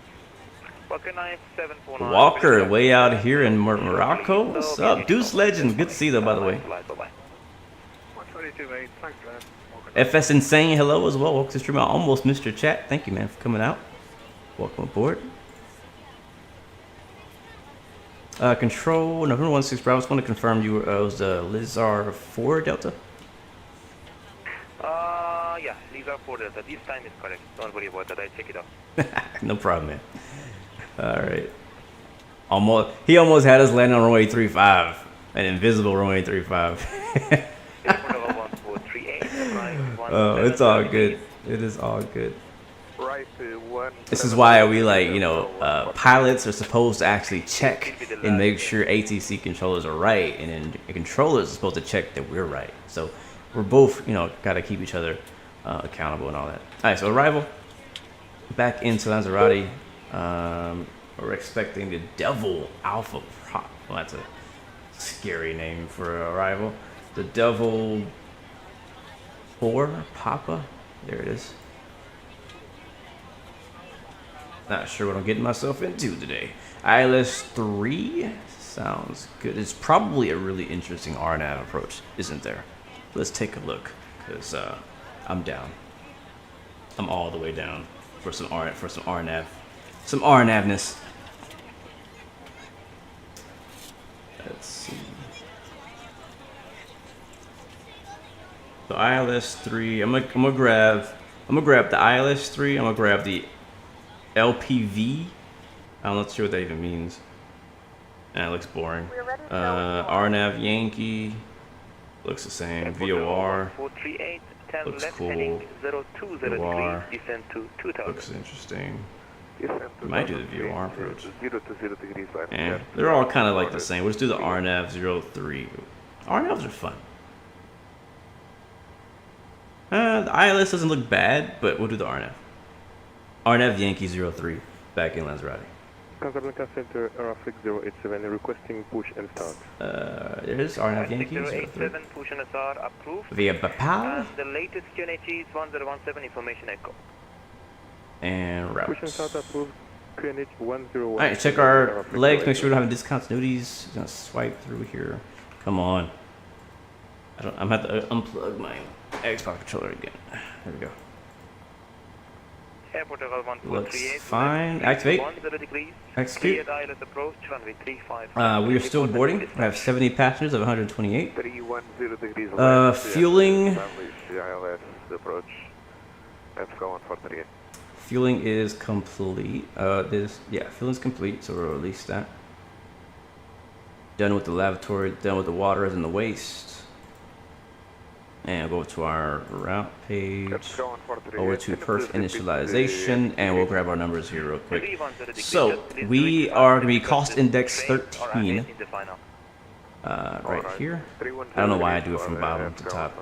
Speaker 1: Walker, way out here in Morocco. What's up? Deuce Legend. Good to see you, though, by the way.
Speaker 3: 122, mate. Thanks, man.
Speaker 1: FS Insane, hello as well. Welcome to the stream. I almost missed your chat. Thank you, man, for coming out. Welcome aboard. Control November 16 Bravo. I just want to confirm you were it was the Lizard 4 Delta.
Speaker 2: Yeah, Lizard 4 Delta. This time is correct. Don't worry about that. I check it out.
Speaker 1: No problem, man. All right. He almost had us land on runway 35, an invisible runway 35. Oh, it's all good. It is all good. This is why we pilots are supposed to actually check and make sure ATC controllers are right, and then the controllers are supposed to check that we're right. So we're both, got to keep each other accountable and all that. All right, so arrival back into Lanzarote. We're expecting the Devil Alpha Prop. Well, that's a scary name for arrival. The Devil 4 Papa. There it is. Not sure what I'm getting myself into today. ILS 3 sounds good. It's probably a really interesting RNAV approach, isn't there? Let's take a look, because I'm down. I'm all the way down for some RNAV. Some RNAVness. Let's see. So ILS 3. I'm gonna grab the ILS 3. I'm gonna grab the LPV. I'm not sure what that even means. That looks boring. RNAV Yankee looks the same. VOR looks cool. VOR looks interesting. Might do the VOR approach. And they're all kind of like the same. We'll just do the RNAV 03. RNAVs are fun. The ILS doesn't look bad, but we'll do the RNAV. RNAV Yankee 03 back in Lanzarote.
Speaker 8: Casablanca Center, Aeroflix 087, requesting push and start.
Speaker 1: There's RNAV Yankee 03.
Speaker 2: Push and start approved.
Speaker 1: Via Bapal.
Speaker 2: And the latest QNH is 1017 information echo.
Speaker 1: And routes.
Speaker 8: Push and start approved. QNH 101.
Speaker 1: Alright, check our legs, make sure we don't have discontinuities. I'm gonna swipe through here. Come on. I'm gonna have to unplug my Xbox controller again. There we go. Looks fine. Activate. Execute. We are still boarding. We have 70 passengers of 128. Fueling. Fueling is complete. Fueling's complete, so we'll release that. Done with the lavatory, done with the waters and the waste. And go to our route page, over to perf initialization, and we'll grab our numbers here real quick. So we are going to be cost index 13 right here. I don't know why I do it from bottom to top.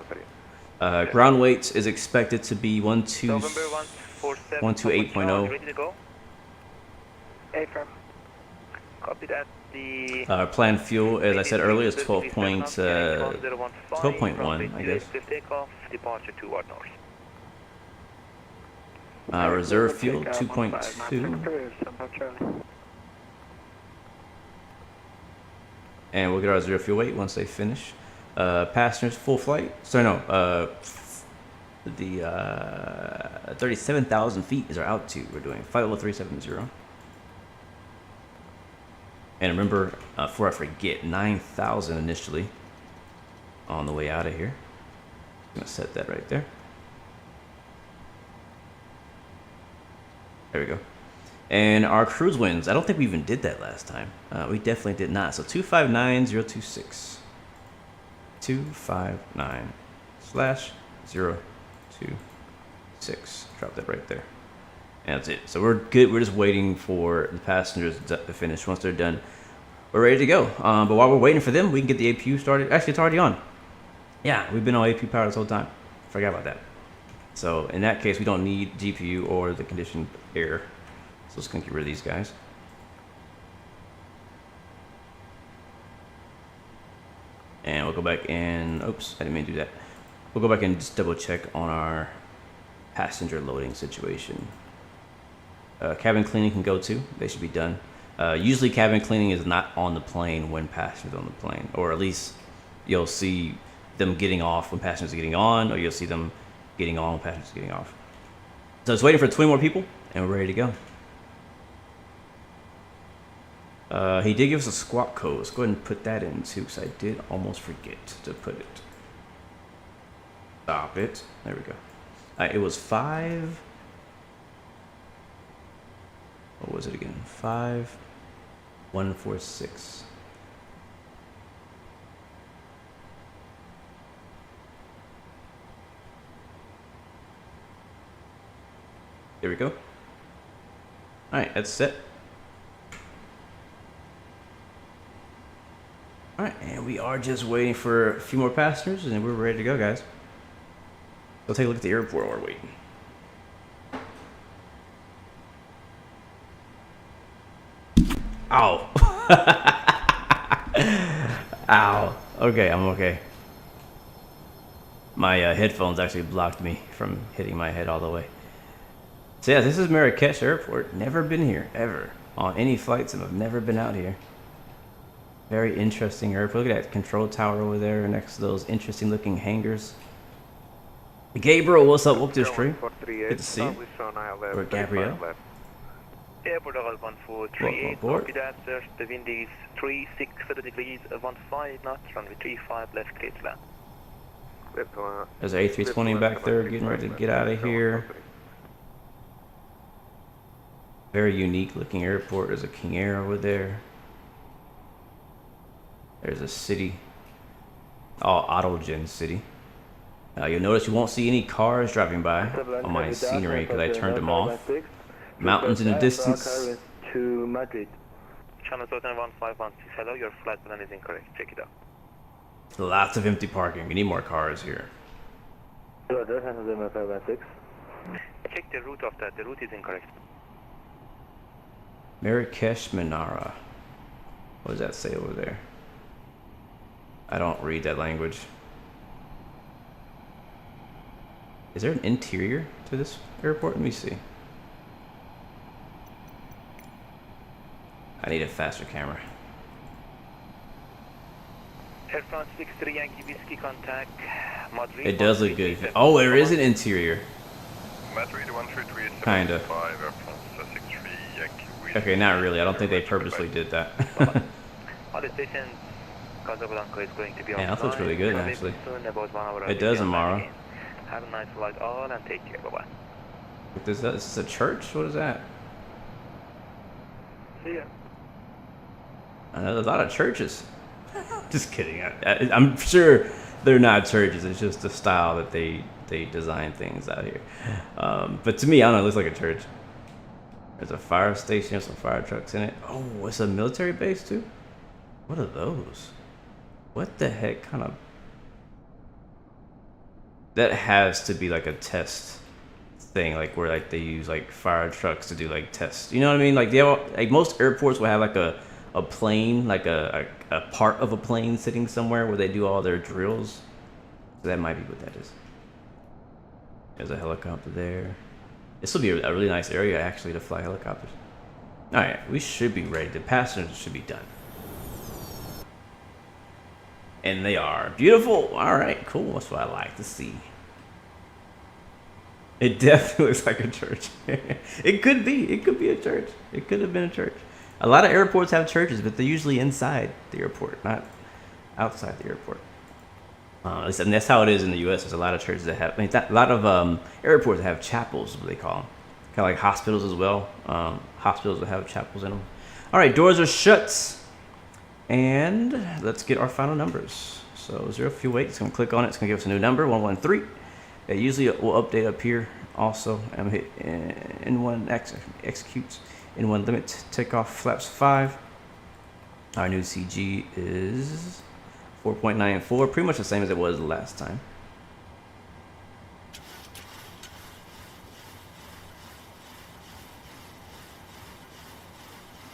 Speaker 1: Ground weight is expected to be 128.0.
Speaker 2: Copy that.
Speaker 1: Planned fuel, as I said earlier, is 12.1, I guess.
Speaker 2: Takeoff, departure toward north.
Speaker 1: Reserve fuel, 2.2. And we'll get our zero fuel weight once they finish. Passengers, full flight. Sorry, no. The 37,000 feet is our altitude. We're doing flight level 370. And remember, before I forget, 9,000 initially on the way out of here. I'm going to set that right there. There we go. And our cruise winds, I don't think we even did that last time. We definitely did not. So 259026. 259/026. Drop that right there. And that's it. So we're good. We're just waiting for the passengers to finish. Once they're done, we're ready to go. But while we're waiting for them, we can get the APU started. Actually, it's already on. Yeah, we've been on APU power this whole time. Forgot about that. So in that case, we don't need GPU or the conditioned air. So let's get rid of these guys. And we'll go back and, oops, I didn't mean to do that. We'll go back and just double check on our passenger loading situation. Cabin cleaning can go too. They should be done. Usually cabin cleaning is not on the plane when passengers are on the plane, or at least you'll see them getting off when passengers are getting on, or you'll see them getting on when passengers are getting off. So it's waiting for 20 more people, and we're ready to go. He did give us a squawk code. Let's go ahead and put that in too, because I did almost forget to put it. Stop it. There we go. It was 5. What was it again? 5146. There we go. All right, that's set. All right, and we are just waiting for a few more passengers, and then we're ready to go, guys. We'll take a look at the airport while we're waiting. Ow. Ow. Okay, I'm okay. My headphones actually blocked me from hitting my head all the way. So yeah, this is Marrakech Airport. Never been here, ever. On any flights, and I've never been out here. Very interesting airport. Look at that control tower over there next to those interesting looking hangars. Gabriel, what's up? Welcome to the stream. Good to see you. Or Gabrielle.
Speaker 2: Airport 1438, copy that, sir. The wind is 36 degrees, 15 knots, runway 35, left clear to land.
Speaker 1: There's an A320 back there getting ready to get out of here. Very unique looking airport. There's a King Air over there. There's a city. Oh, Autogen City. You'll notice you won't see any cars driving by on my scenery because I turned them off. Mountains in the distance.
Speaker 7: To Madrid.
Speaker 2: Channel 1516, hello, your flight plan is incorrect. Check it out.
Speaker 1: Lots of empty parking. We need more cars here.
Speaker 2: Check the route of that. The route is incorrect.
Speaker 1: Marrakech Menara. What does that say over there? I don't read that language. Is there an interior to this airport? Let me see. I need a faster camera.
Speaker 2: Air France 63 Yankee Whiskey contact. Madrid.
Speaker 1: It does look good. Oh, there is an interior.
Speaker 3: Madrid 133
Speaker 1: Kinda.
Speaker 3: Air France 63 Yankee Whiskey.
Speaker 1: Okay, not really. I don't think they purposely did that.
Speaker 2: On the station, Casablanca is going to be on.
Speaker 1: Yeah, that looks really good, actually. It does, Amara.
Speaker 2: Have a nice flight all and take care. Bye-bye.
Speaker 1: Is this a church? What is that?
Speaker 2: See ya.
Speaker 1: There's a lot of churches. Just kidding. I'm sure they're not churches. It's just the style that they design things out here. But to me, I don't know. It looks like a church. There's a fire station. There's some fire trucks in it. Oh, it's a military base too? What are those? What the heck kind of... That has to be like a test thing, like where like they use like fire trucks to do like tests. You know what I mean? Like they have, like most airports will have like a plane, like a part of a plane sitting somewhere where they do all their drills. So that might be what that is. There's a helicopter there. This will be a really nice area actually to fly helicopters. All right, we should be ready. The passengers should be done. And they are. Beautiful. All right, cool. That's what I like to see. It definitely looks like a church. It could be. It could be a church. It could have been a church. A lot of airports have churches, but they're usually inside the airport, not outside the airport. And that's how it is in the U.S. There's a lot of churches that have, a lot of airports that have chapels, what they call them. Kind of like hospitals as well. Hospitals will have chapels in them. All right, doors are shut. And let's get our final numbers. So 0 fuel weight, it's going to click on it. It's going to give us a new number, 113. It usually will update up here also. I'm hit N1 executes, N1 limit, takeoff flaps 5. Our new CG is 4.94, pretty much the same as it was last time.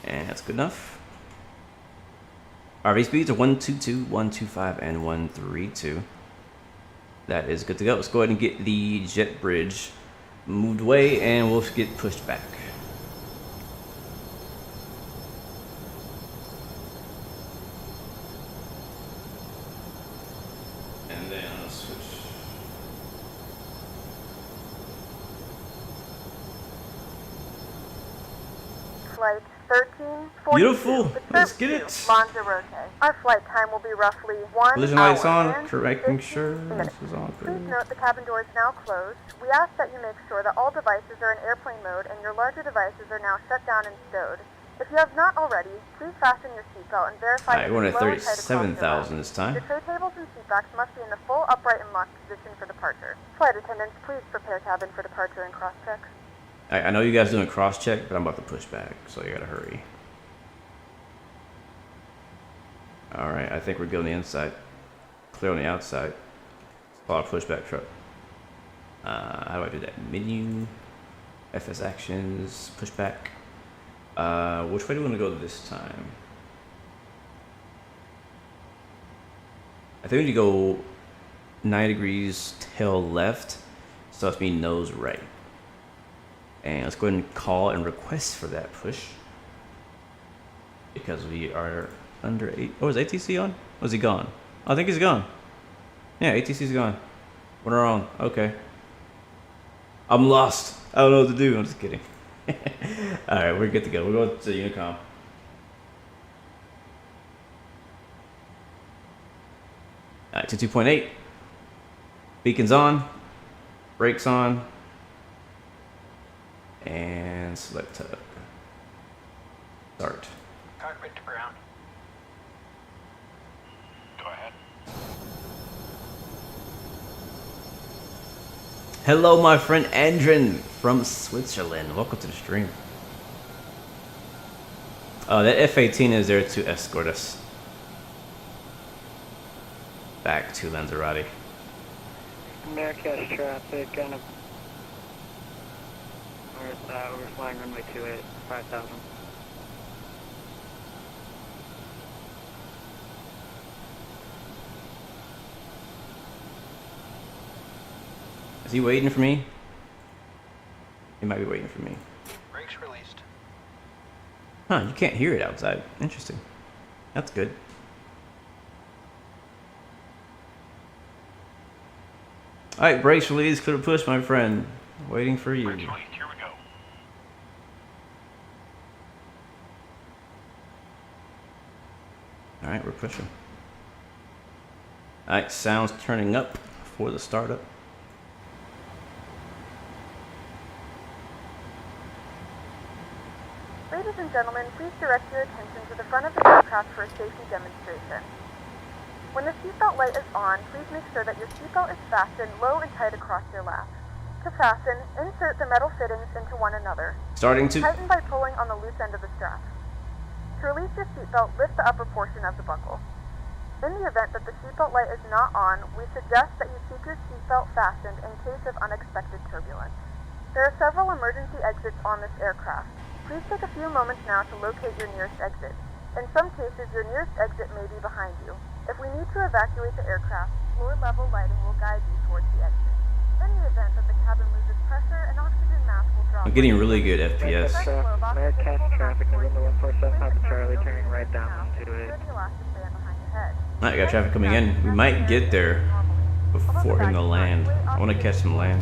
Speaker 1: And that's good enough. RV speeds are 122, 125, and 132. That is good to go. Let's go ahead and get the jet bridge moved away, and we'll get pushed back. switch.
Speaker 4: Flight 1342.
Speaker 1: Beautiful. Let's get it.
Speaker 4: Lanzarote. Our flight time will be roughly 1
Speaker 1: Collision
Speaker 4: hour
Speaker 1: lights on.
Speaker 4: and
Speaker 1: Correcting
Speaker 4: 15
Speaker 1: sure
Speaker 4: minutes.
Speaker 1: this is on.
Speaker 4: Please note the cabin door is now closed. We ask that you make sure that all devices are in airplane mode and your larger devices are now shut down and stowed. If you have not already, please fasten your seatbelt and verify
Speaker 1: Alright, we're
Speaker 4: that
Speaker 1: at
Speaker 4: the lower tight across your
Speaker 1: 37,000
Speaker 4: lap.
Speaker 1: this time.
Speaker 4: Your tray tables and seat backs must be in the full upright and locked position for departure. Flight attendants, please prepare cabin for departure and cross-check.
Speaker 1: I know you guys doing cross-check, but I'm about to push back, so you gotta hurry. Alright, I think we're good on the inside. Clear on the outside. Follow pushback truck. How do I do that? Menu, FS actions, pushback. Which way do we want to go this time? I think we need to go 9 degrees tail left, so that's me nose right. And let's go ahead and call and request for that push. Because we are under 8. Oh, is ATC on? Was he gone? I think he's gone. Yeah, ATC's gone. We're wrong. Okay. I'm lost. I don't know what to do. I'm just kidding. Alright, we're good to go. We're going to Unicom. Alright, to 2.8. Beacons on. Brakes on. And select tug. Start.
Speaker 3: Cockpit to ground. Go ahead.
Speaker 1: Hello, my friend Andrin from Switzerland. Welcome to the stream. That F-18 is there to escort us back to Lanzarote.
Speaker 11: Marrakech traffic, kind of. We're flying runway 28, 5,000.
Speaker 1: Is he waiting for me? He might be waiting for me.
Speaker 3: Brakes released.
Speaker 1: Huh, you can't hear it outside. Interesting. That's good. Alright, brakes released, clear push, my friend. Waiting for you.
Speaker 3: Brakes released, here we go.
Speaker 1: Alright, we're pushing. Alright, sound's turning up for the startup.
Speaker 4: Ladies and gentlemen, please direct your attention to the front of the aircraft for a safety demonstration. When the seatbelt light is on, please make sure that your seatbelt is fastened low and tight across your lap. To fasten, insert the metal fittings into one another.
Speaker 1: Starting to
Speaker 4: tighten by pulling on the loose end of the strap. To release your seatbelt, lift the upper portion of the buckle. In the event that the seatbelt light is not on, we suggest that you keep your seatbelt fastened in case of unexpected turbulence. There are several emergency exits on this aircraft. Please take a few moments now to locate your nearest exit. In some cases, your nearest exit may be behind you. If we need to evacuate the aircraft, floor-level lighting will guide you towards the exit. In the event that the cabin loses pressure, an oxygen mask will drop.
Speaker 1: I'm getting really good FPS.
Speaker 11: Marrakech traffic, November 147, Papa Charlie, turning right down to it.
Speaker 1: Alright, got traffic coming in. We might get there before him to land. I want to catch him land.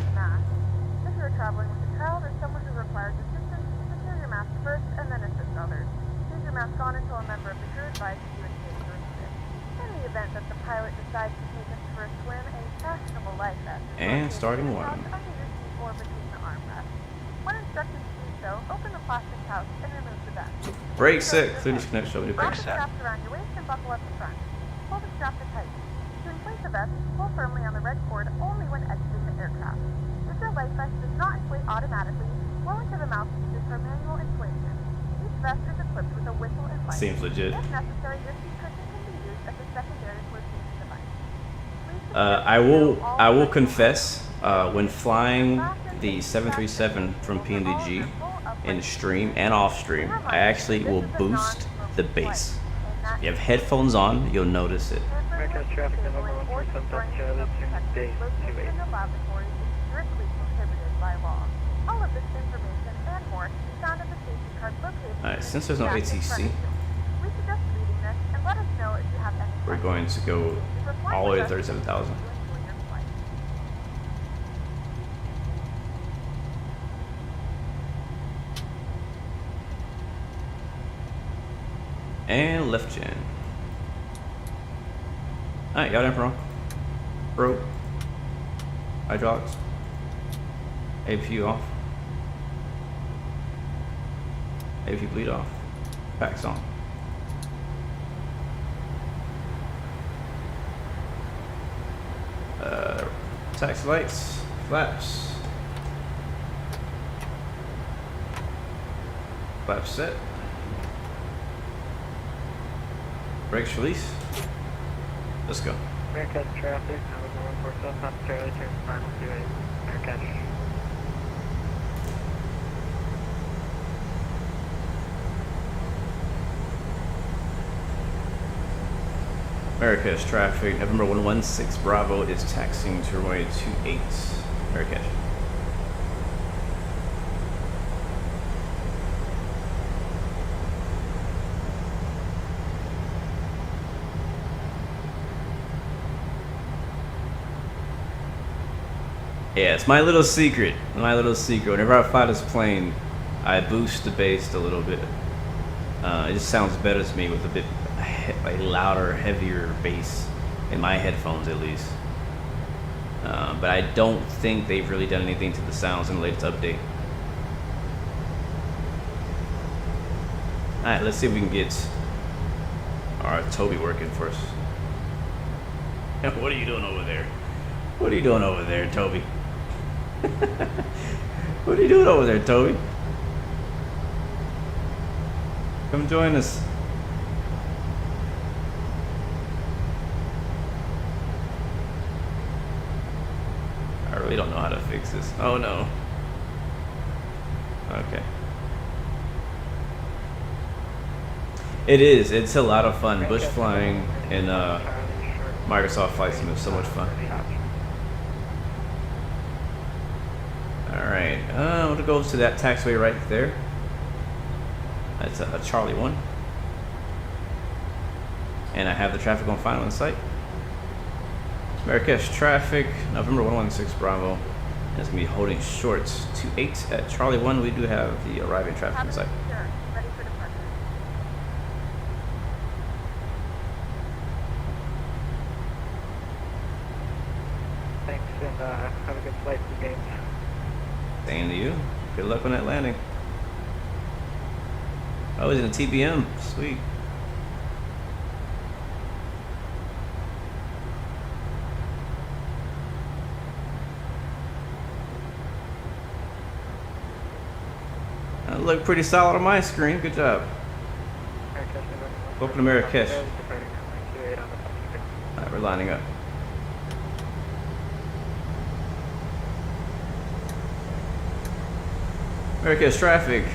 Speaker 4: If you're traveling with a child or someone who requires assistance, secure your mask first and then assist others. Leave your mask on until a member of the crew advises you in case you're needed. In the event that the pilot decides to take us for a swim, a fashionable life vest
Speaker 1: and starting one.
Speaker 4: under your seat or between the armrests. When instructed to do so, open the plastic pouch and remove the vest.
Speaker 1: Brake set. Clear disconnect. Show me the brake
Speaker 4: Wrap the
Speaker 1: set.
Speaker 4: straps around your waist and buckle up the front. Pull the strap to tight. To inflate the vest, pull firmly on the red cord only when exiting the aircraft. If your life vest does not inflate automatically, blow into the mouthpieces for manual inflation. Each vest is equipped with a whistle and light.
Speaker 1: Seems legit.
Speaker 4: If necessary, your seat cushion can be used as a secondary flotation device.
Speaker 1: I will confess, when flying the 737 from PMDG in stream and off stream, I actually will boost the bass. If you have headphones on, you'll notice it.
Speaker 11: Marrakech traffic, November 147, Papa Charlie, turning day 28.
Speaker 4: In the laboratory is strictly prohibited by law. All of this information and more can be found in the safety card located.
Speaker 1: Alright, since there's no ATC,
Speaker 4: We suggest reading this and let us know if you have any
Speaker 1: we're going to go all the way to 37,000. And left gen. Alright, got Emperor. Broke. Hydraulics. APU off. APU bleed off. Packs on. Taxi lights. Flaps. Flaps set. Brakes release. Let's go.
Speaker 11: Marrakech traffic, I was 147, not Charlie, turn final 28, Marrakech.
Speaker 1: Marrakech traffic, November 116 Bravo is taxiing to runway 28, Marrakech. Yeah, it's my little secret. My little secret. Whenever I fly this plane, I boost the bass a little bit. It just sounds better to me with a bit like louder, heavier bass in my headphones, at least. But I don't think they've really done anything to the sounds in the latest update. All right, let's see if we can get our Toby working first. What are you doing over there? What are you doing over there, Toby? What are you doing over there, Toby? Come join us. I really don't know how to fix this. Oh no. Okay. It is. It's a lot of fun. Bush flying in Microsoft Flight Sim is so much fun. Alright, I'm going to go to that taxiway right there. That's a Charlie 1. And I have the traffic on final in sight. Marrakech traffic, November 116 Bravo. And it's going to be holding short to 8 at Charlie 1. We do have the arriving traffic in sight.
Speaker 4: Ready for departure.
Speaker 11: Thanks, and have a good flight to the games.
Speaker 1: Same to you. Good luck on that landing. Oh, he's in a TBM. Sweet. That looked pretty solid on my screen. Good job. Welcome to Marrakech. Alright, we're lining up. Marrakech traffic.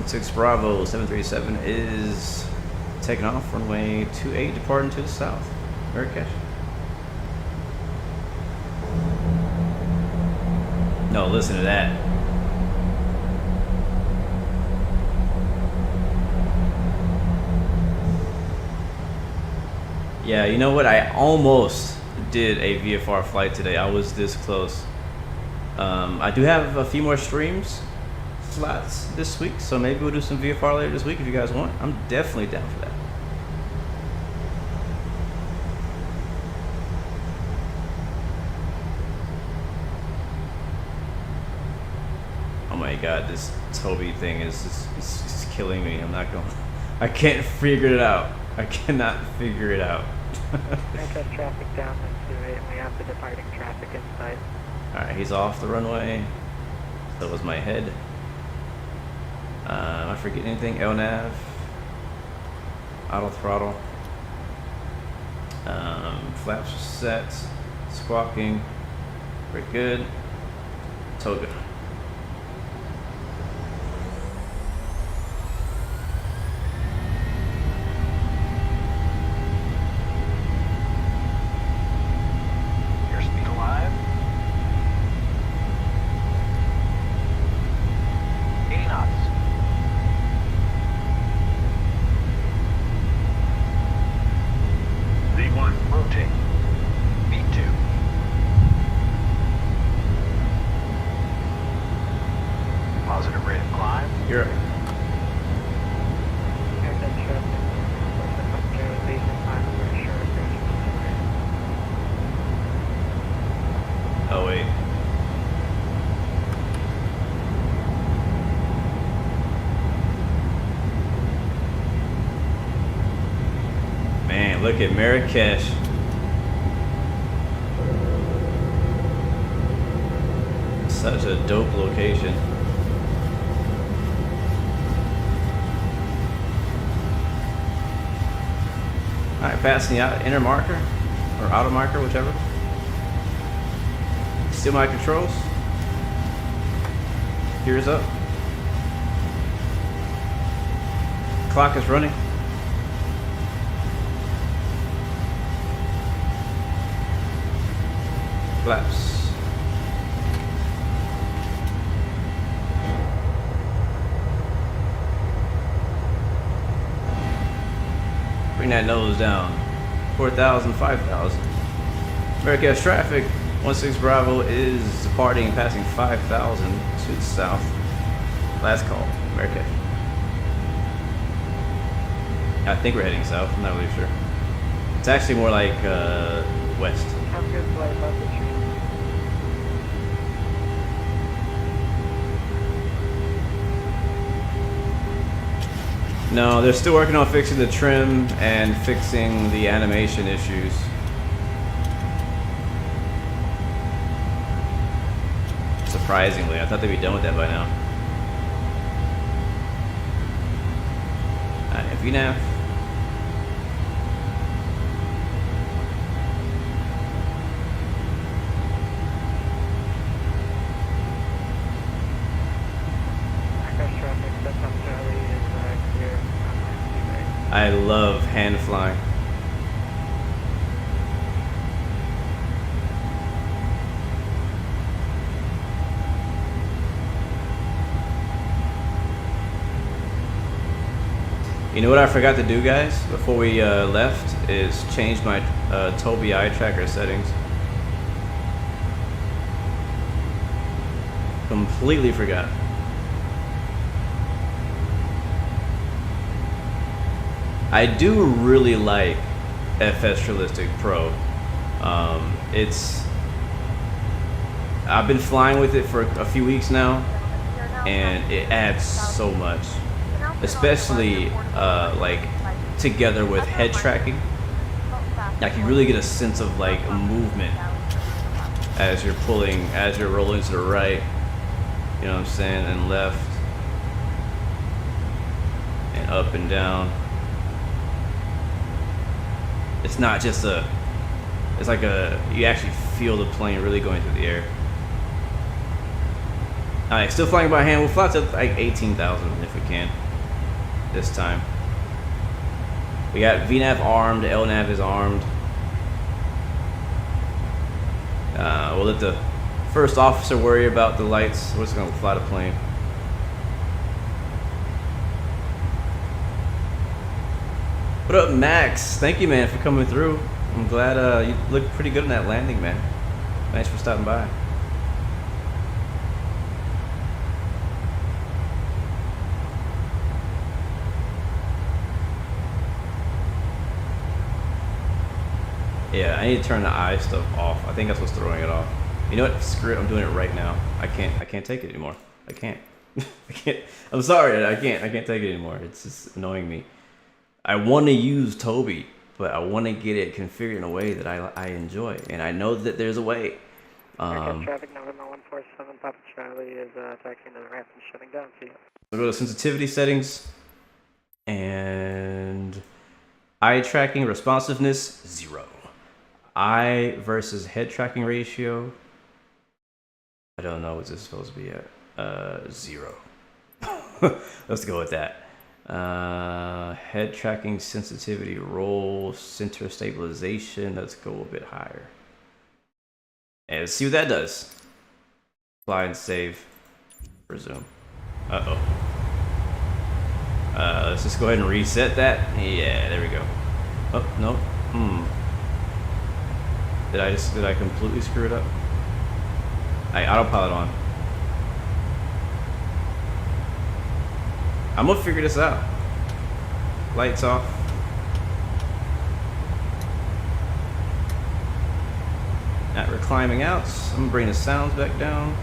Speaker 1: 16 Bravo 737 is taking off runway 28, departing to the south. Marrakech. No, listen to that. Yeah, you know what? I almost did a VFR flight today. I was this close. I do have a few more streams slots this week, so maybe we'll do some VFR later this week if you guys want. I'm definitely down for that. Oh my god, this Toby thing is just killing me. I can't figure it out. I cannot figure it out.
Speaker 11: Marrakech traffic down to 8, and we have the departing traffic in sight.
Speaker 1: Alright, he's off the runway. That was my head. Am I forgetting anything? LNAV. Auto throttle. Flaps set. Squawking. Very good. Toga.
Speaker 3: Airspeed alive. 80 knots. V1, rotate. V2.
Speaker 1: look at Marrakech. Such a dope location. Alright, passing the inner marker, or outer marker, whichever. Still my controls. Gears up. Clock is running. Flaps. Bring that nose down. 4,000, 5,000. Marrakech traffic. 16 Bravo is departing and passing 5,000 to the south. Last call, Marrakech. I think we're heading south. I'm not really sure. It's actually more like west.
Speaker 11: Have a good flight, Vatsim.
Speaker 1: No, they're still working on fixing the trim and fixing the animation issues. Surprisingly, I thought they'd be done with that by now. VNAV. I love hand flying. You know what I forgot to do, guys, before we left, is change my Tobii eye tracker settings. Completely forgot. I do really like FS Realistic Pro. I've been flying with it for a few weeks now, and it adds so much, especially like together with head tracking. Like you really get a sense of like a movement as you're pulling, as you're rolling to the right. You know what I'm saying, and left, and up and down. It's not just it's like you actually feel the plane really going through the air. Alright, still flying by hand. We'll fly to like 18,000 if we can this time. We got VNAV armed, LNAV is armed. We'll let the first officer worry about the lights. We're just gonna fly the plane. What up, Max? Thank you, man, for coming through. I'm glad you looked pretty good in that landing, man. Thanks for stopping by. Yeah, I need to turn the eye stuff off. I think that's what's throwing it off. You know what? Screw it. I'm doing it right now. I can't take it anymore. I can't. I can't. I'm sorry. I can't take it anymore. It's just annoying me. I want to use Tobii, but I want to get it configured in a way that I enjoy, and I know that there's a way.
Speaker 11: Traffic number 147, Papa Charlie is attacking the ramp and shutting down to you.
Speaker 1: We'll go to sensitivity settings, and eye tracking responsiveness 0. Eye versus head tracking ratio. I don't know what this is supposed to be at. 0. Let's go with that. Head tracking sensitivity, roll, center stabilization. Let's go a bit higher. And let's see what that does. Fly and save. Resume. Let's just go ahead and reset that. Yeah, there we go. Oh, no. Did I completely screw it up? Autopilot on. I'm gonna figure this out. Lights off. Now we're climbing out. I'm gonna bring the sounds back down.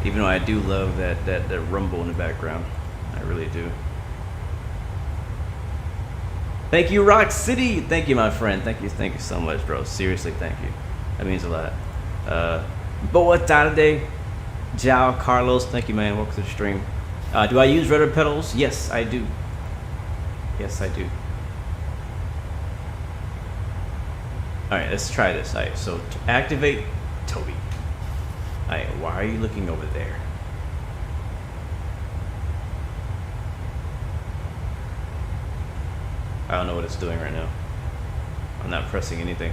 Speaker 1: Even though I do love that rumble in the background. I really do. Thank you, Rock City. Thank you, my friend. Thank you so much, bro. Seriously, thank you. That means a lot. Boa tarde, Jao Carlos. Thank you, man. Welcome to the stream. Do I use rudder pedals? Yes, I do. Yes, I do. All right, let's try this. All right, so to activate Toby. All right, why are you looking over there? I don't know what it's doing right now. I'm not pressing anything.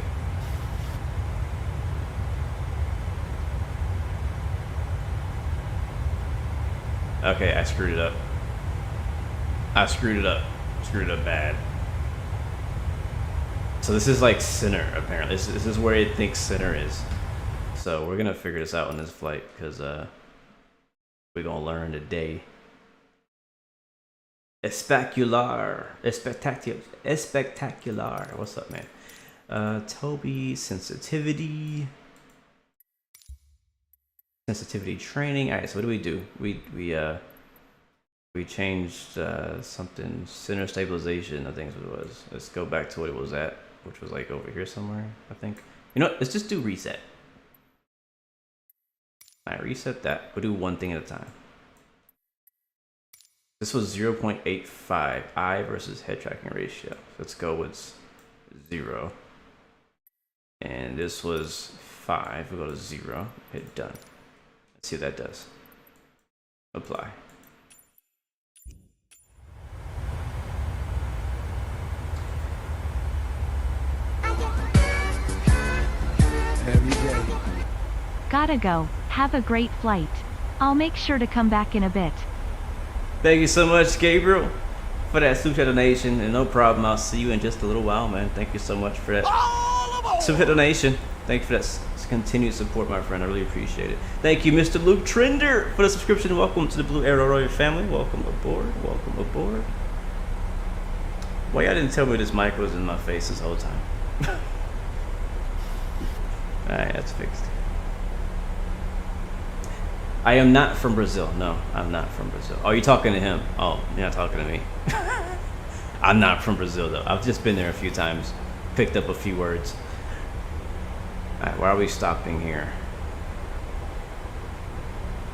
Speaker 1: Okay, I screwed it up. I screwed it up. Screwed it up bad. So this is like center, apparently. This is where it thinks center is. So we're gonna figure this out on this flight, because we're gonna learn today. Espectacular. What's up, man? Toby, sensitivity training. All right, so what do? We changed something, center stabilization, I think is what it was. Let's go back to what it was at, which was like over here somewhere, I think. You know what? Let's just do reset. All right, reset that. We'll do one thing at a time. This was 0.85 eye versus head tracking ratio. Let's go with 0. And this was 5. We'll go to 0. Hit done. Let's see what that does. Apply.
Speaker 5: Gotta go. Have a great flight. I'll make sure to come back in a bit.
Speaker 1: Thank you so much, Gabriel, for that super chat donation. And no problem, I'll see you in just a little while, man. Thank you so much for that super chat donation. Thank you for that continued support, my friend. I really appreciate it. Thank you, Mr. Luke Trender, for the subscription. Welcome to the Blue Arrow Royal family. Welcome aboard. Welcome aboard. Why y'all didn't tell me this mic was in my face this whole time? Alright, that's fixed. I am not from Brazil. No, I'm not from Brazil. Oh, you're talking to him. Oh, you're not talking to me. I'm not from Brazil, though. I've just been there a few times. Picked up a few words. All right, why are we stopping here?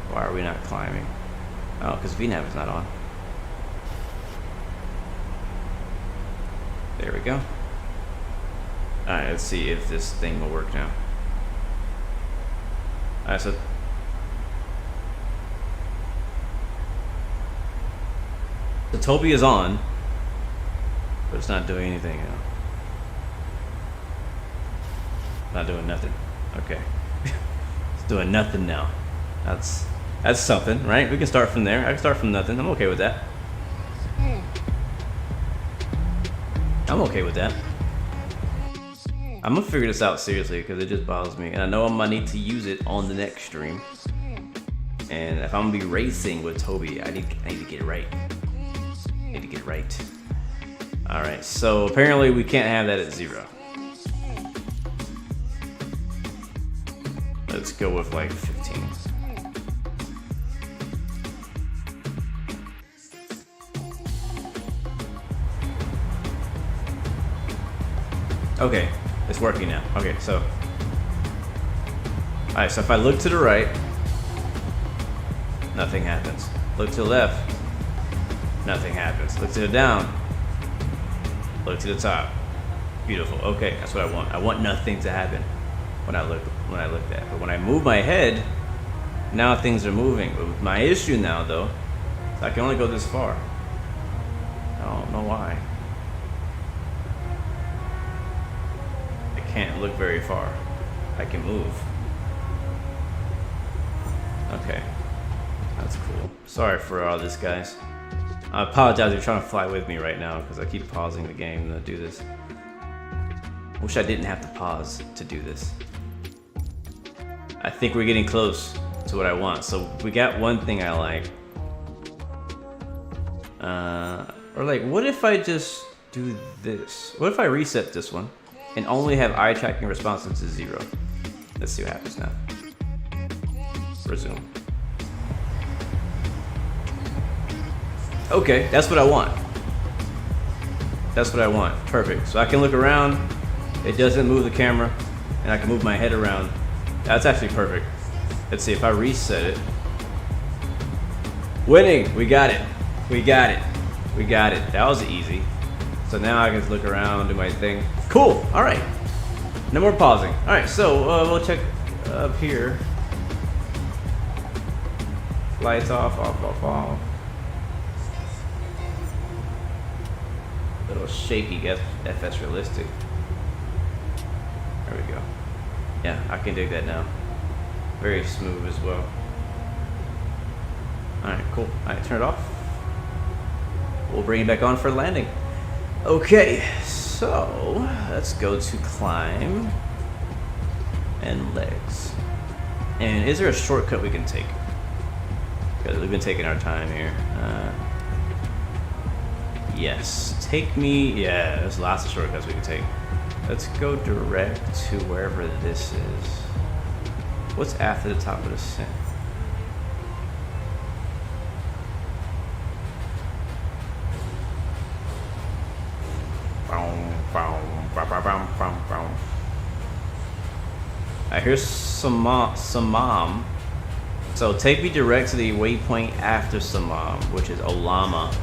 Speaker 1: Why are we not climbing? Oh, because VNAV is not on. There we go. All right, let's see if this thing will work now. All right, so the Toby is on, but it's not doing anything now. Not doing nothing. Okay. It's doing nothing now. That's something, right? We can start from there. I can start from nothing. I'm okay with that. I'm okay with that. I'm gonna figure this out seriously because it just bothers me. And I know I'm gonna need to use it on the next stream. And if I'm gonna be racing with Toby, I need to get it right. Need to get it right. All right, so apparently we can't have that at 0. Let's go with like 15. Okay, it's working now. Okay, so all right, so if I look to the right, nothing happens. Look to the left, nothing happens. Look to the down. Look to the top. Beautiful. Okay, that's what I want. I want nothing to happen when I look at. But when I move my head, now things are moving. But my issue now, though, is I can only go this far. I don't know why. I can't look very far. I can move. Okay, that's cool. Sorry for all this, guys. I apologize if you're trying to fly with me right now because I keep pausing the game to do this. Wish I didn't have to pause to do this. I think we're getting close to what I want. So we got one thing I like. Or like, what if I just do this? What if I reset this one and only have eye tracking responsive to 0? Let's see what happens now. Resume. Okay, that's what I want. That's what I want. Perfect. So I can look around. It doesn't move the camera, and I can move my head around. That's actually perfect. Let's see if I reset it. Winning. We got it. We got it. We got it. That was easy. So now I can just look around, do my thing. Cool. All right. No more pausing. All right. So we'll check up here. Lights off, off, off, off. Little shaky FS realistic. There we go. Yeah, I can dig that now. Very smooth as well. Alright, cool. Alright, turn it off. We'll bring it back on for landing. Okay, so let's go to climb and legs. And is there a shortcut we can take? Because we've been taking our time here. Yes, take me. Yeah, there's lots of shortcuts we can take. Let's go direct to wherever this is. What's after the top of the descent? I hear Samam. So take me direct to the waypoint after Samam, which is Olama.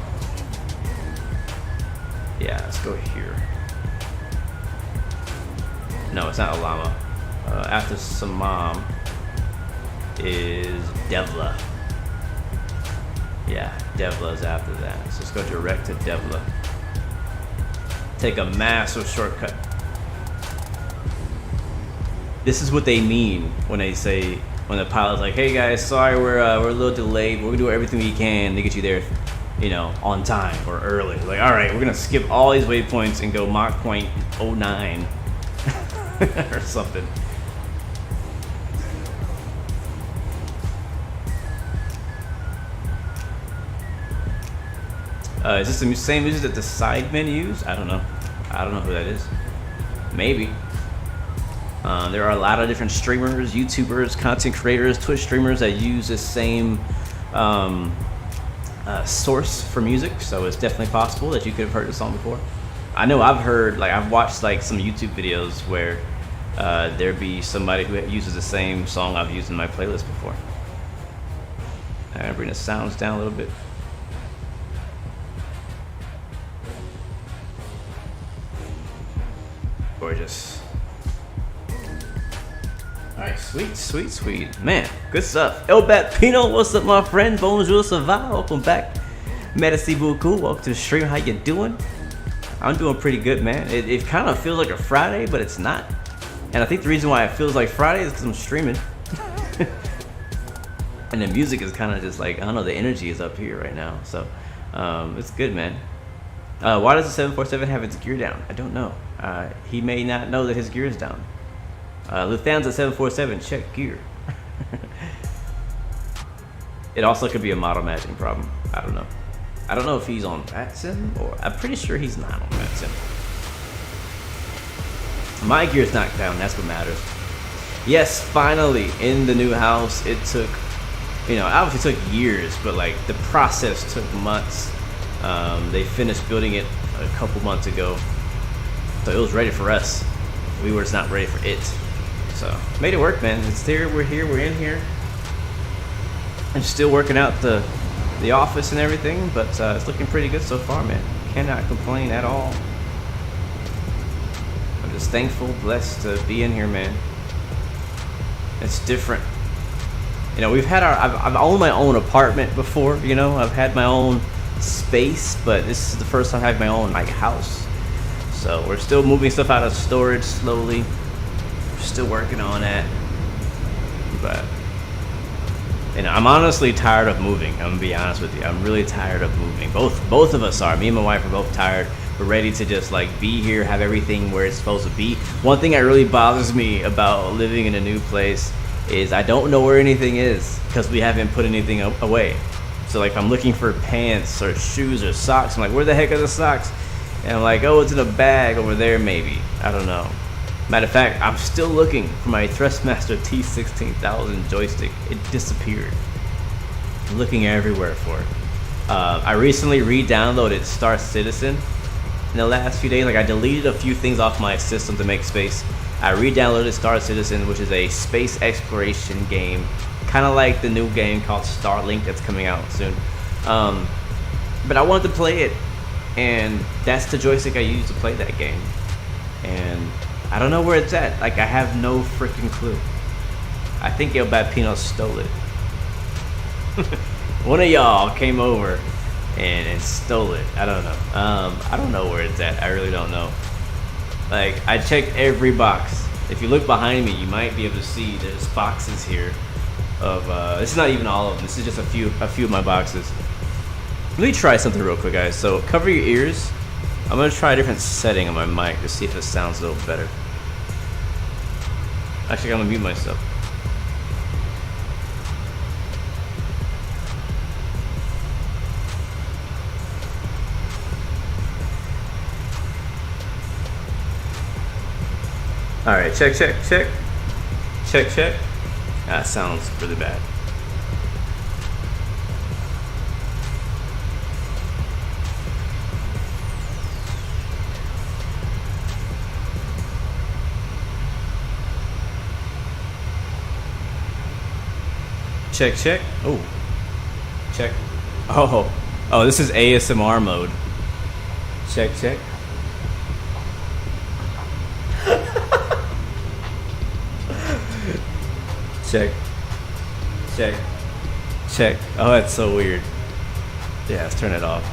Speaker 1: Yeah, let's go here. No, it's not Olama. After Samam is Devla. Yeah, Devla is after that. So let's go direct to Devla. Take a massive shortcut. This is what they mean when they say, when the pilot's like, "Hey guys, sorry we're a little delayed. We're gonna do everything we can to get you there, you know, on time or early." Like, all right, we're gonna skip all these waypoints and go Mach 0.09 or something. Is this the same music that the sidemen use? I don't know. I don't know who that is. Maybe. There are a lot of different streamers, YouTubers, content creators, Twitch streamers that use the same source for music, so it's definitely possible that you could have heard the song before. I know I've heard, like, I've watched like some YouTube videos where there'd be somebody who uses the same song I've used in my playlist before. I'm gonna bring the sounds down a little bit. Gorgeous. Alright, sweet, sweet, sweet. Man, good stuff. Elbat Pino, what's up, my friend? Bonjour, ça va? Welcome back. Merci beaucoup. Welcome to the stream. How you doing? I'm doing pretty good, man. It kind of feels like a Friday, but it's not. And I think the reason why it feels like Friday is because I'm streaming. And the music is kind of just like, I don't know, the energy is up here right now. So, it's good, man. Why does the 747 have its gear down? I don't know. He may not know that his gear is down. Lufthansa 747, check gear. It also could be a model matching problem. I don't know. I don't know if he's on Vatsim, or I'm pretty sure he's not on Vatsim. My gear's not down, that's what matters. Yes, finally, in the new house. It took, you know, obviously took years, but like the process took months. They finished building it a couple months ago, so it was ready for us. We were just not ready for it. So made it work, man. It's there. We're here. We're in here. I'm still working out the office and everything, but it's looking pretty good so far, man. Cannot complain at all. I'm just thankful, blessed to be in here, man. It's different. You know, we've had I've owned my own apartment before. You know, I've had my own space, but this is the first time I have my own like house. So we're still moving stuff out of storage slowly. We're still working on that, but you know, I'm honestly tired of moving. I'm gonna be honest with you. I'm really tired of moving. Both of us are. Me and my wife are both tired. We're ready to just like be here, have everything where it's supposed to be. One thing that really bothers me about living in a new place is I don't know where anything is because we haven't put anything away. So like if I'm looking for pants or shoes or socks, I'm like, where the heck are the socks? And I'm like, oh, it's in a bag over there maybe. I don't know. Matter of fact, I'm still looking for my Thrustmaster T16000 joystick. It disappeared. I'm looking everywhere for it. I recently re-downloaded Star Citizen in the last few days. Like I deleted a few things off my system to make space. I re-downloaded Star Citizen, which is a space exploration game, kind of like the new game called Starlink that's coming out soon. But I wanted to play it, and that's the joystick I use to play that game. And I don't know where it's at. Like I have no freaking clue. I think El Bapino stole it. One of y'all came over and stole it. I don't know. I don't know where it's at. I really don't know. Like I checked every box. If you look behind me, you might be able to see there's boxes here of this is not even all of them. This is just a few of my boxes. Let me try something real quick, guys. So cover your ears. I'm gonna try a different setting on my mic to see if it sounds a little better. Actually, I'm gonna mute myself. All right, check. That sounds really bad. Check. Oh, check. Oh, this is ASMR mode. Check. Check. Oh, that's so weird. Yeah, let's turn it off.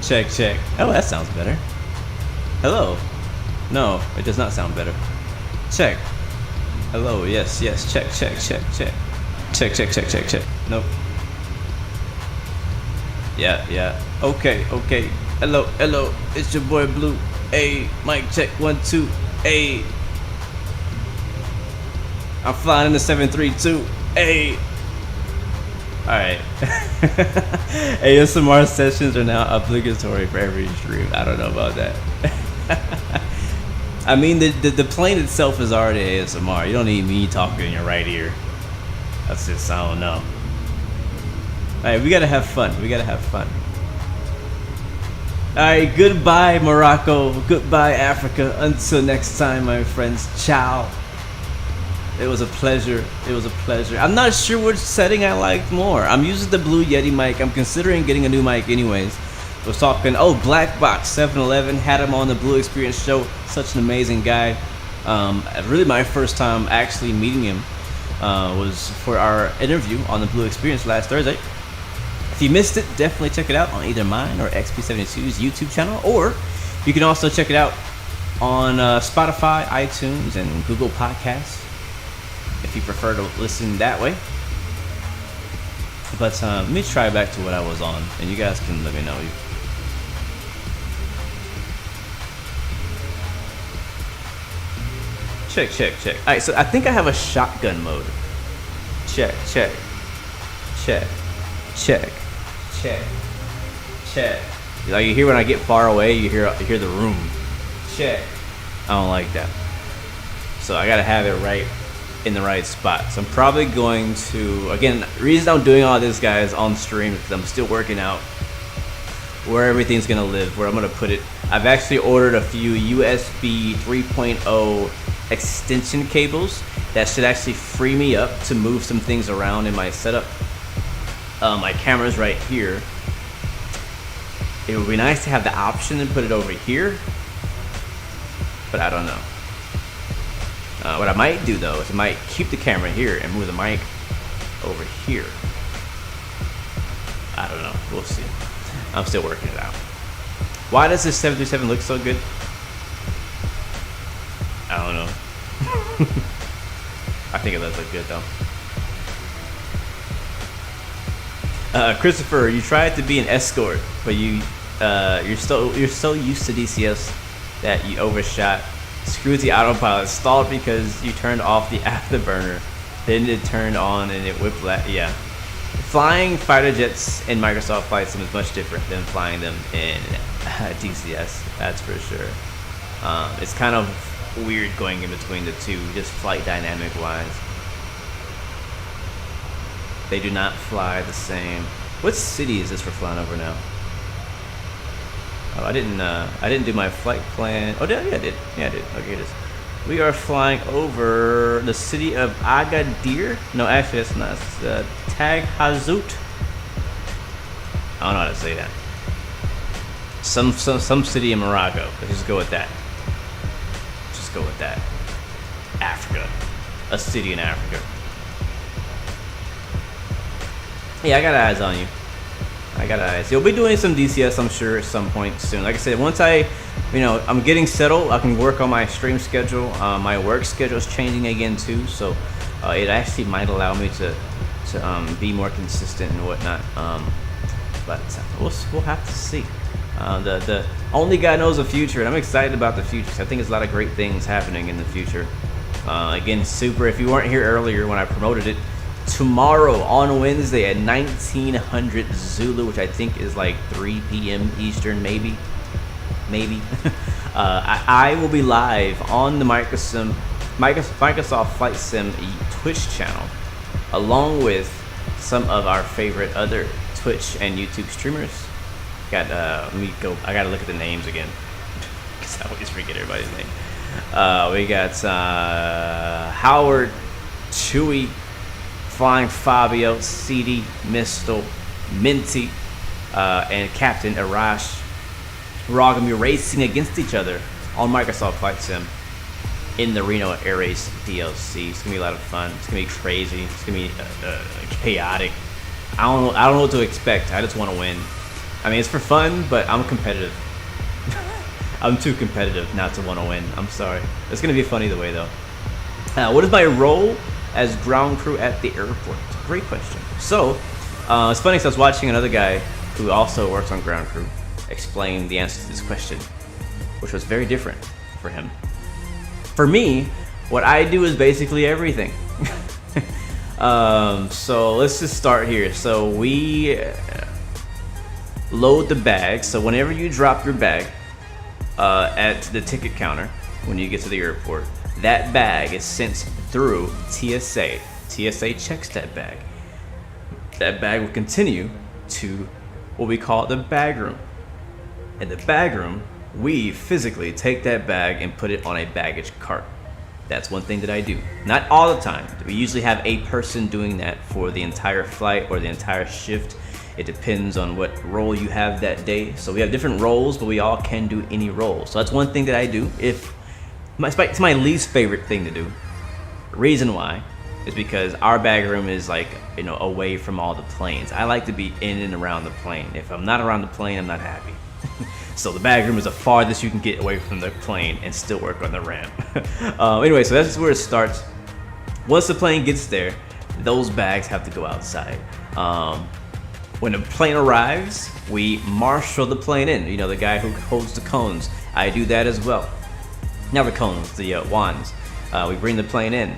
Speaker 1: Check. Oh, that sounds better. Hello. No, it does not sound better. Check. Hello. Yes. Check. Check. Nope. Yeah. Okay. Hello. It's your boy Blue. Hey, mic check 1 2. Hey. I'm flying in the 732. Hey. Alright. ASMR sessions are now obligatory for every stream. I don't know about that. I mean, the plane itself is already ASMR. You don't need me talking in your right ear. That's just, I don't know. Alright, we gotta have fun. Alright, goodbye Morocco. Goodbye Africa. Until next time, my friends. Ciao. It was a pleasure. I'm not sure which setting I liked more. I'm using the Blue Yeti mic. I'm considering getting a new mic anyways. I was talking, Black Box 711, had him on the Blue Experience show. Such an amazing guy. Really my first time actually meeting him was for our interview on the Blue Experience last Thursday. If you missed it, definitely check it out on either mine or XP72's YouTube channel, or you can also check it out on Spotify, iTunes, and Google Podcasts, if you prefer to listen that way. But let me try back to what I was on, and you guys can let me know. Check. Alright, so I think I have a shotgun mode. Check. Like you hear when I get far away, you hear the room. Check. I don't like that. So I gotta have it right in the right spot. So I'm probably going to, again, the reason I'm doing all this, guys, on stream is because I'm still working out where everything's gonna live, where I'm gonna put it. I've actually ordered a few USB 3.0 extension cables that should actually free me up to move some things around in my setup. My camera's right here. It would be nice to have the option to put it over here, but I don't know. What I might do though is I might keep the camera here and move the mic over here. I don't know. We'll see. I'm still working it out. Why does this 737 look so good? I don't know. I think it does look good though. Christopher, you tried to be an escort, but you're so used to DCS that you overshot. Screwed the autopilot, stalled because you turned off the afterburner, then it turned on and it whiplash. Yeah, flying fighter jets in Microsoft Flight Sim is much different than flying them in DCS. That's for sure. It's kind of weird going in between the two, just flight dynamic wise. They do not fly the same. What city is this we're flying over now? Oh, I didn't do my flight plan. Oh, yeah, I did. Yeah, I did. Okay, it is. We are flying over the city of Agadir. No, actually, that's not. It's Tag Hazut. I don't know how to say that. Some city in Morocco. Let's just go with that. Just go with that. Africa. A city in Africa. Yeah, I got eyes on you. I got eyes. You'll be doing some DCS, I'm sure, at some point soon. Like I said, once I'm getting settled, I can work on my stream schedule. My work schedule is changing again too, so it actually might allow me to be more consistent and whatnot. But we'll have to see. The only guy knows the future, and I'm excited about the future. I think there's a lot of great things happening in the future. Again, super. If you weren't here earlier when I promoted it, tomorrow on Wednesday at 1900 Zulu, which I think is like 3 p.m. Eastern, maybe. I will be live on the Microsoft Flight Sim Twitch channel, along with some of our favorite other Twitch and YouTube streamers. I gotta look at the names again, because I always forget everybody's name. We got Howard, Chewy, Flying Fabio, CD, Mistel, Minty, and Captain Arash. We're all gonna be racing against each other on Microsoft Flight Sim in the Reno Air Race DLC. It's gonna be a lot of fun. It's gonna be crazy. It's gonna be chaotic. I don't know what to expect. I just want to win. I mean, it's for fun, but I'm competitive. I'm too competitive not to want to win. I'm sorry. It's gonna be fun either way, though. What is my role as ground crew at the airport? Great question. So, it's funny because I was watching another guy who also works on ground crew explain the answer to this question, which was very different for him. For me, what I do is basically everything. So let's just start here. So we load the bag. So whenever you drop your bag at the ticket counter, when you get to the airport, that bag is sent through TSA. TSA checks that bag. That bag will continue to what we call the bag room. In the bag room, we physically take that bag and put it on a baggage cart. That's one thing that I do. Not all the time. We usually have a person doing that for the entire flight or the entire shift. It depends on what role you have that day. So we have different roles, but we all can do any role. So that's one thing that I do. It's my least favorite thing to do. Reason why is because our bag room is like, away from all the planes. I like to be in and around the plane. If I'm not around the plane, I'm not happy. So the bag room is the farthest you can get away from the plane and still work on the ramp. Anyway, so that's where it starts. Once the plane gets there, those bags have to go outside. When the plane arrives, we marshal the plane in. The guy who holds the cones. I do that as well. Not the cones, the wands. We bring the plane in.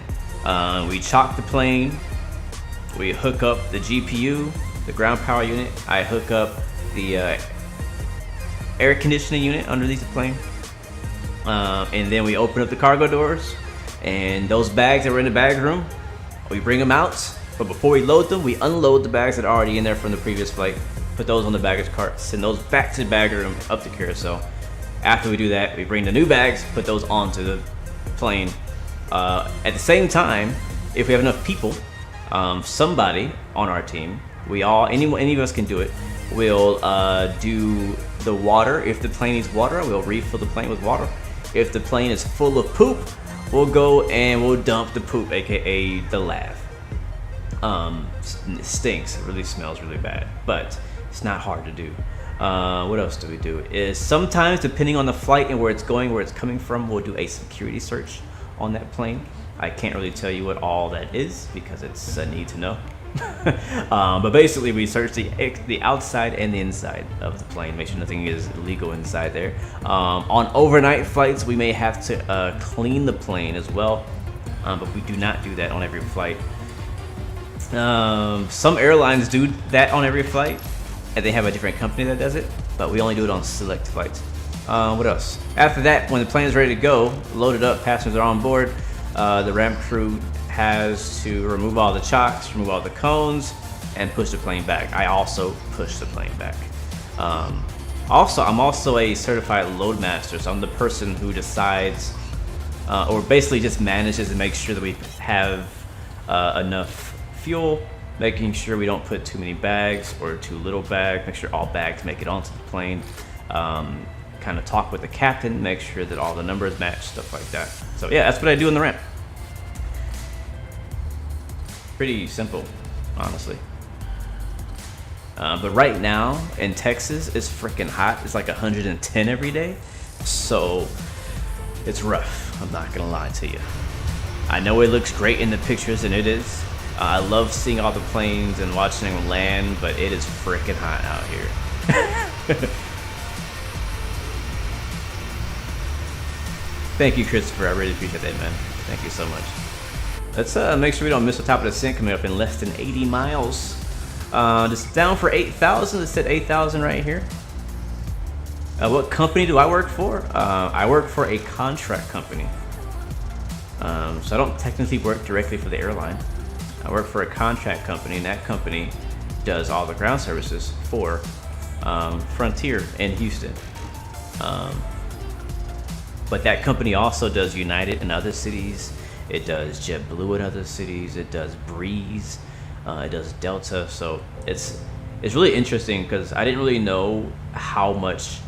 Speaker 1: We chalk the plane. We hook up the GPU, the ground power unit. I hook up the air conditioning unit underneath the plane, and then we open up the cargo doors, and those bags that were in the bag room, we bring them out, but before we load them, we unload the bags that are already in there from the previous flight, put those on the baggage cart, send those back to the bag room up the carousel. After we do that, we bring the new bags, put those onto the plane. At the same time, if we have enough people, somebody on our team, any of us can do it, we'll do the water. If the plane needs water, we'll refill the plane with water. If the plane is full of poop, we'll go and we'll dump the poop, aka the lav. It stinks. It really smells really bad, but it's not hard to do. What else do we do? Is sometimes, depending on the flight and where it's going, where it's coming from, we'll do a security search on that plane. I can't really tell you what all that is because it's a need to know. But basically, we search the outside and the inside of the plane, make sure nothing is illegal inside there. On overnight flights, we may have to clean the plane as well, but we do not do that on every flight. Some airlines do that on every flight, and they have a different company that does it, but we only do it on select flights. What else? After that, when the plane is ready to go, loaded up, passengers are on board, the ramp crew has to remove all the chocks, remove all the cones, and push the plane back. I also push the plane back. Also, I'm also a certified load master, so I'm the person who decides, or basically just manages and makes sure that we have enough fuel, making sure we don't put too many bags or too little bags, make sure all bags make it onto the plane, kind of talk with the captain, make sure that all the numbers match, stuff like that. So yeah, that's what I do in the ramp. Pretty simple, honestly. But right now in Texas, it's freaking hot. It's like 110 every day. So it's rough. I'm not gonna lie to you. I know it looks great in the pictures, and it is. I love seeing all the planes and watching them land, but it is freaking hot out here. Thank you, Christopher. I really appreciate that, man. Thank you so much. Let's make sure we don't miss the top of the descent coming up in less than 80 miles. Just down for 8,000. It said 8,000 right here. What company do I work for? I work for a contract company. So I don't technically work directly for the airline. I work for a contract company, and that company does all the ground services for Frontier in Houston. But that company also does United in other cities. It does JetBlue in other cities. It does Breeze. It does Delta. So it's really interesting because I didn't really know how much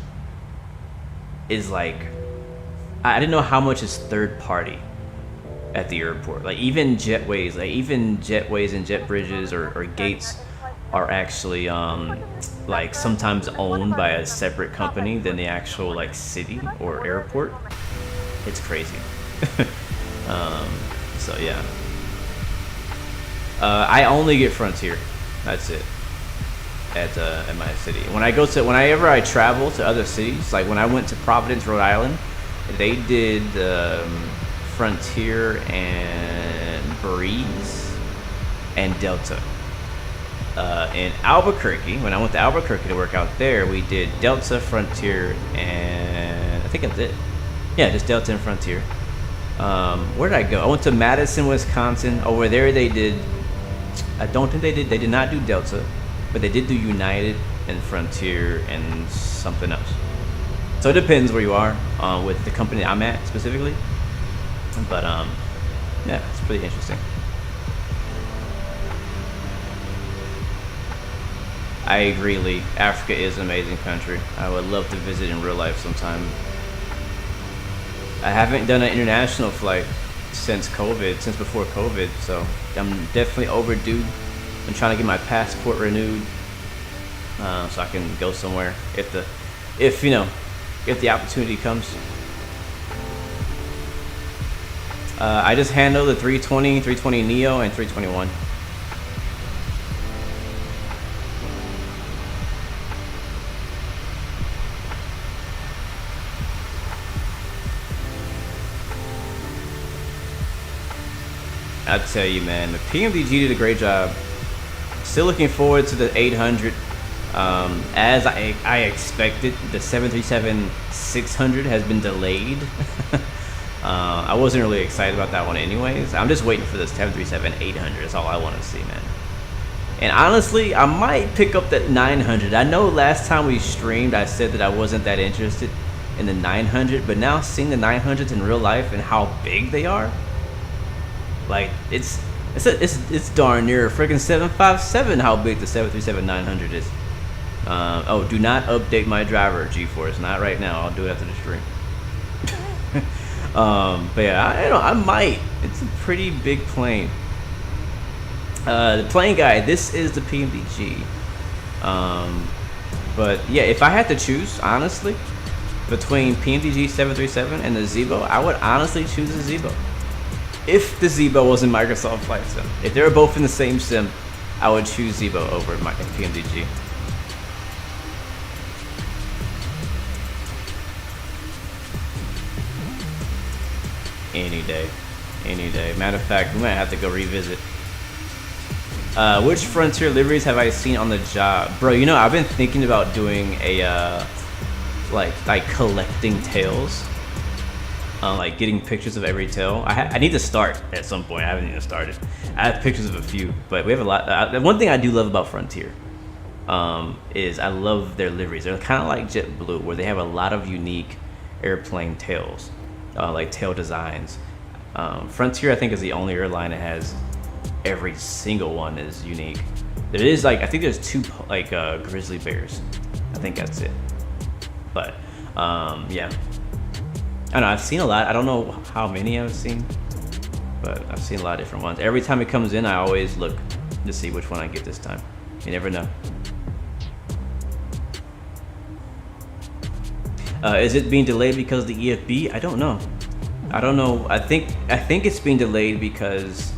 Speaker 1: is like, I didn't know how much is third party at the airport. Like even jetways and jet bridges or gates are actually like sometimes owned by a separate company than the actual like city or airport. It's crazy. So yeah, I only get Frontier. That's it at my city. Whenever I travel to other cities, like when I went to Providence, Rhode Island, they did Frontier and Breeze and Delta. In Albuquerque, when I went to Albuquerque to work out there, we did Delta, Frontier, and I think that's it. Yeah, just Delta and Frontier. Where did I go? I went to Madison, Wisconsin. Over there they did, I don't think they did not do Delta, but they did do United and Frontier and something else. So it depends where you are with the company I'm at specifically. But yeah, it's pretty interesting. I agree, Lee. Africa is an amazing country. I would love to visit in real life sometime. I haven't done an international flight since before COVID, so I'm definitely overdue. I'm trying to get my passport renewed so I can go somewhere if the opportunity comes. I just handle the 320, 320 Neo, and 321. I tell you, man, the PMDG did a great job. Still looking forward to the 800. As I expected, the 737-600 has been delayed. I wasn't really excited about that one anyways. I'm just waiting for this 737-800. That's all I want to see, man. And honestly, I might pick up that 900. I know last time we streamed, I said that I wasn't that interested in the 900, but now seeing the 900s in real life and how big they are, like it's darn near a freaking 757 how big the 737-900 is. Oh, do not update my driver, GeForce. Not right now. I'll do it after the stream. But yeah, I might. It's a pretty big plane. The plane guy. This is the PMDG. But yeah, if I had to choose, honestly, between PMDG 737 and the Zibo, I would honestly choose the Zibo. If the Zibo was in Microsoft Flight Sim, if they were both in the same sim, I would choose Zibo over my PMDG. Any day. Matter of fact, we might have to go revisit. Which Frontier liveries have I seen on the job? Bro, you know, I've been thinking about doing a like collecting tails, like getting pictures of every tail. I need to start at some point. I haven't even started. I have pictures of a few, but we have a lot. One thing I do love about Frontier is I love their liveries. They're kind of like JetBlue, where they have a lot of unique airplane tails, like tail designs. Frontier, I think, is the only airline that has every single one is unique. There is like, I think there's two like grizzly bears. I think that's it. But yeah, I don't know. I've seen a lot. I don't know how many I've seen, but I've seen a lot of different ones. Every time it comes in, I always look to see which one I get this time. You never know. Is it being delayed because of the EFB? I don't know. I think it's being delayed because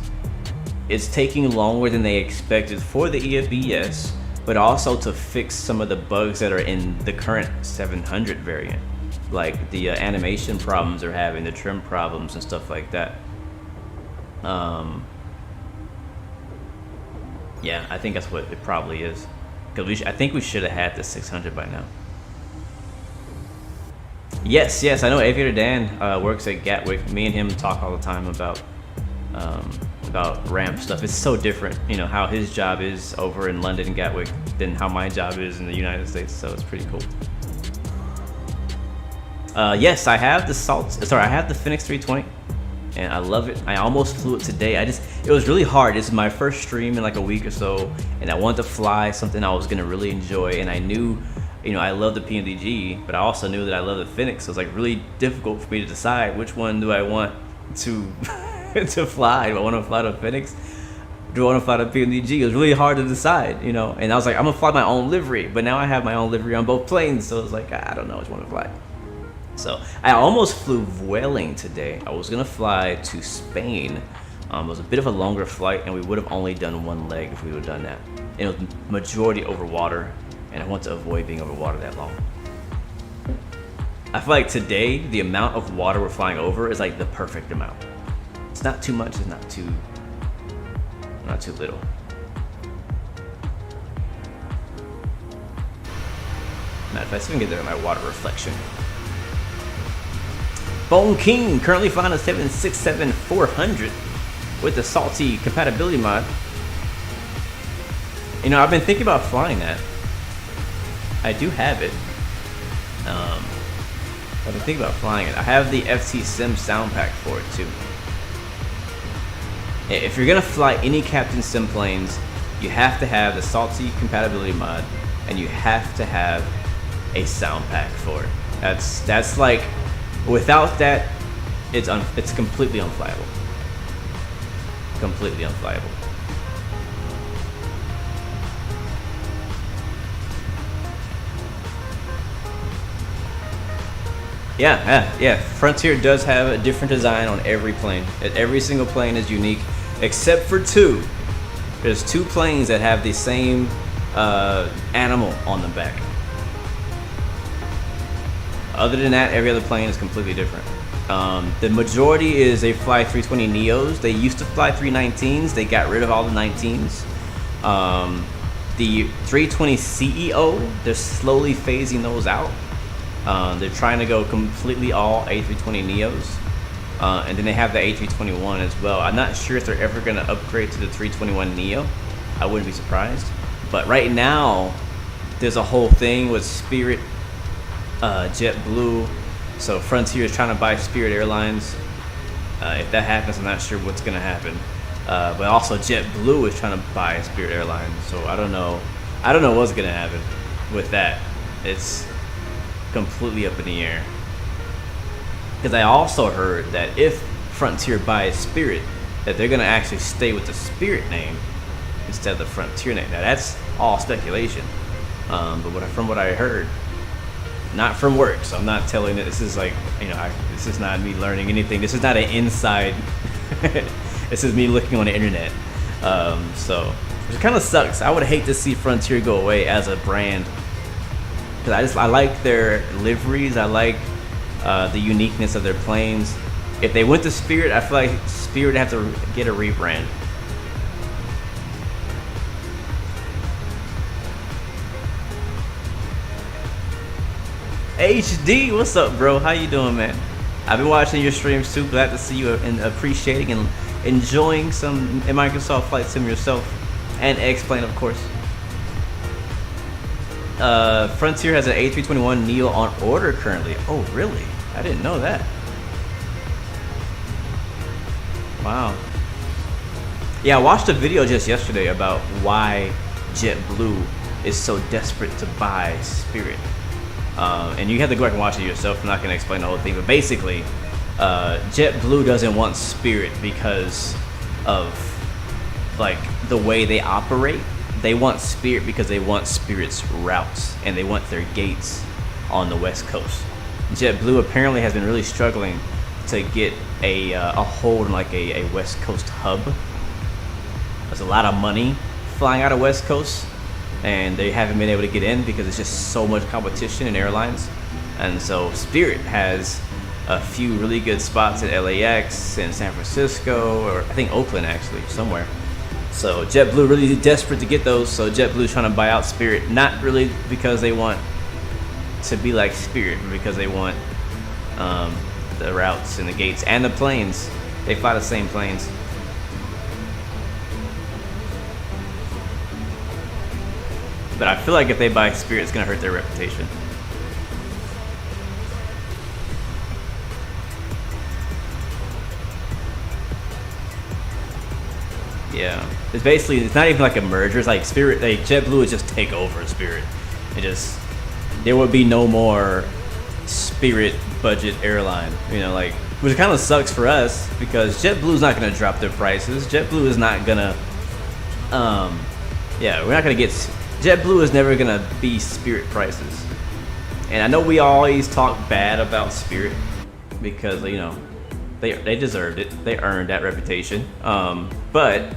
Speaker 1: it's taking longer than they expected for the EFB, yes, but also to fix some of the bugs that are in the current 700 variant, like the animation problems they're having, the trim problems and stuff like that. Yeah, I think that's what it probably is, because I think we should have had the 600 by now. Yes, I know Aviator Dan works at Gatwick. Me and him talk all the time about ramp stuff. It's so different, you know, how his job is over in London and Gatwick than how my job is in the United States, so it's pretty cool. Yes, I have the I have the Phoenix 320 and I love it. I almost flew it today. It was really hard. This is my first stream in like a week or so, and I wanted to fly something I was gonna really enjoy, and I knew, you know, I love the PMDG, but I also knew that I love the Phoenix, so it's like really difficult for me to decide which one do I want to to fly. Do I want to fly the Phoenix? Do I want to fly the PMDG? It was really hard to decide, you know, and I was like, I'm gonna fly my own livery, but now I have my own livery on both planes, so it's like, I don't know which one to fly. So I almost flew Vueling today. I was gonna fly to Spain. It was a bit of a longer flight, and we would have only done one leg if we would have done that. And it was majority over water, and I want to avoid being over water that long. I feel like today, the amount of water we're flying over is like the perfect amount. It's not too much, it's not too little. Matter of fact, see if I can get there in my water reflection. Bone King currently flying a 767-400 with the salty compatibility mod. You know, I've been thinking about flying that. I do have it. I've been thinking about flying it. I have the FT Sim sound pack for it too. If you're gonna fly any Captain Sim planes, you have to have the salty compatibility mod, and you have to have a sound pack for it. That's like, without that, it's completely unflyable. Completely unflyable. Yeah. Frontier does have a different design on every plane. Every single plane is unique, except for two. There's two planes that have the same animal on the back. Other than that, every other plane is completely different. The majority is they fly 320 Neos. They used to fly 319s. They got rid of all the 19s. The 320 CEO, they're slowly phasing those out. They're trying to go completely all A320 Neos. And then they have the A321 as well. I'm not sure if they're ever going to upgrade to the 321 Neo. I wouldn't be surprised. But right now, there's a whole thing with Spirit, JetBlue. So Frontier is trying to buy Spirit Airlines. If that happens, I'm not sure what's going to happen. But also JetBlue is trying to buy Spirit Airlines. So I don't know what's going to happen with that. It's completely up in the air. Because I also heard that if Frontier buys Spirit, that they're going to actually stay with the Spirit name instead of the Frontier name. Now that's all speculation. But from what I heard, not from work, so I'm not telling that this is like, you know, this is not me learning anything. This is not an inside. This is me looking on the internet. So it kind of sucks. I would hate to see Frontier go away as a brand. Because I like their liveries. I like the uniqueness of their planes. If they went to Spirit, I feel like Spirit would have to get a rebrand. HD, what's up, bro? How you doing, man? I've been watching your streams too. Glad to see you and appreciating and enjoying some Microsoft Flight Sim yourself, and X-Plane, of course. Frontier has an A321 Neo on order currently. Oh, really? I didn't know that. Wow. Yeah, I watched a video just yesterday about why JetBlue is so desperate to buy Spirit. And you have to go back and watch it yourself. I'm not going to explain the whole thing, but basically, JetBlue doesn't want Spirit because of like the way they operate. They want Spirit because they want Spirit's routes and they want their gates on the West Coast. JetBlue apparently has been really struggling to get a hold on like a West Coast hub. There's a lot of money flying out of West Coast, and they haven't been able to get in because it's just so much competition in airlines. And so Spirit has a few really good spots at LAX and San Francisco, or I think Oakland actually, somewhere. So JetBlue really desperate to get those, so JetBlue's trying to buy out Spirit, not really because they want to be like Spirit, but because they want the routes and the gates and the planes. They fly the same planes. But I feel like if they buy Spirit, it's gonna hurt their reputation. Yeah, it's basically, it's not even like a merger. It's like Spirit, like JetBlue would just take over Spirit. There would be no more Spirit budget airline, you know, like, which kind of sucks for us because JetBlue's not gonna drop their prices. JetBlue is not gonna, yeah, we're not gonna get, JetBlue is never gonna be Spirit prices. And I know we always talk bad about Spirit because, you know, they deserved it. They earned that reputation. But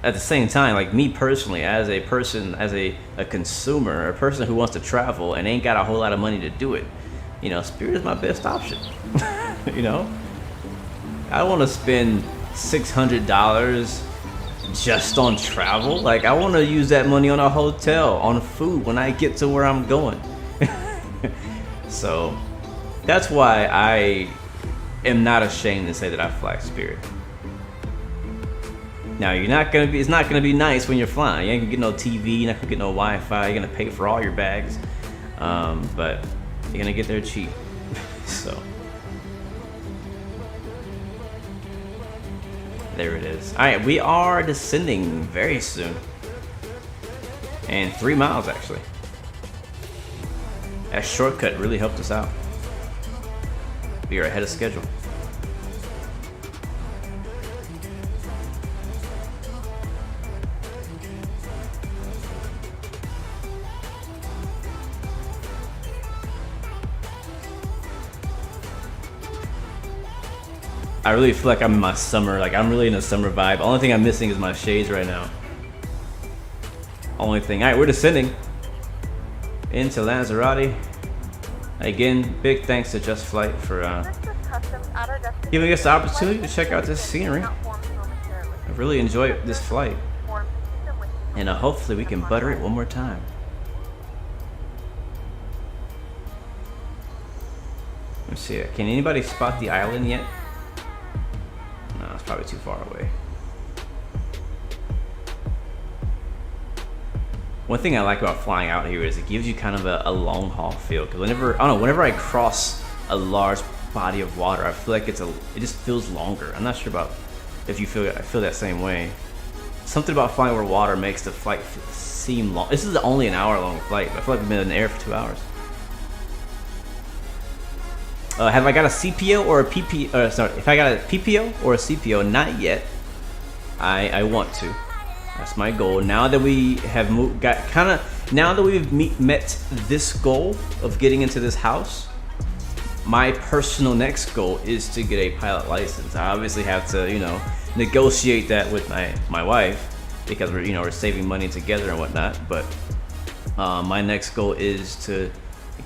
Speaker 1: at the same time, like me personally, as a person, as a consumer, a person who wants to travel and ain't got a whole lot of money to do it, you know, Spirit is my best option. You know, I don't want to spend $600 just on travel. Like, I want to use that money on a hotel, on food when I get to where I'm going. So that's why I am not ashamed to say that I fly Spirit. Now, it's not gonna be nice when you're flying. You ain't gonna get no TV, you're not gonna get no Wi-Fi, you're gonna pay for all your bags, but you're gonna get there cheap. So there it is. All right, we are descending very soon, and 3 miles actually. That shortcut really helped us out. We are ahead of schedule. I really feel like I'm in my summer, like I'm really in a summer vibe. Only thing I'm missing is my shades right now. Only thing. All right, we're descending into Lanzarote. Again, big thanks to Just Flight for giving us the opportunity to check out this scenery. I really enjoyed this flight, and hopefully we can butter it one more time. Let's see. Can anybody spot the island yet? No, it's probably too far away. One thing I like about flying out here is it gives you kind of a long haul feel. Because whenever I cross a large body of water, I feel like it just feels longer. I'm not sure about if you feel I feel that same way. Something about flying over water makes the flight seem long. This is only an hour-long flight, but I feel like we've been in the air for 2 hours. Have I got a CPO or a PPO? Sorry, if I got a PPO or a CPO, not yet. I want to. That's my goal. Now that we have now that we've met this goal of getting into this house, my personal next goal is to get a pilot license. I obviously have to, you know, negotiate that with my wife because we're saving money together and whatnot. But my next goal is to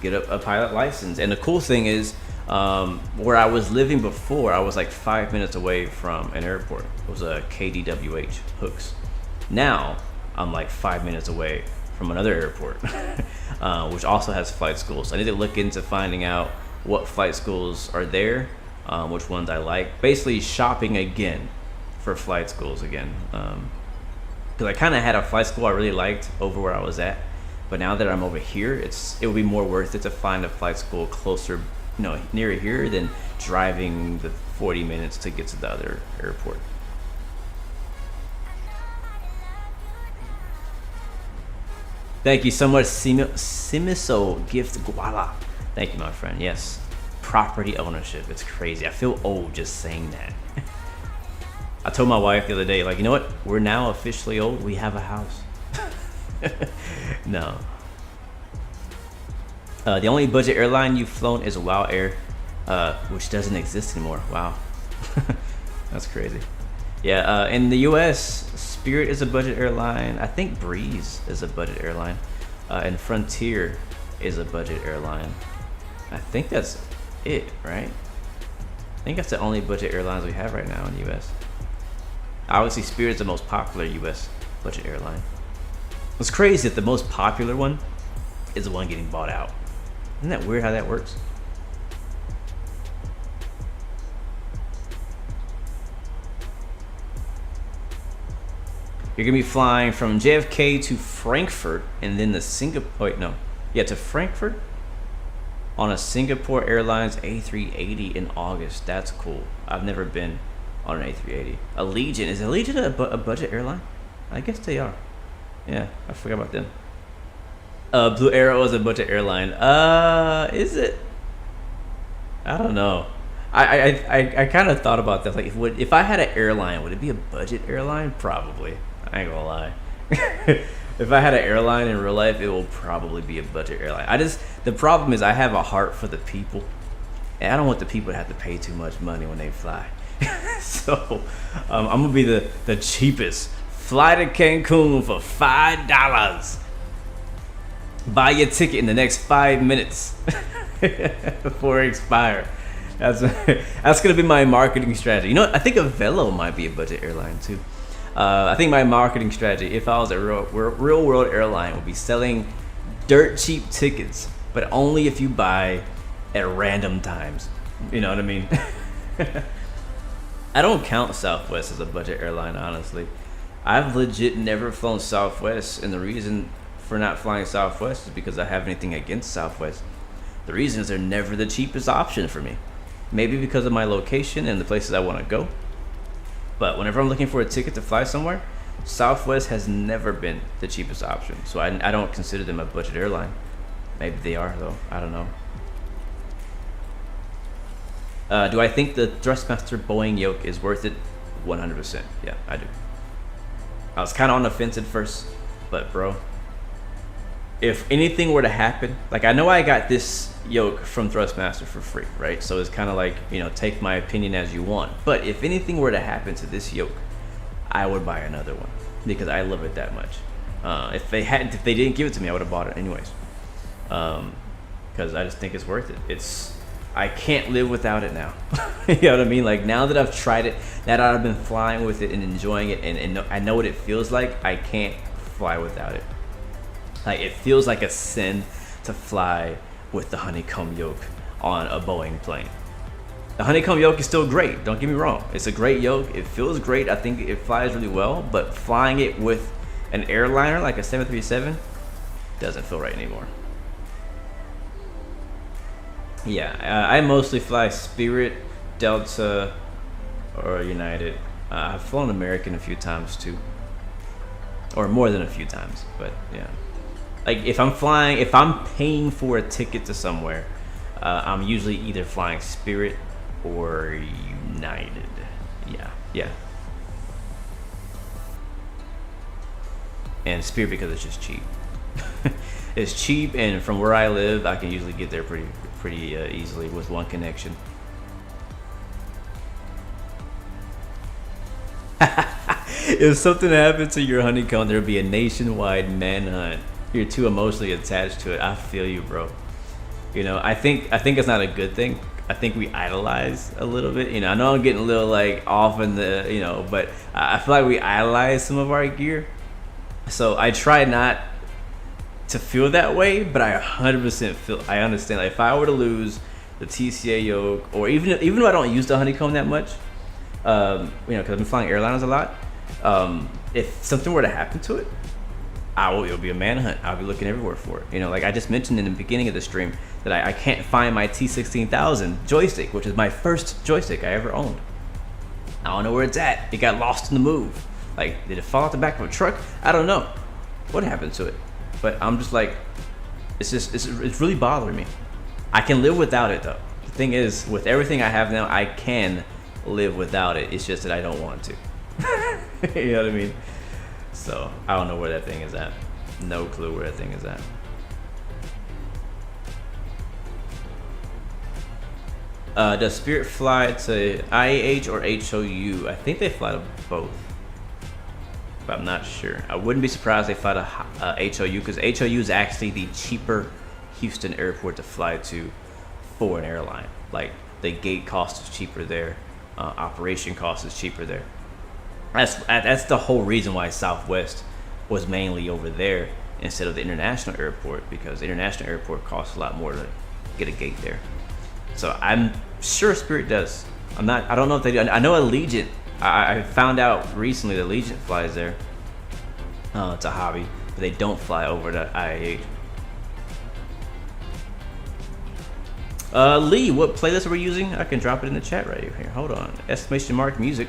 Speaker 1: get a pilot license. And the cool thing is, where I was living before, I was like 5 minutes away from an airport. It was a KDWH Hooks. Now I'm like 5 minutes away from another airport, which also has flight schools. I need to look into finding out what flight schools are there, which ones I like. Basically shopping again for flight schools again. Because I kind of had a flight school I really liked over where I was at. But now that I'm over here, it would be more worth it to find a flight school closer, near here than driving the 40 minutes to get to the other airport. Thank you so much, Simiso Gift Guala. Thank you, my friend. Yes, property ownership. It's crazy. I feel old just saying that. I told my wife the other day, like, you know what? We're now officially old. We have a house. No. The only budget airline you've flown is WOW Air, which doesn't exist anymore. Wow. That's crazy. Yeah, in the US, Spirit is a budget airline. I think Breeze is a budget airline. And Frontier is a budget airline. I think that's it, right? I think that's the only budget airlines we have right now in the US. Obviously, Spirit's the most popular US budget airline. What's crazy is that the most popular one is the one getting bought out. Isn't that weird how that works? You're gonna be flying from JFK to Frankfurt and then the Singapore, to Frankfurt on a Singapore Airlines A380 in August. That's cool. I've never been on an A380. Allegiant, is Allegiant a budget airline? I guess they are. Yeah, I forgot about them. Blue Arrow is a budget airline. Is it? I don't know. I kind of thought about that. Like, if I had an airline, would it be a budget airline? Probably. I ain't gonna lie. If I had an airline in real life, it will probably be a budget airline. The problem is I have a heart for the people, and I don't want the people to have to pay too much money when they fly. So I'm gonna be the cheapest. Fly to Cancun for $5. Buy your ticket in the next 5 minutes before it expires. That's gonna be my marketing strategy. You know what? I think a Velo might be a budget airline too. I think my marketing strategy, if I was a real world airline, would be selling dirt cheap tickets, but only if you buy at random times. You know what I mean? I don't count Southwest as a budget airline, honestly. I've legit never flown Southwest, and the reason for not flying Southwest is because I have anything against Southwest. The reason is they're never the cheapest option for me. Maybe because of my location and the places I want to go. But whenever I'm looking for a ticket to fly somewhere, Southwest has never been the cheapest option. So I don't consider them a budget airline. Maybe they are, though. I don't know. Do I think the Thrustmaster Boeing yoke is worth it? 100%. Yeah, I do. I was kind of on the fence at first, but bro, if anything were to happen, like, I know I got this yoke from Thrustmaster for free, right? So it's kind of like, take my opinion as you want. But if anything were to happen to this yoke, I would buy another one because I love it that much. If they didn't give it to me, I would have bought it anyways. Because I just think it's worth it. I can't live without it now. You know what I mean? Like, now that I've tried it, now that I've been flying with it and enjoying it, and I know what it feels like, I can't fly without it. Like, it feels like a sin to fly with the honeycomb yoke on a Boeing plane. The honeycomb yoke is still great, don't get me wrong. It's a great yoke, it feels great, I think it flies really well, but flying it with an airliner like a 737 doesn't feel right anymore. Yeah, I mostly fly Spirit, Delta, or United. I've flown American a few times too, or more than a few times. But yeah, like, if I'm paying for a ticket to somewhere, I'm usually either flying Spirit or United. Yeah. And Spirit because it's just cheap. It's cheap, and from where I live, I can usually get there pretty easily with one connection. If something happened to your honeycomb, there'd be a nationwide manhunt. You're too emotionally attached to it. I feel you, bro. I think it's not a good thing. I think we idolize a little bit. I know I'm getting a little like off in the, but I feel like we idolize some of our gear. So I try not to feel that way, but I 100% feel. I understand. Like if I were to lose the TCA yoke, or even though I don't use the honeycomb that much, you know, because I've been flying airliners a lot. If something were to happen to it, it'll be a manhunt. I'll be looking everywhere for it. You know, like I just mentioned in the beginning of the stream that I can't find my T16000 joystick, which is my first joystick I ever owned. I don't know where it's at. It got lost in the move. Like, did it fall out the back of a truck? I don't know what happened to it. But I'm just like, it's really bothering me. I can live without it though. The thing is, with everything I have now, I can live without it. It's just that I don't want to. You know what I mean? So I don't know where that thing is at. No clue where that thing is at. Does Spirit fly to IAH or HOU? I think they fly to both, but I'm not sure. I wouldn't be surprised if they fly to HOU, because HOU is actually the cheaper Houston airport to fly to for an airline. Like the gate cost is cheaper there, operation cost is cheaper there. That's the whole reason why Southwest was mainly over there instead of the international airport, because the international airport costs a lot more to get a gate there. So I'm sure Spirit does. I don't know if they do. I know Allegiant. I found out recently that Allegiant flies there. It's a hobby, but they don't fly over to IAH. Lee, what playlist are we using? I can drop it in the chat right here. Hold on. ! Music.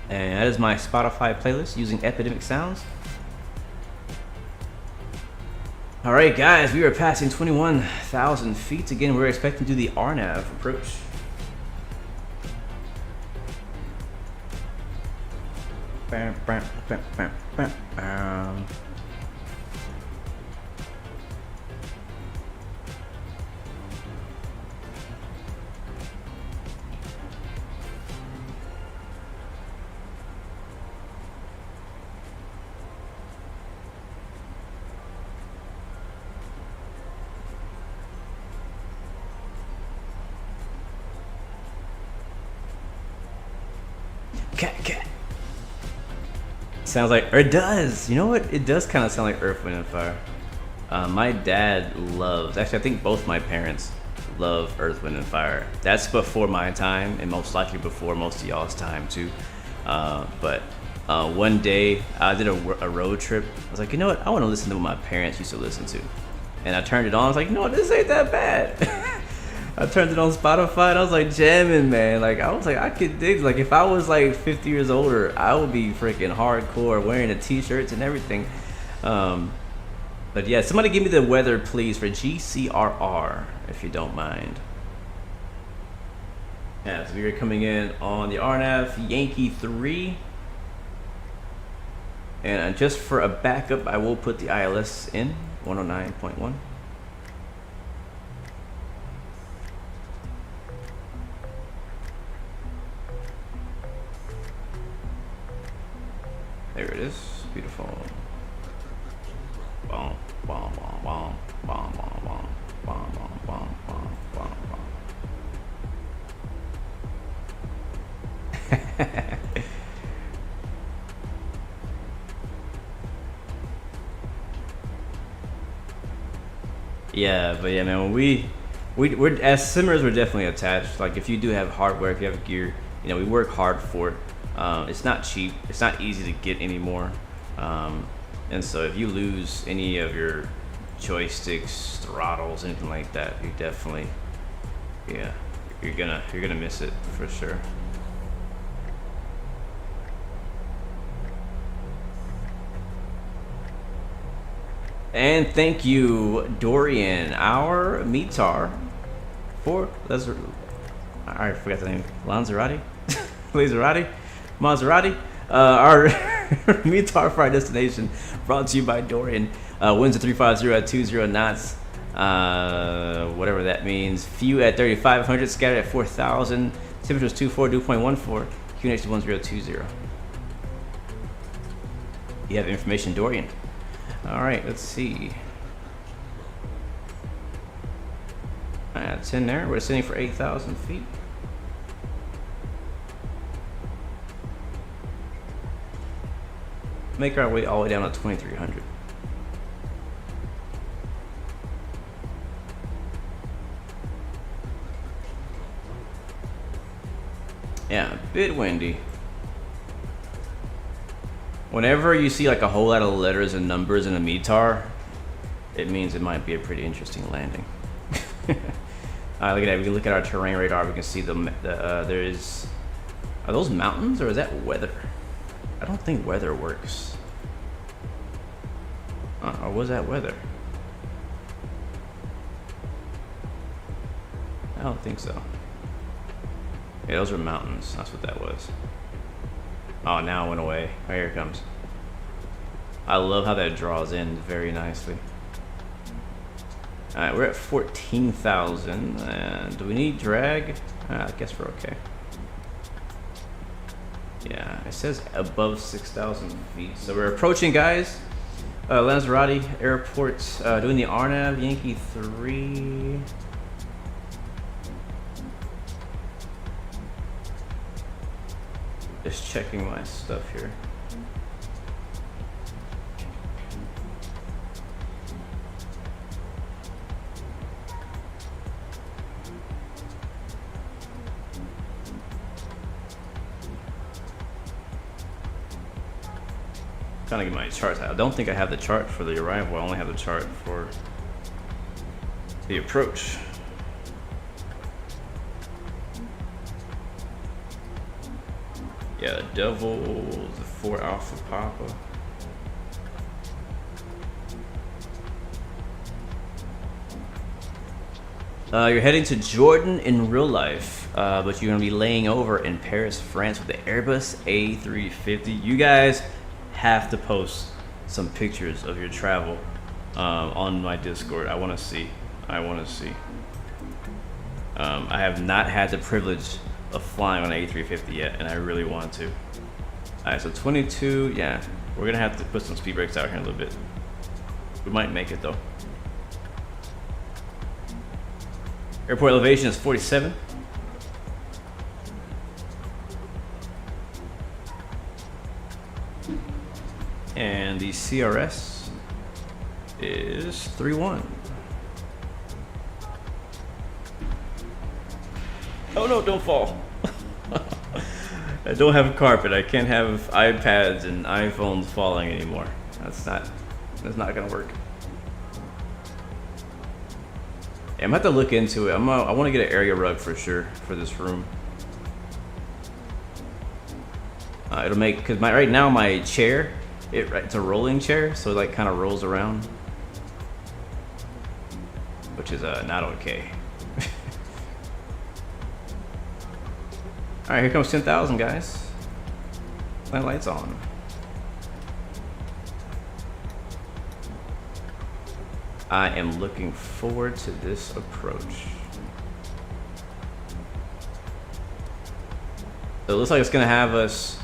Speaker 1: And that is my Spotify playlist using Epidemic Sounds. All right, guys, we are passing 21,000 feet. Again, we're expecting to do the RNAV approach. Bam, bam, bam, bam, bam, bam. Cat. Sounds like, or it does. You know what? It does kind of sound like Earth, Wind, and Fire. My dad loves, actually I think both my parents love Earth, Wind, and Fire. That's before my time, and most likely before most of y'all's time too. But one day I did a road trip. I was like, you know what? I want to listen to what my parents used to listen to. And I turned it on. I was like, you know what? This ain't that bad. I turned it on Spotify and I was like jamming, man. Like I was like, I could dig. Like if I was like 50 years older, I would be freaking hardcore, wearing the t-shirts and everything. But yeah, somebody give me the weather, please, for GCRR, if you don't mind. Yeah, so we are coming in on the RNAV Yankee 3. And just for a backup, I will put the ILS in 109.1. There it is. Beautiful. Boom, boom, boom, boom, boom, boom, boom, boom, boom, boom, boom, boom. Yeah, but yeah, man, when we're as simmers, we're definitely attached. Like if you do have hardware, if you have gear, you know, we work hard for it. It's not cheap. It's not easy to get anymore. And so if you lose any of your joysticks, throttles, anything like that, you definitely, yeah, you're gonna miss it for sure. And thank you, Dorian, our Mitar, for I forgot the name. Lanzarote, Maserati. Our Mitar for our destination, brought to you by Dorian. Winds at 350 at 20 knots. Whatever that means. Few at 3,500, scattered at 4,000. Temperatures 24, dew point 14. QNH 1020. You have information, Dorian. All right, let's see. That's in there. We're sitting for 8,000 feet. Make our way all the way down to 2,300. Yeah, a bit windy. Whenever you see like a whole lot of letters and numbers in a METAR, it means it might be a pretty interesting landing. Look at that. We can look at our terrain radar. We can see there is. Are those mountains or is that weather? I don't think weather works. Or was that weather? I don't think so. Yeah, those were mountains. That's what that was. Oh, now it went away. Oh, here it comes. I love how that draws in very nicely. Alright, we're at 14,000. And do we need drag? I guess we're okay. Yeah, it says above 6,000 feet. So we're approaching, guys. Lanzarote Airport, doing the RNAV Yankee 3. Just checking my stuff here. Trying to get my charts out. I don't think I have the chart for the arrival. I only have the chart for the approach. Yeah, the Devil, the 4 Alpha Papa. You're heading to Jordan in real life, but you're gonna be laying over in Paris, France with the Airbus A350. You guys have to post some pictures of your travel on my Discord. I want to see. I have not had the privilege of flying on an A350 yet, and I really want to. Alright, so 22, yeah. We're gonna have to put some speed brakes out here in a little bit. We might make it though. Airport elevation is 47. And the CRS is 3-1. Oh no, don't fall. I don't have a carpet. I can't have iPads and iPhones falling anymore. That's not gonna work. Yeah, I'm gonna have to look into it. I want to get an area rug for sure for this room. It'll make, because right now my chair, it's a rolling chair, so it like kind of rolls around, which is not okay. All right, here comes 10,000, guys. My lights on. I am looking forward to this approach. So it looks like it's gonna have us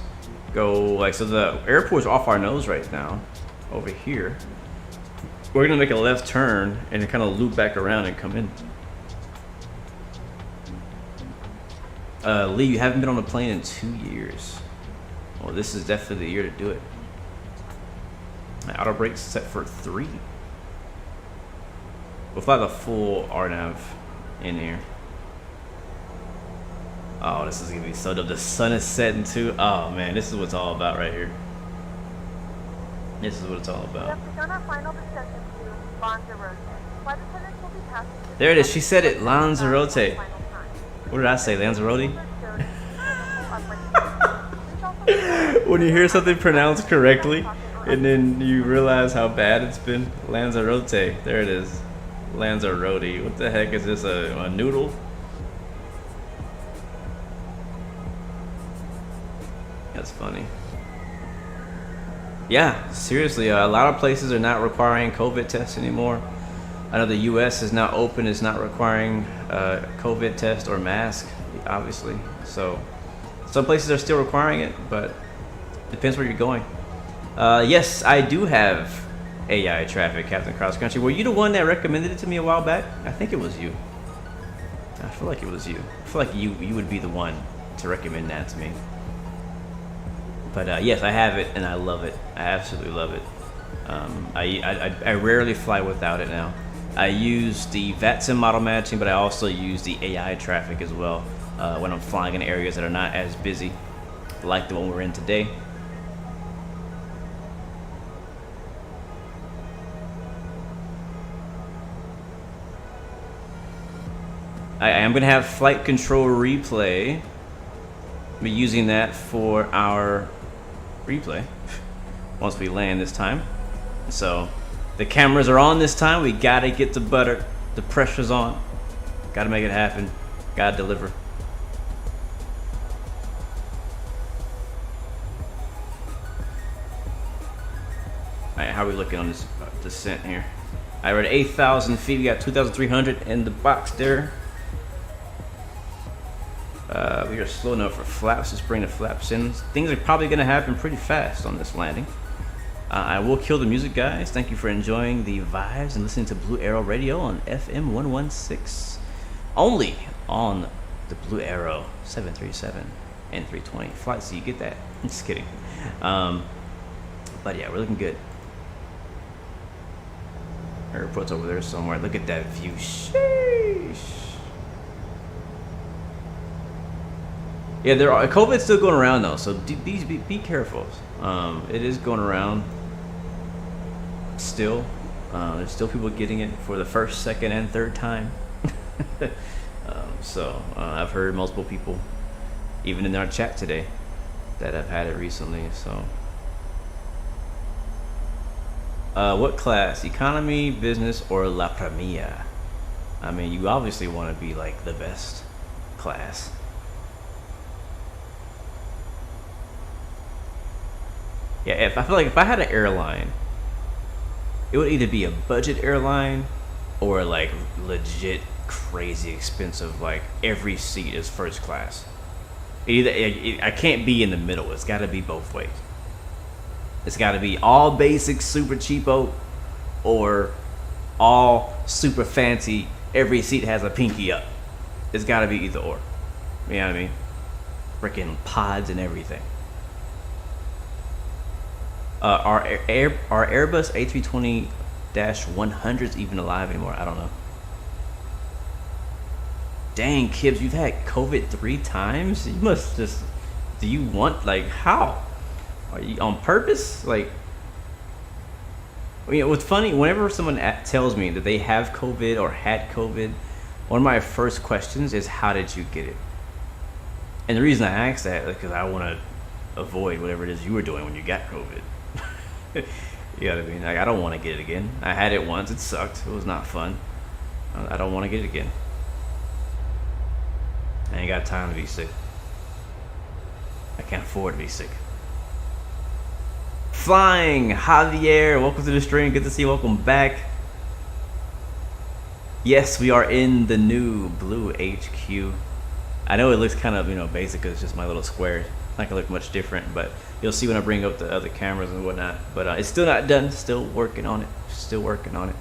Speaker 1: go like, so the airport's off our nose right now, over here. We're gonna make a left turn and kind of loop back around and come in. Lee, you haven't been on a plane in 2 years. Well, this is definitely the year to do it. My auto brake's set for 3. We'll fly the full RNAV in here. Oh, this is gonna be so dope. The sun is setting too. Oh man, this is what it's all about right here. This is what it's all about.
Speaker 4: We have begun our final descent into Lanzarote. Flight attendants will be passing.
Speaker 1: There it is. She said it. Lanzarote. What did I say? Lanzarote? When you hear something pronounced correctly, and then you realize how bad it's been. Lanzarote. There it is. Lanzarote. What the heck is this? A noodle? That's funny. Yeah, seriously, a lot of places are not requiring COVID tests anymore. I know the US is now open, it's not requiring COVID test or mask, obviously. So some places are still requiring it, but depends where you're going. Yes, I do have AI traffic, Captain Cross Country. Were you the one that recommended it to me a while back? I think it was you. I feel like it was you. I feel like you would be the one to recommend that to me. But yes, I have it and I love it. I absolutely love it. I rarely fly without it now. I use the Vatsim model matching, but I also use the AI traffic as well. when I'm flying in areas that are not as busy, like the one we're in today. I am going to have flight control replay. I'll be using that for our replay once we land this time. So the cameras are on this time. We got to get the butter. The pressure's on. Got to make it happen. Got to deliver. Alright, how are we looking on this descent here? I read 8,000 feet. We got 2,300 in the box there. We are slow enough for flaps. Let's bring the flaps in. Things are probably going to happen pretty fast on this landing. I will kill the music, guys. Thank you for enjoying the vibes and listening to Blue Arrow Radio on FM 116. Only on the Blue Arrow 737 and 320 flight. So you get that. I'm just kidding. But yeah, we're looking good. Airport's over there somewhere. Look at that view. Sheesh. Yeah, COVID's still going around though, so be careful. It is going around still. There's still people getting it for the first, second, and third time. So I've heard multiple people, even in our chat today, that have had it recently. So, what class? Economy, business, or La Premia? I mean, you obviously want to be like the best class. Yeah, I feel like if I had an airline, it would either be a budget airline or like legit crazy expensive, like every seat is first class. I can't be in the middle. It's got to be both ways. It's got to be all basic, super cheapo, or all super fancy. Every seat has a pinky up. It's got to be either or. You know what I mean? Freaking pods and everything. Are Airbus A320-100s even alive anymore? I don't know. Dang, Kibbs, you've had COVID 3 times? You must just... Do you want... Like, how? Are you on purpose? Like... You know, what's funny, whenever someone tells me that they have COVID or had COVID, one of my first questions is, how did you get it? And the reason I ask that is because I want to avoid whatever it is you were doing when you got COVID. You know what I mean? Like, I don't want to get it again. I had it once. It sucked. It was not fun. I don't want to get it again. I ain't got time to be sick. I can't afford to be sick. Flying Javier, welcome to the stream. Good to see you. Welcome back. Yes, we are in the new blue HQ. I know it looks kind of, basic because it's just my little square. It's not gonna look much different, but you'll see when I bring up the other cameras and whatnot. But it's still not done. Still working on it. Still working on it.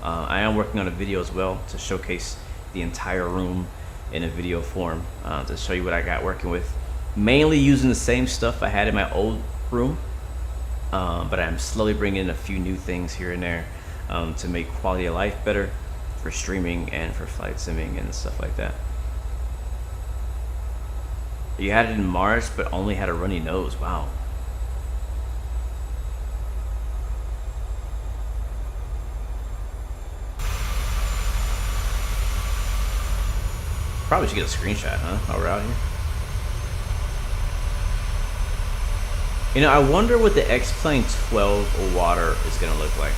Speaker 1: I am working on a video as well to showcase the entire room in a video form, to show you what I got working with. Mainly using the same stuff I had in my old room, but I'm slowly bringing in a few new things here and there to make quality of life better for streaming and for flight simming and stuff like that. You had it in March, but only had a runny nose. Wow. Probably should get a screenshot, huh? While we're out here. I wonder what the X-Plane 12 water is gonna look like.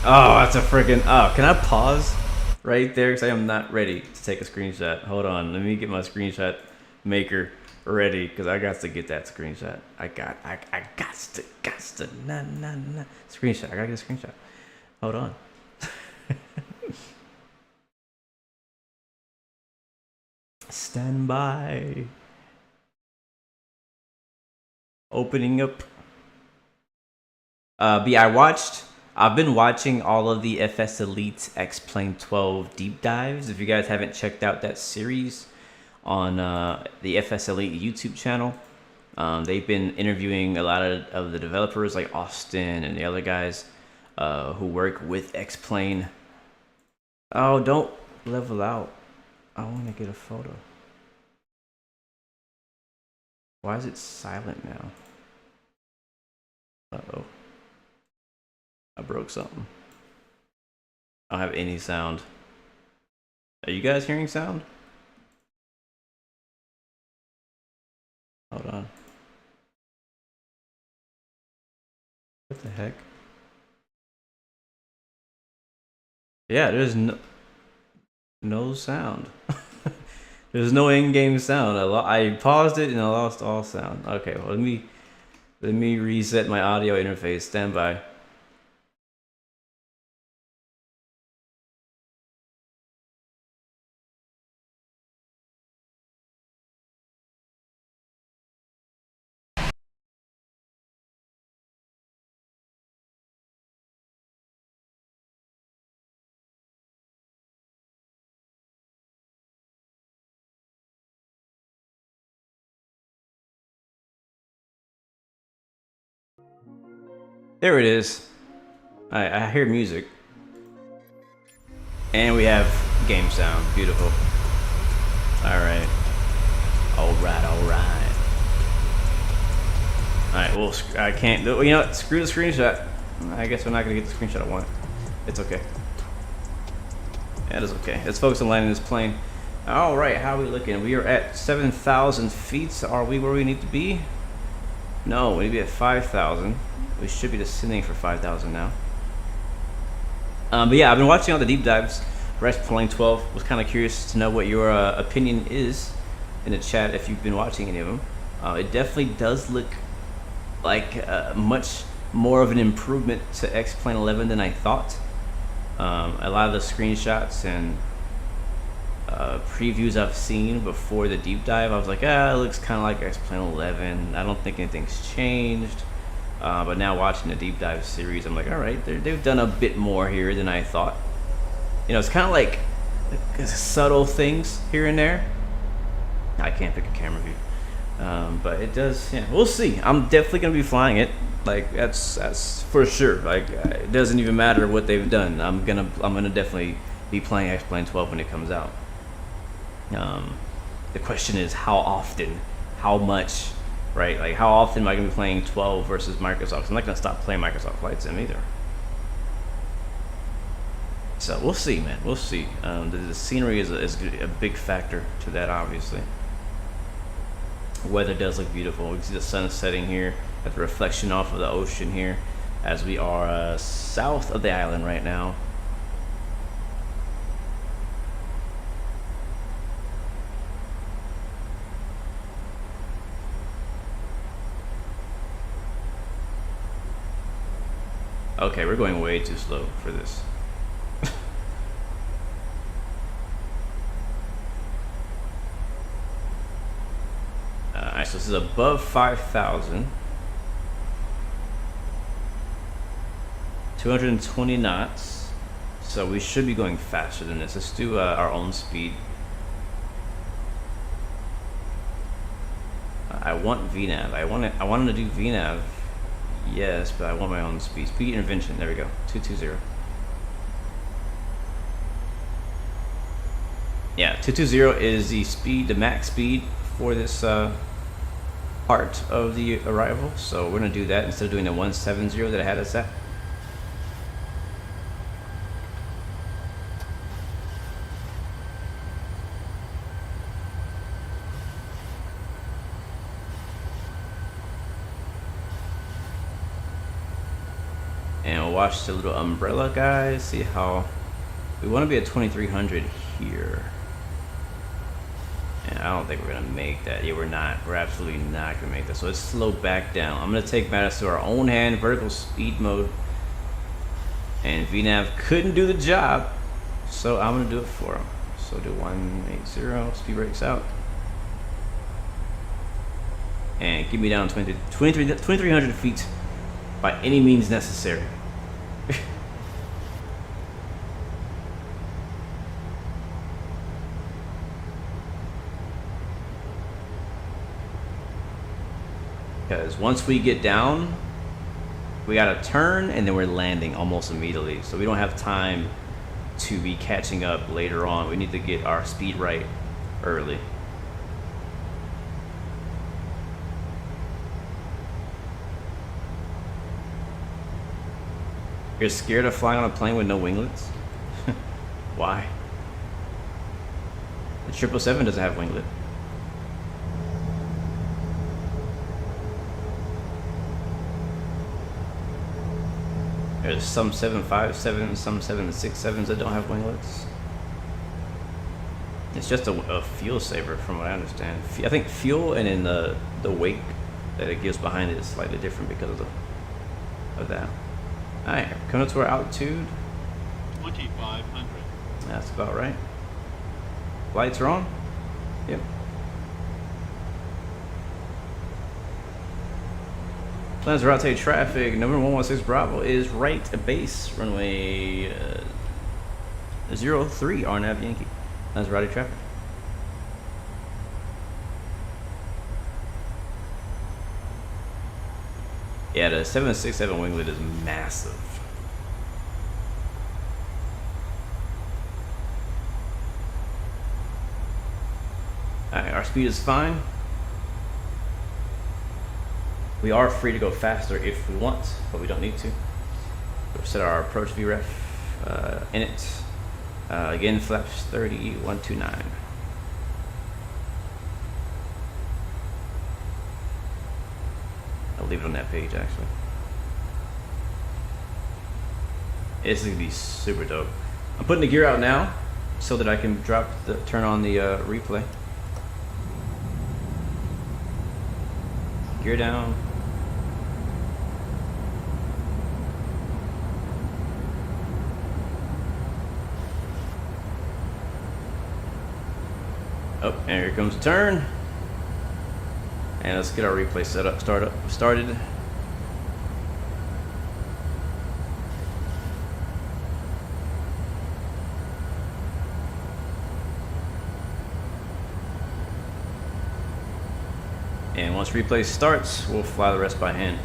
Speaker 1: Oh, that's a freaking... Oh, can I pause right there? Because I am not ready to take a screenshot. Hold on. Let me get my screenshot maker ready, because I got to get that screenshot. I got to... Nah. Screenshot. I got to get a screenshot. Hold on. Stand by. Opening up. But yeah, I've been watching all of the FS Elite X-Plane 12 deep dives. If you guys haven't checked out that series on the FSLE YouTube channel. They've been interviewing a lot of the developers like Austin and the other guys who work with X-Plane. Oh, don't level out. I want to get a photo. Why is it silent now? Uh-oh. I broke something. I don't have any sound. Are you guys hearing sound? Hold on. What the heck? Yeah, there's no sound. There's no in-game sound. I paused it and I lost all sound. Okay, well, let me reset my audio interface. Stand by. There it is. I hear music. And we have game sound. Beautiful. Alright. Alright. Alright, well, I can't do it. You know what? Screw the screenshot. I guess we're not going to get the screenshot I want. It's okay. Yeah, it is okay. Let's focus on landing this plane. Alright, how are we looking? We are at 7,000 feet. Are we where we need to be? No, we need to be at 5,000. We should be descending for 5,000 now. But yeah, I've been watching all the deep dives. Vref Plane 12. Was kind of curious to know what your opinion is in the chat if you've been watching any of them. It definitely does look like much more of an improvement to X-Plane 11 than I thought. A lot of the screenshots and previews I've seen before the deep dive, I was like, it looks kind of like X-Plane 11. I don't think anything's changed. But now watching the deep dive series, I'm like, all right, they've done a bit more here than I thought. You know, it's kind of like subtle things here and there. I can't pick a camera view, but it does. Yeah, we'll see. I'm definitely gonna be flying it. Like that's for sure. Like it doesn't even matter what they've done. I'm gonna definitely be playing X-Plane 12 when it comes out. The question is how often, how much. Right, like how often am I gonna be playing 12 versus Microsoft? I'm not gonna stop playing Microsoft Flight Sim either. So we'll see, man. We'll see. The scenery is a big factor to that, obviously. Weather does look beautiful. We can see the sun setting here, at the reflection off of the ocean here, as we are south of the island right now. Okay, we're going way too slow for this. Alright, so this is above 5,000. 220 knots. So we should be going faster than this. Let's do our own speed. I want VNAV. I wanted to do VNAV. Yes, but I want my own speed. Speed intervention. There we go. 220. Yeah, 220 is the speed, the max speed for this part of the arrival. So we're gonna do that instead of doing the 170 that I had us at. And we'll watch the little umbrella, guys. See how we want to be at 2300 here. And I don't think we're gonna make that. Yeah, we're not. We're absolutely not gonna make that. So let's slow back down. I'm gonna take matters to our own hand, vertical speed mode. And VNAV couldn't do the job, so I'm gonna do it for him. So do 180, speed brakes out. And keep me down 2300 feet by any means necessary. Because once we get down, we gotta turn and then we're landing almost immediately. So we don't have time to be catching up later on. We need to get our speed right early. You're scared of flying on a plane with no winglets? Why? The 777 doesn't have winglet. There's some 757s, some 767s that don't have winglets. It's just a fuel saver from what I understand. I think fuel and then the weight that it gives behind it is slightly different because of that. Alright, coming up to our altitude.
Speaker 12: 2,500.
Speaker 1: That's about right. Lights are on? Yep. Lanzarote traffic, number 116 Bravo is right base, runway 03, RNAV Yankee. Lanzarote traffic. Yeah, the 767 winglet is massive. Alright, our speed is fine. We are free to go faster if we want, but we don't need to. We'll set our approach VREF in it. Again, flaps 30129. I'll leave it on that page actually. This is gonna be super dope. I'm putting the gear out now so that I can turn on the replay. Gear down. Oh, and here comes the turn. And let's get our replay started. And once replay starts, we'll fly the rest by hand.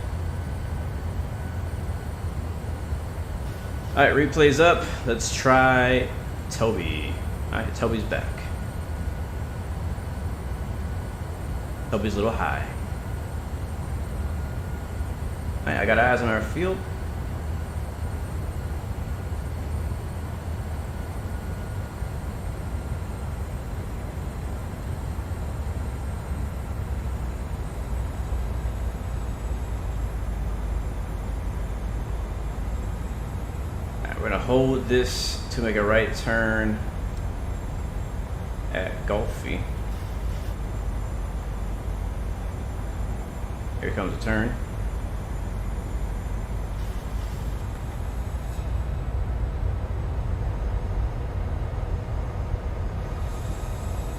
Speaker 1: Alright, replay's up. Let's try Toby. Alright, Toby's back. Toby's a little high. Alright, I got eyes on our field. We're gonna hold this to make a right turn at Gulfy. Here comes the turn.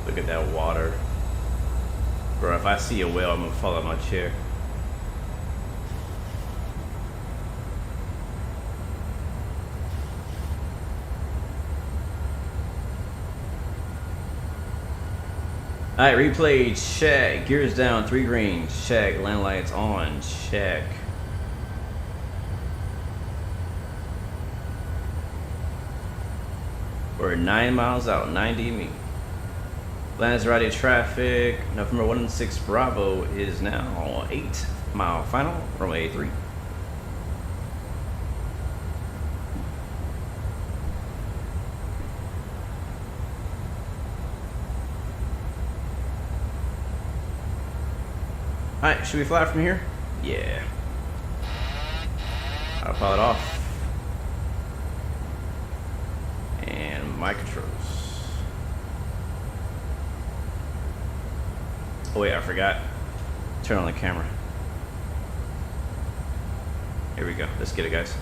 Speaker 1: Look at that water. Bro, if I see a whale, I'm gonna fall out my chair. Alright, replay, check. Gears down, 3 green, check. Land lights on, check. We're 9 miles out, 90 me. Lanzarote traffic, November 116 Bravo is now 8 mile final, runway 3. Alright, should we fly from here? Yeah. Autopilot off. And my controls. Oh wait, I forgot. Turn on the camera. Here we go. Let's get it, guys.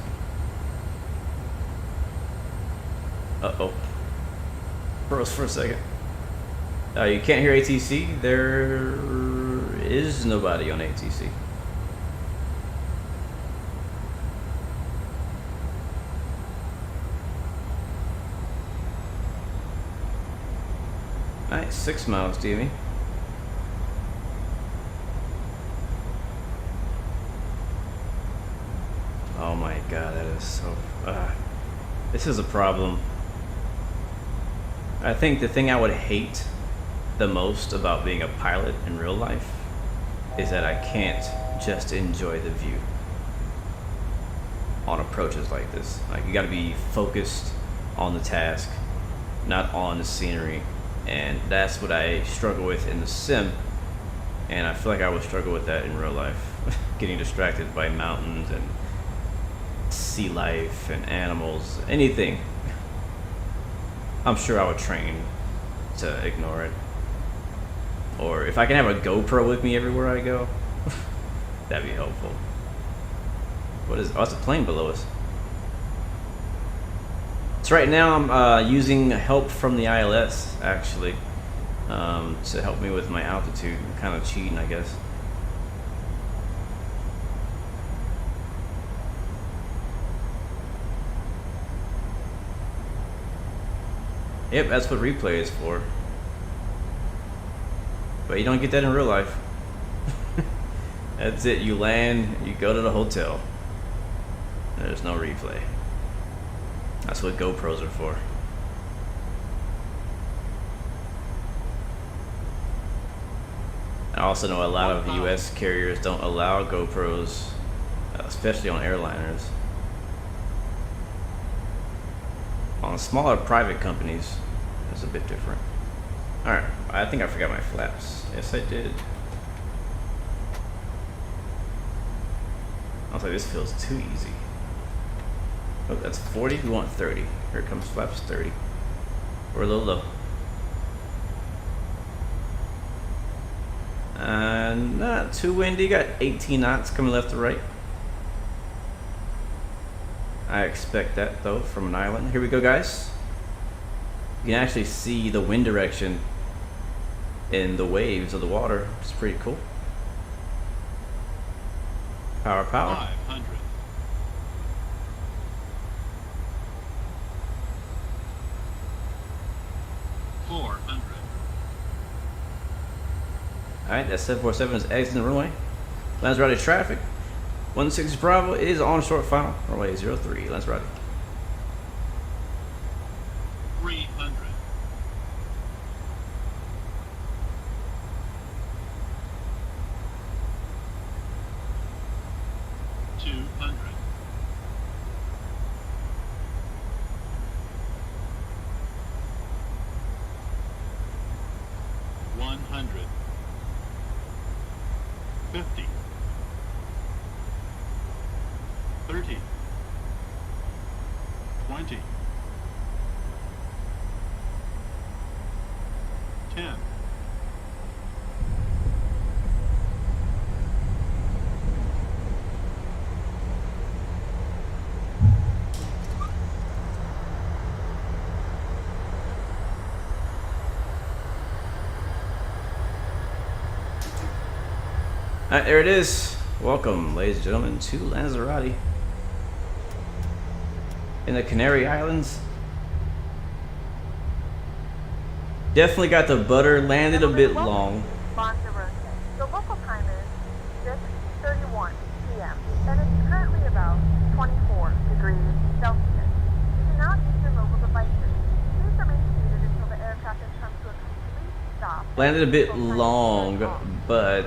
Speaker 1: Uh-oh. Froze for a second. You can't hear ATC. There is nobody on ATC. Nice, 6 miles, DME. Oh my god, that is so... this is a problem. I think the thing I would hate the most about being a pilot in real life is that I can't just enjoy the view on approaches like this. Like, you gotta be focused on the task, not on the scenery. And that's what I struggle with in the sim. And I feel like I would struggle with that in real life. Getting distracted by mountains and sea life and animals, anything. I'm sure I would train to ignore it. Or if I can have a GoPro with me everywhere I go, that'd be helpful. What is, oh, it's a plane below us. So right now I'm using help from the ILS, actually, to help me with my altitude. I'm kind of cheating, I guess. Yep, that's what replay is for. But you don't get that in real life. That's it, you land, you go to the hotel. There's no replay. That's what GoPros are for. I also know a lot of US carriers don't allow GoPros, especially on airliners. On smaller private companies, it's a bit different. Alright, I think I forgot my flaps. Yes, I did. I was like, this feels too easy. Oh, that's 40. We want 30. Here comes flaps 30. We're a little low. And not too windy. Got 18 knots coming left to right. I expect that though from an island. Here we go, guys. You can actually see the wind direction in the waves of the water. It's pretty cool. Power, power.
Speaker 12: 500.
Speaker 1: Alright, that 747 is exiting the runway. Lanzarote traffic. 16 Bravo is on short final. Runway 03, Lanzarote.
Speaker 12: 300. 200. 100. 50. 30. 20. 10.
Speaker 1: 'Alright, there it is. Welcome, ladies and gentlemen, to Lanzarote in the Canary Islands. Definitely got the butter, landed a bit long.
Speaker 4: Lanzarote. The local time is 6:31 p.m. and it's currently about 24 degrees Celsius. You can now use your mobile devices. Please remain seated until the aircraft has come to a complete stop.
Speaker 1: Landed a bit long, but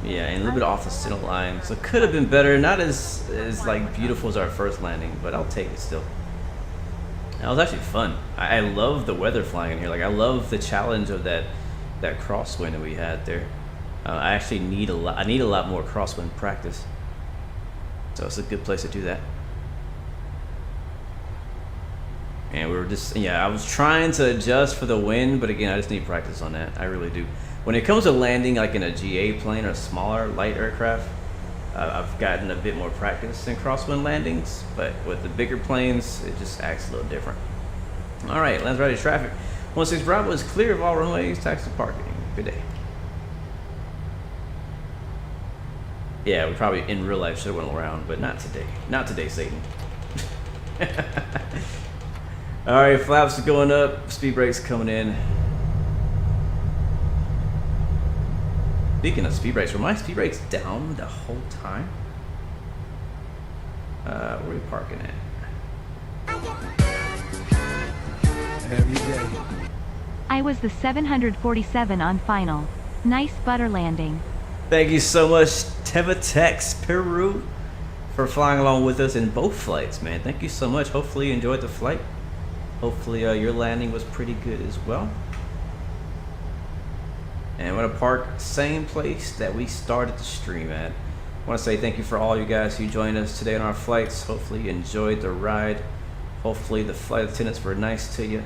Speaker 1: yeah, and a little bit off the center line, so it could have been better. Not as like beautiful as our first landing, but I'll take it still. That was actually fun. I love the weather flying in here. Like, I love the challenge of that crosswind that we had there. I actually need a lot. I need a lot more crosswind practice. So it's a good place to do that. And we were just, yeah, I was trying to adjust for the wind, but again, I just need practice on that. I really do. When it comes to landing like in a GA plane or a smaller light aircraft, I've gotten a bit more practice in crosswind landings, but with the bigger planes, it just acts a little different. All right, Lanzarote traffic. 16 Bravo is clear of all runways, taxi parking. Good day. Yeah, we probably in real life should have went around, but not today. Not today, Satan. All right, flaps are going up, speed brakes coming in. Speaking of speed brakes, were my speed brakes down the whole time? Where are we parking at?
Speaker 10: Every day.
Speaker 5: I was the 747 on final. Nice butter landing.
Speaker 1: Thank you so much, Tevatex Peru, for flying along with us in both flights, man. Thank you so much. Hopefully you enjoyed the flight. Hopefully your landing was pretty good as well. And I'm gonna park same place that we started the stream at. I want to say thank you for all you guys who joined us today on our flights. Hopefully you enjoyed the ride. Hopefully the flight attendants were nice to you.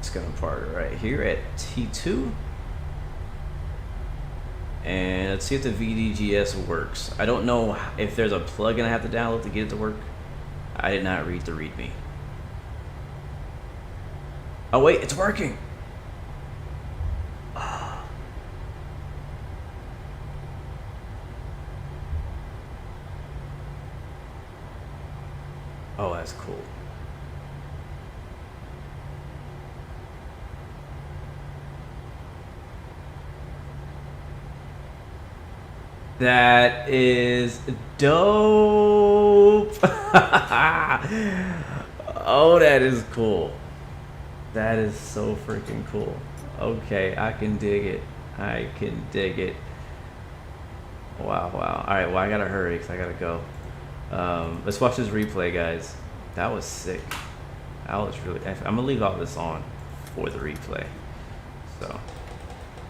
Speaker 1: Just gonna park right here at T2. And let's see if the VDGS works. I don't know if there's a plugin I have to download to get it to work. I did not read the README. Oh wait, it's working. Oh, that's cool. That is dope. Oh, that is cool. That is so freaking cool. Okay, I can dig it. I can dig it. Wow, wow. All right, well, I gotta hurry because I gotta go. Let's watch this replay, guys. That was sick. That was really. I'm gonna leave all this on for the replay. So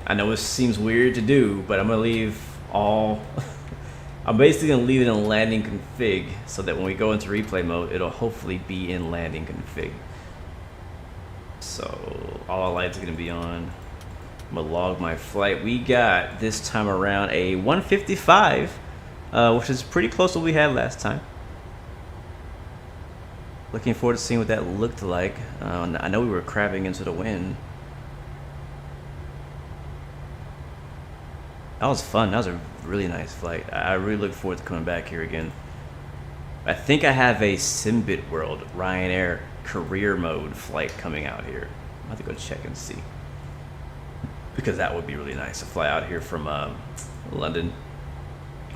Speaker 1: I know it seems weird to do, but I'm gonna leave all. I'm basically gonna leave it in landing config so that when we go into replay mode, it'll hopefully be in landing config. So all our lights are gonna be on. I'm gonna log my flight. We got this time around a 155, which is pretty close to what we had last time. Looking forward to seeing what that looked like. I know we were crabbing into the wind. That was fun. That was a really nice flight. I really look forward to coming back here again. I think I have a Simbit World Ryanair career mode flight coming out here. I'm about to go check and see, because that would be really nice to fly out here from London.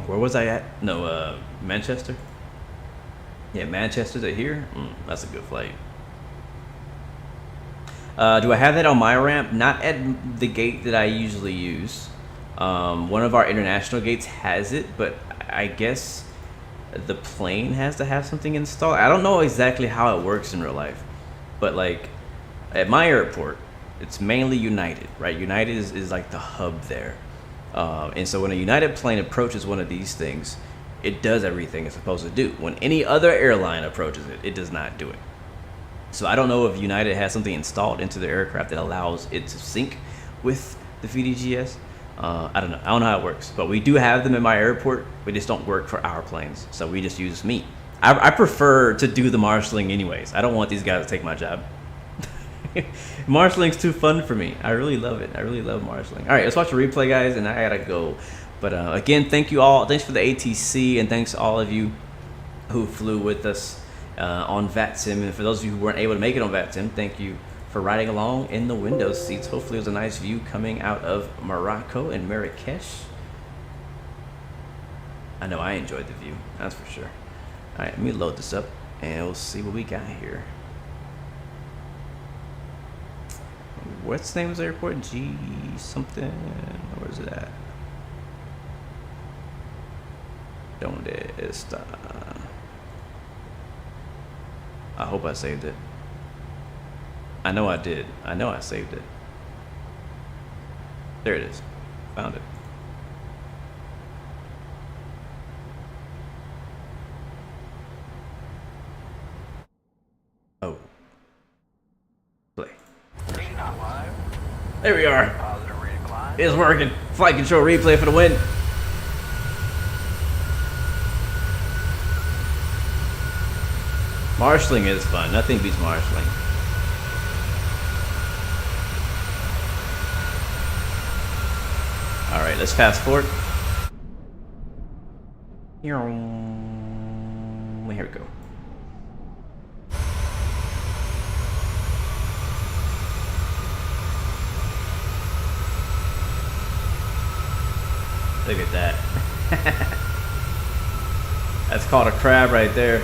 Speaker 1: Where was I at? No, Manchester. Yeah, Manchester to here. That's a good flight. Do I have that on my ramp? Not at the gate that I usually use. One of our international gates has it, but I guess the plane has to have something installed. I don't know exactly how it works in real life, but like at my airport, it's mainly United, right? United is like the hub there. And so when a United plane approaches one of these things, it does everything it's supposed to do. When any other airline approaches it, it does not do it. So I don't know if United has something installed into the aircraft that allows it to sync with the VDGS. I don't know. I don't know how it works, but we do have them in my airport. We just don't work for our planes, so we just use me. I prefer to do the marshalling anyways. I don't want these guys to take my job. Marshalling's too fun for me. I really love it. I really love marshalling. All right, let's watch the replay, guys, and I gotta go. But again, thank you all. Thanks for the ATC, and thanks to all of you who flew with us on Vatsim. And for those of you who weren't able to make it on Vatsim, thank you for riding along in the window seats. Hopefully it was a nice view coming out of Morocco and Marrakech. I know I enjoyed the view, that's for sure. All right, let me load this up and we'll see what we got here. What's the name of the airport? G something. Where's it at? Donde está? I hope I saved it. I know I did. I know I saved it. There it is. Found it. Oh. Play. There we are. It's working. Flight control replay for the win. Marshalling is fun. Nothing beats marshalling. All right, let's fast forward. Here we go. Look at that. That's called a crab right there.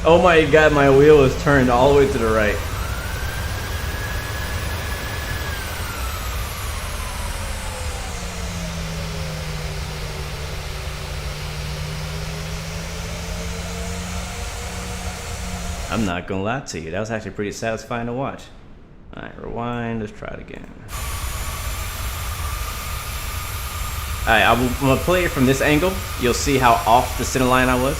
Speaker 1: Oh my god, my wheel is turned all the way to the right. I'm not gonna lie to you, that was actually pretty satisfying to watch. Alright, rewind, let's try it again. Alright, I'm gonna play it from this angle. You'll see how off the center line I was.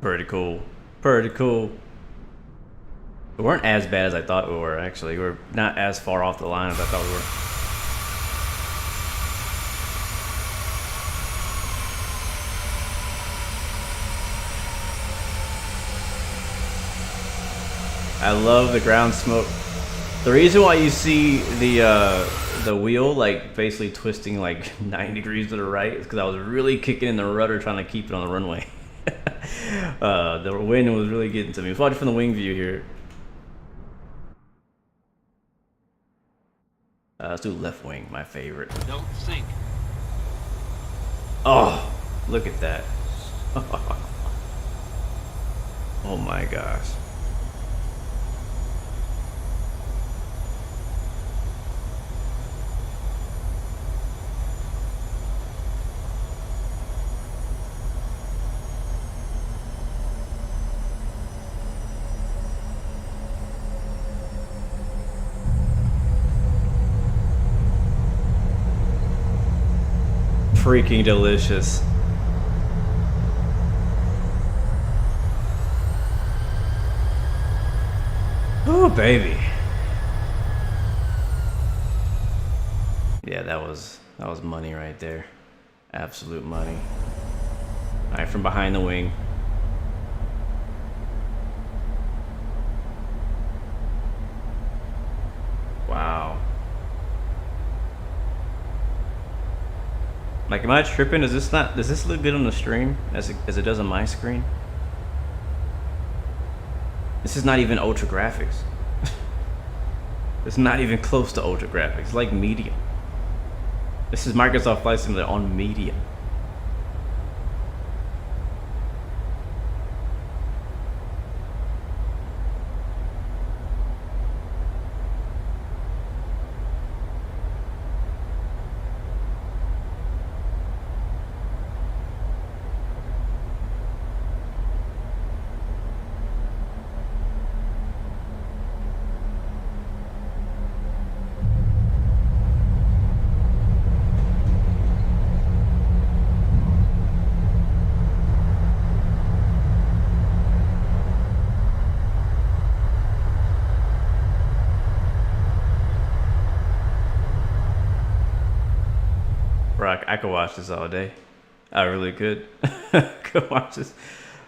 Speaker 1: Pretty cool. Pretty cool. We weren't as bad as I thought we were, actually. We're not as far off the line as I thought we were. I love the ground smoke. The reason why you see the wheel like basically twisting like 90 degrees to the right is because I was really kicking in the rudder trying to keep it on the runway. The wind was really getting to me. Let's watch it from the wing view here. Let's do left wing, my favorite.
Speaker 12: Don't sink.
Speaker 1: Oh, look at that. Oh my gosh. Freaking delicious. Oh baby. Yeah, that was money right there. Absolute money. Alright, from behind the wing. Wow. Like, am I tripping? Does this look good on the stream as it does on my screen? This is not even ultra graphics. It's not even close to ultra graphics. It's like medium. This is Microsoft Flight Simulator on medium. I could watch this all day. I really could. Could watch this.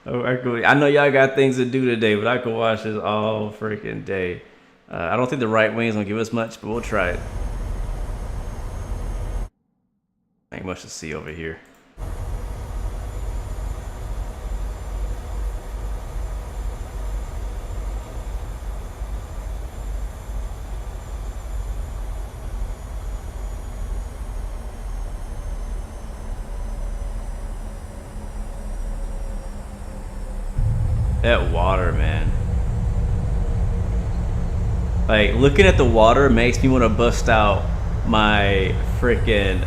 Speaker 1: I know y'all got things to do today, but I could watch this all freaking day. I don't think the right wing's gonna give us much, but we'll try it. Ain't much to see over here. That water, man. Like, looking at the water makes me want to bust out my freaking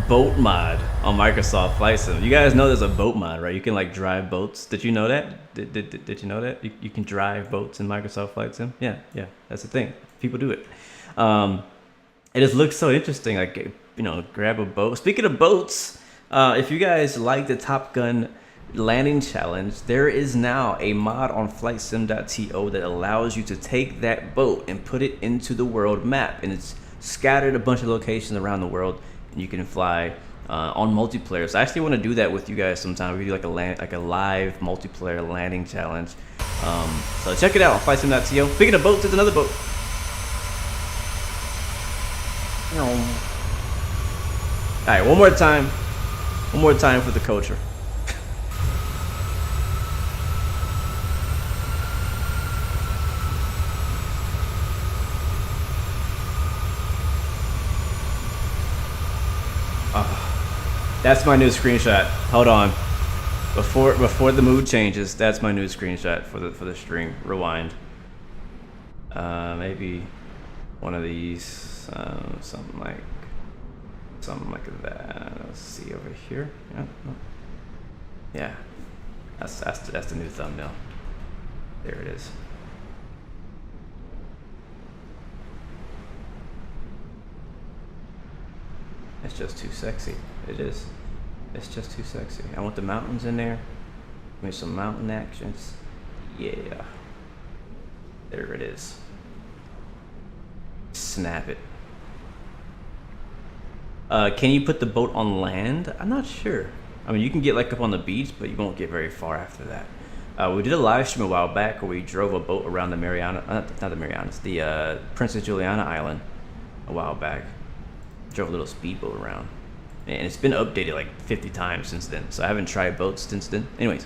Speaker 1: boat mod. on Microsoft Flight Sim. You guys know there's a boat mod, right? You can like drive boats. Did you know that? Did you know that? You can drive boats in Microsoft Flight Sim? Yeah, that's the thing. People do it. It just looks so interesting. Like, you know, grab a boat. Speaking of boats, if you guys like the Top Gun landing challenge, there is now a mod on flightsim.to that allows you to take that boat and put it into the world map, and it's scattered a bunch of locations around the world, and you can fly on multiplayer. So I actually want to do that with you guys sometime. We do like a live multiplayer landing challenge. So check it out on flightsim.to. Speaking of boats, there's another boat. All right, one more time for the culture. That's my new screenshot. Hold on. Before the mood changes, that's my new screenshot for the stream. Rewind. Maybe one of these. Something like that. Let's see over here. Yeah. That's the new thumbnail. There it is. It's just too sexy. It is. It's just too sexy. I want the mountains in there. Maybe some mountain actions. Yeah. There it is. Snap it. Can you put the boat on land? I'm not sure. I mean, you can get like up on the beach, but you won't get very far after that. We did a live stream a while back where we drove a boat around the the Princess Juliana Island a while back. Drove a little speedboat around, and it's been updated like 50 times since then, so I haven't tried boats since then. Anyways,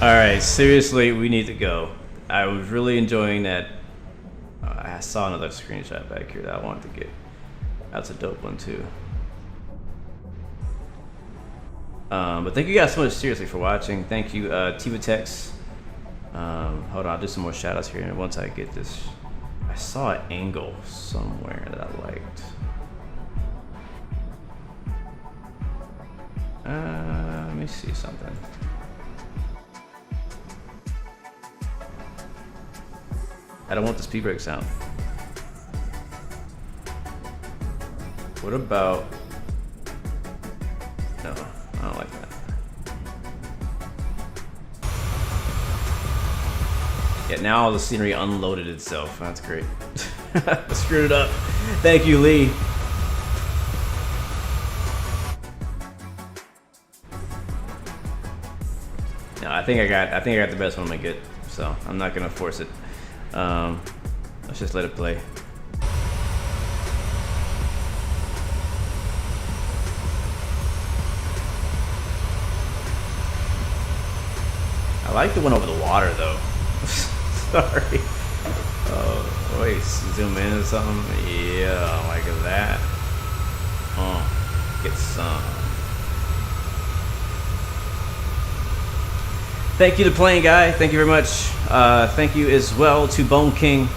Speaker 1: alright, seriously, we need to go. I was really enjoying that. I saw another screenshot back here that I wanted to get. That's a dope one too. But thank you guys so much, seriously, for watching. Thank you, Tivatex. Hold on, I'll do some more shout outs here, and once I get this, I saw an angle somewhere that I liked. Let me see something. I don't want the speed brake sound. What about... No, I don't like that. Yeah, now all the scenery unloaded itself. That's great. I screwed it up. Thank you, Lee. No, I think I got the best one I get, so I'm not gonna force it. Let's just let it play. I like the one over the water though. Sorry. Oh, wait, zoom in or something. Yeah, like that. Get some. Thank you to Plane Guy. Thank you very much. Thank you as well to Bone King,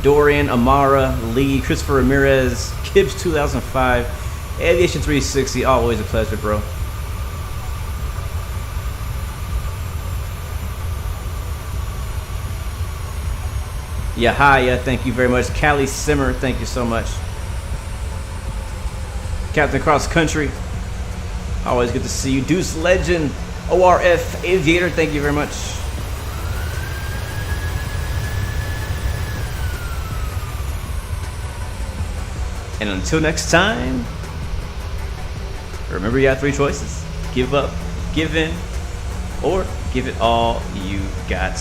Speaker 1: Dorian, Amara, Lee, Christopher Ramirez, Kibbs 2005, Aviation 360. Always a pleasure, bro. Yahaya, thank you very much. Callie Simmer, thank you so much. Captain Cross Country, always good to see you. Deuce Legend, ORF Aviator, thank you very much. And until next time, remember you have three choices. Give up, give in, or give it all you got.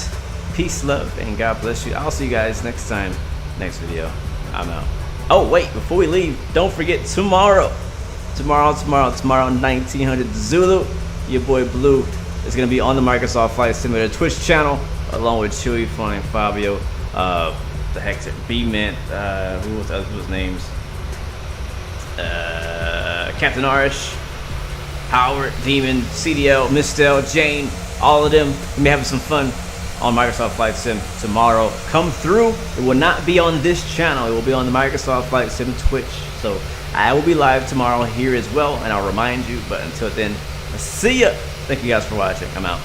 Speaker 1: Peace, love, and God bless you. I'll see you guys next time, next video. I'm out. Oh wait, before we leave, don't forget tomorrow 1900 Zulu, your boy Blue is gonna be on the Microsoft Flight Simulator Twitch channel along with Chewy, Flying Fabio, the heck's it, B-Man, who was names? Captain Arish, Howard, Demon, CDL, Mistel, Jane, all of them. We may have some fun on Microsoft Flight Sim tomorrow. Come through. It will not be on this channel. It will be on the Microsoft Flight Sim Twitch. So I will be live tomorrow here as well, and I'll remind you. But until then, see ya. Thank you guys for watching. I'm out.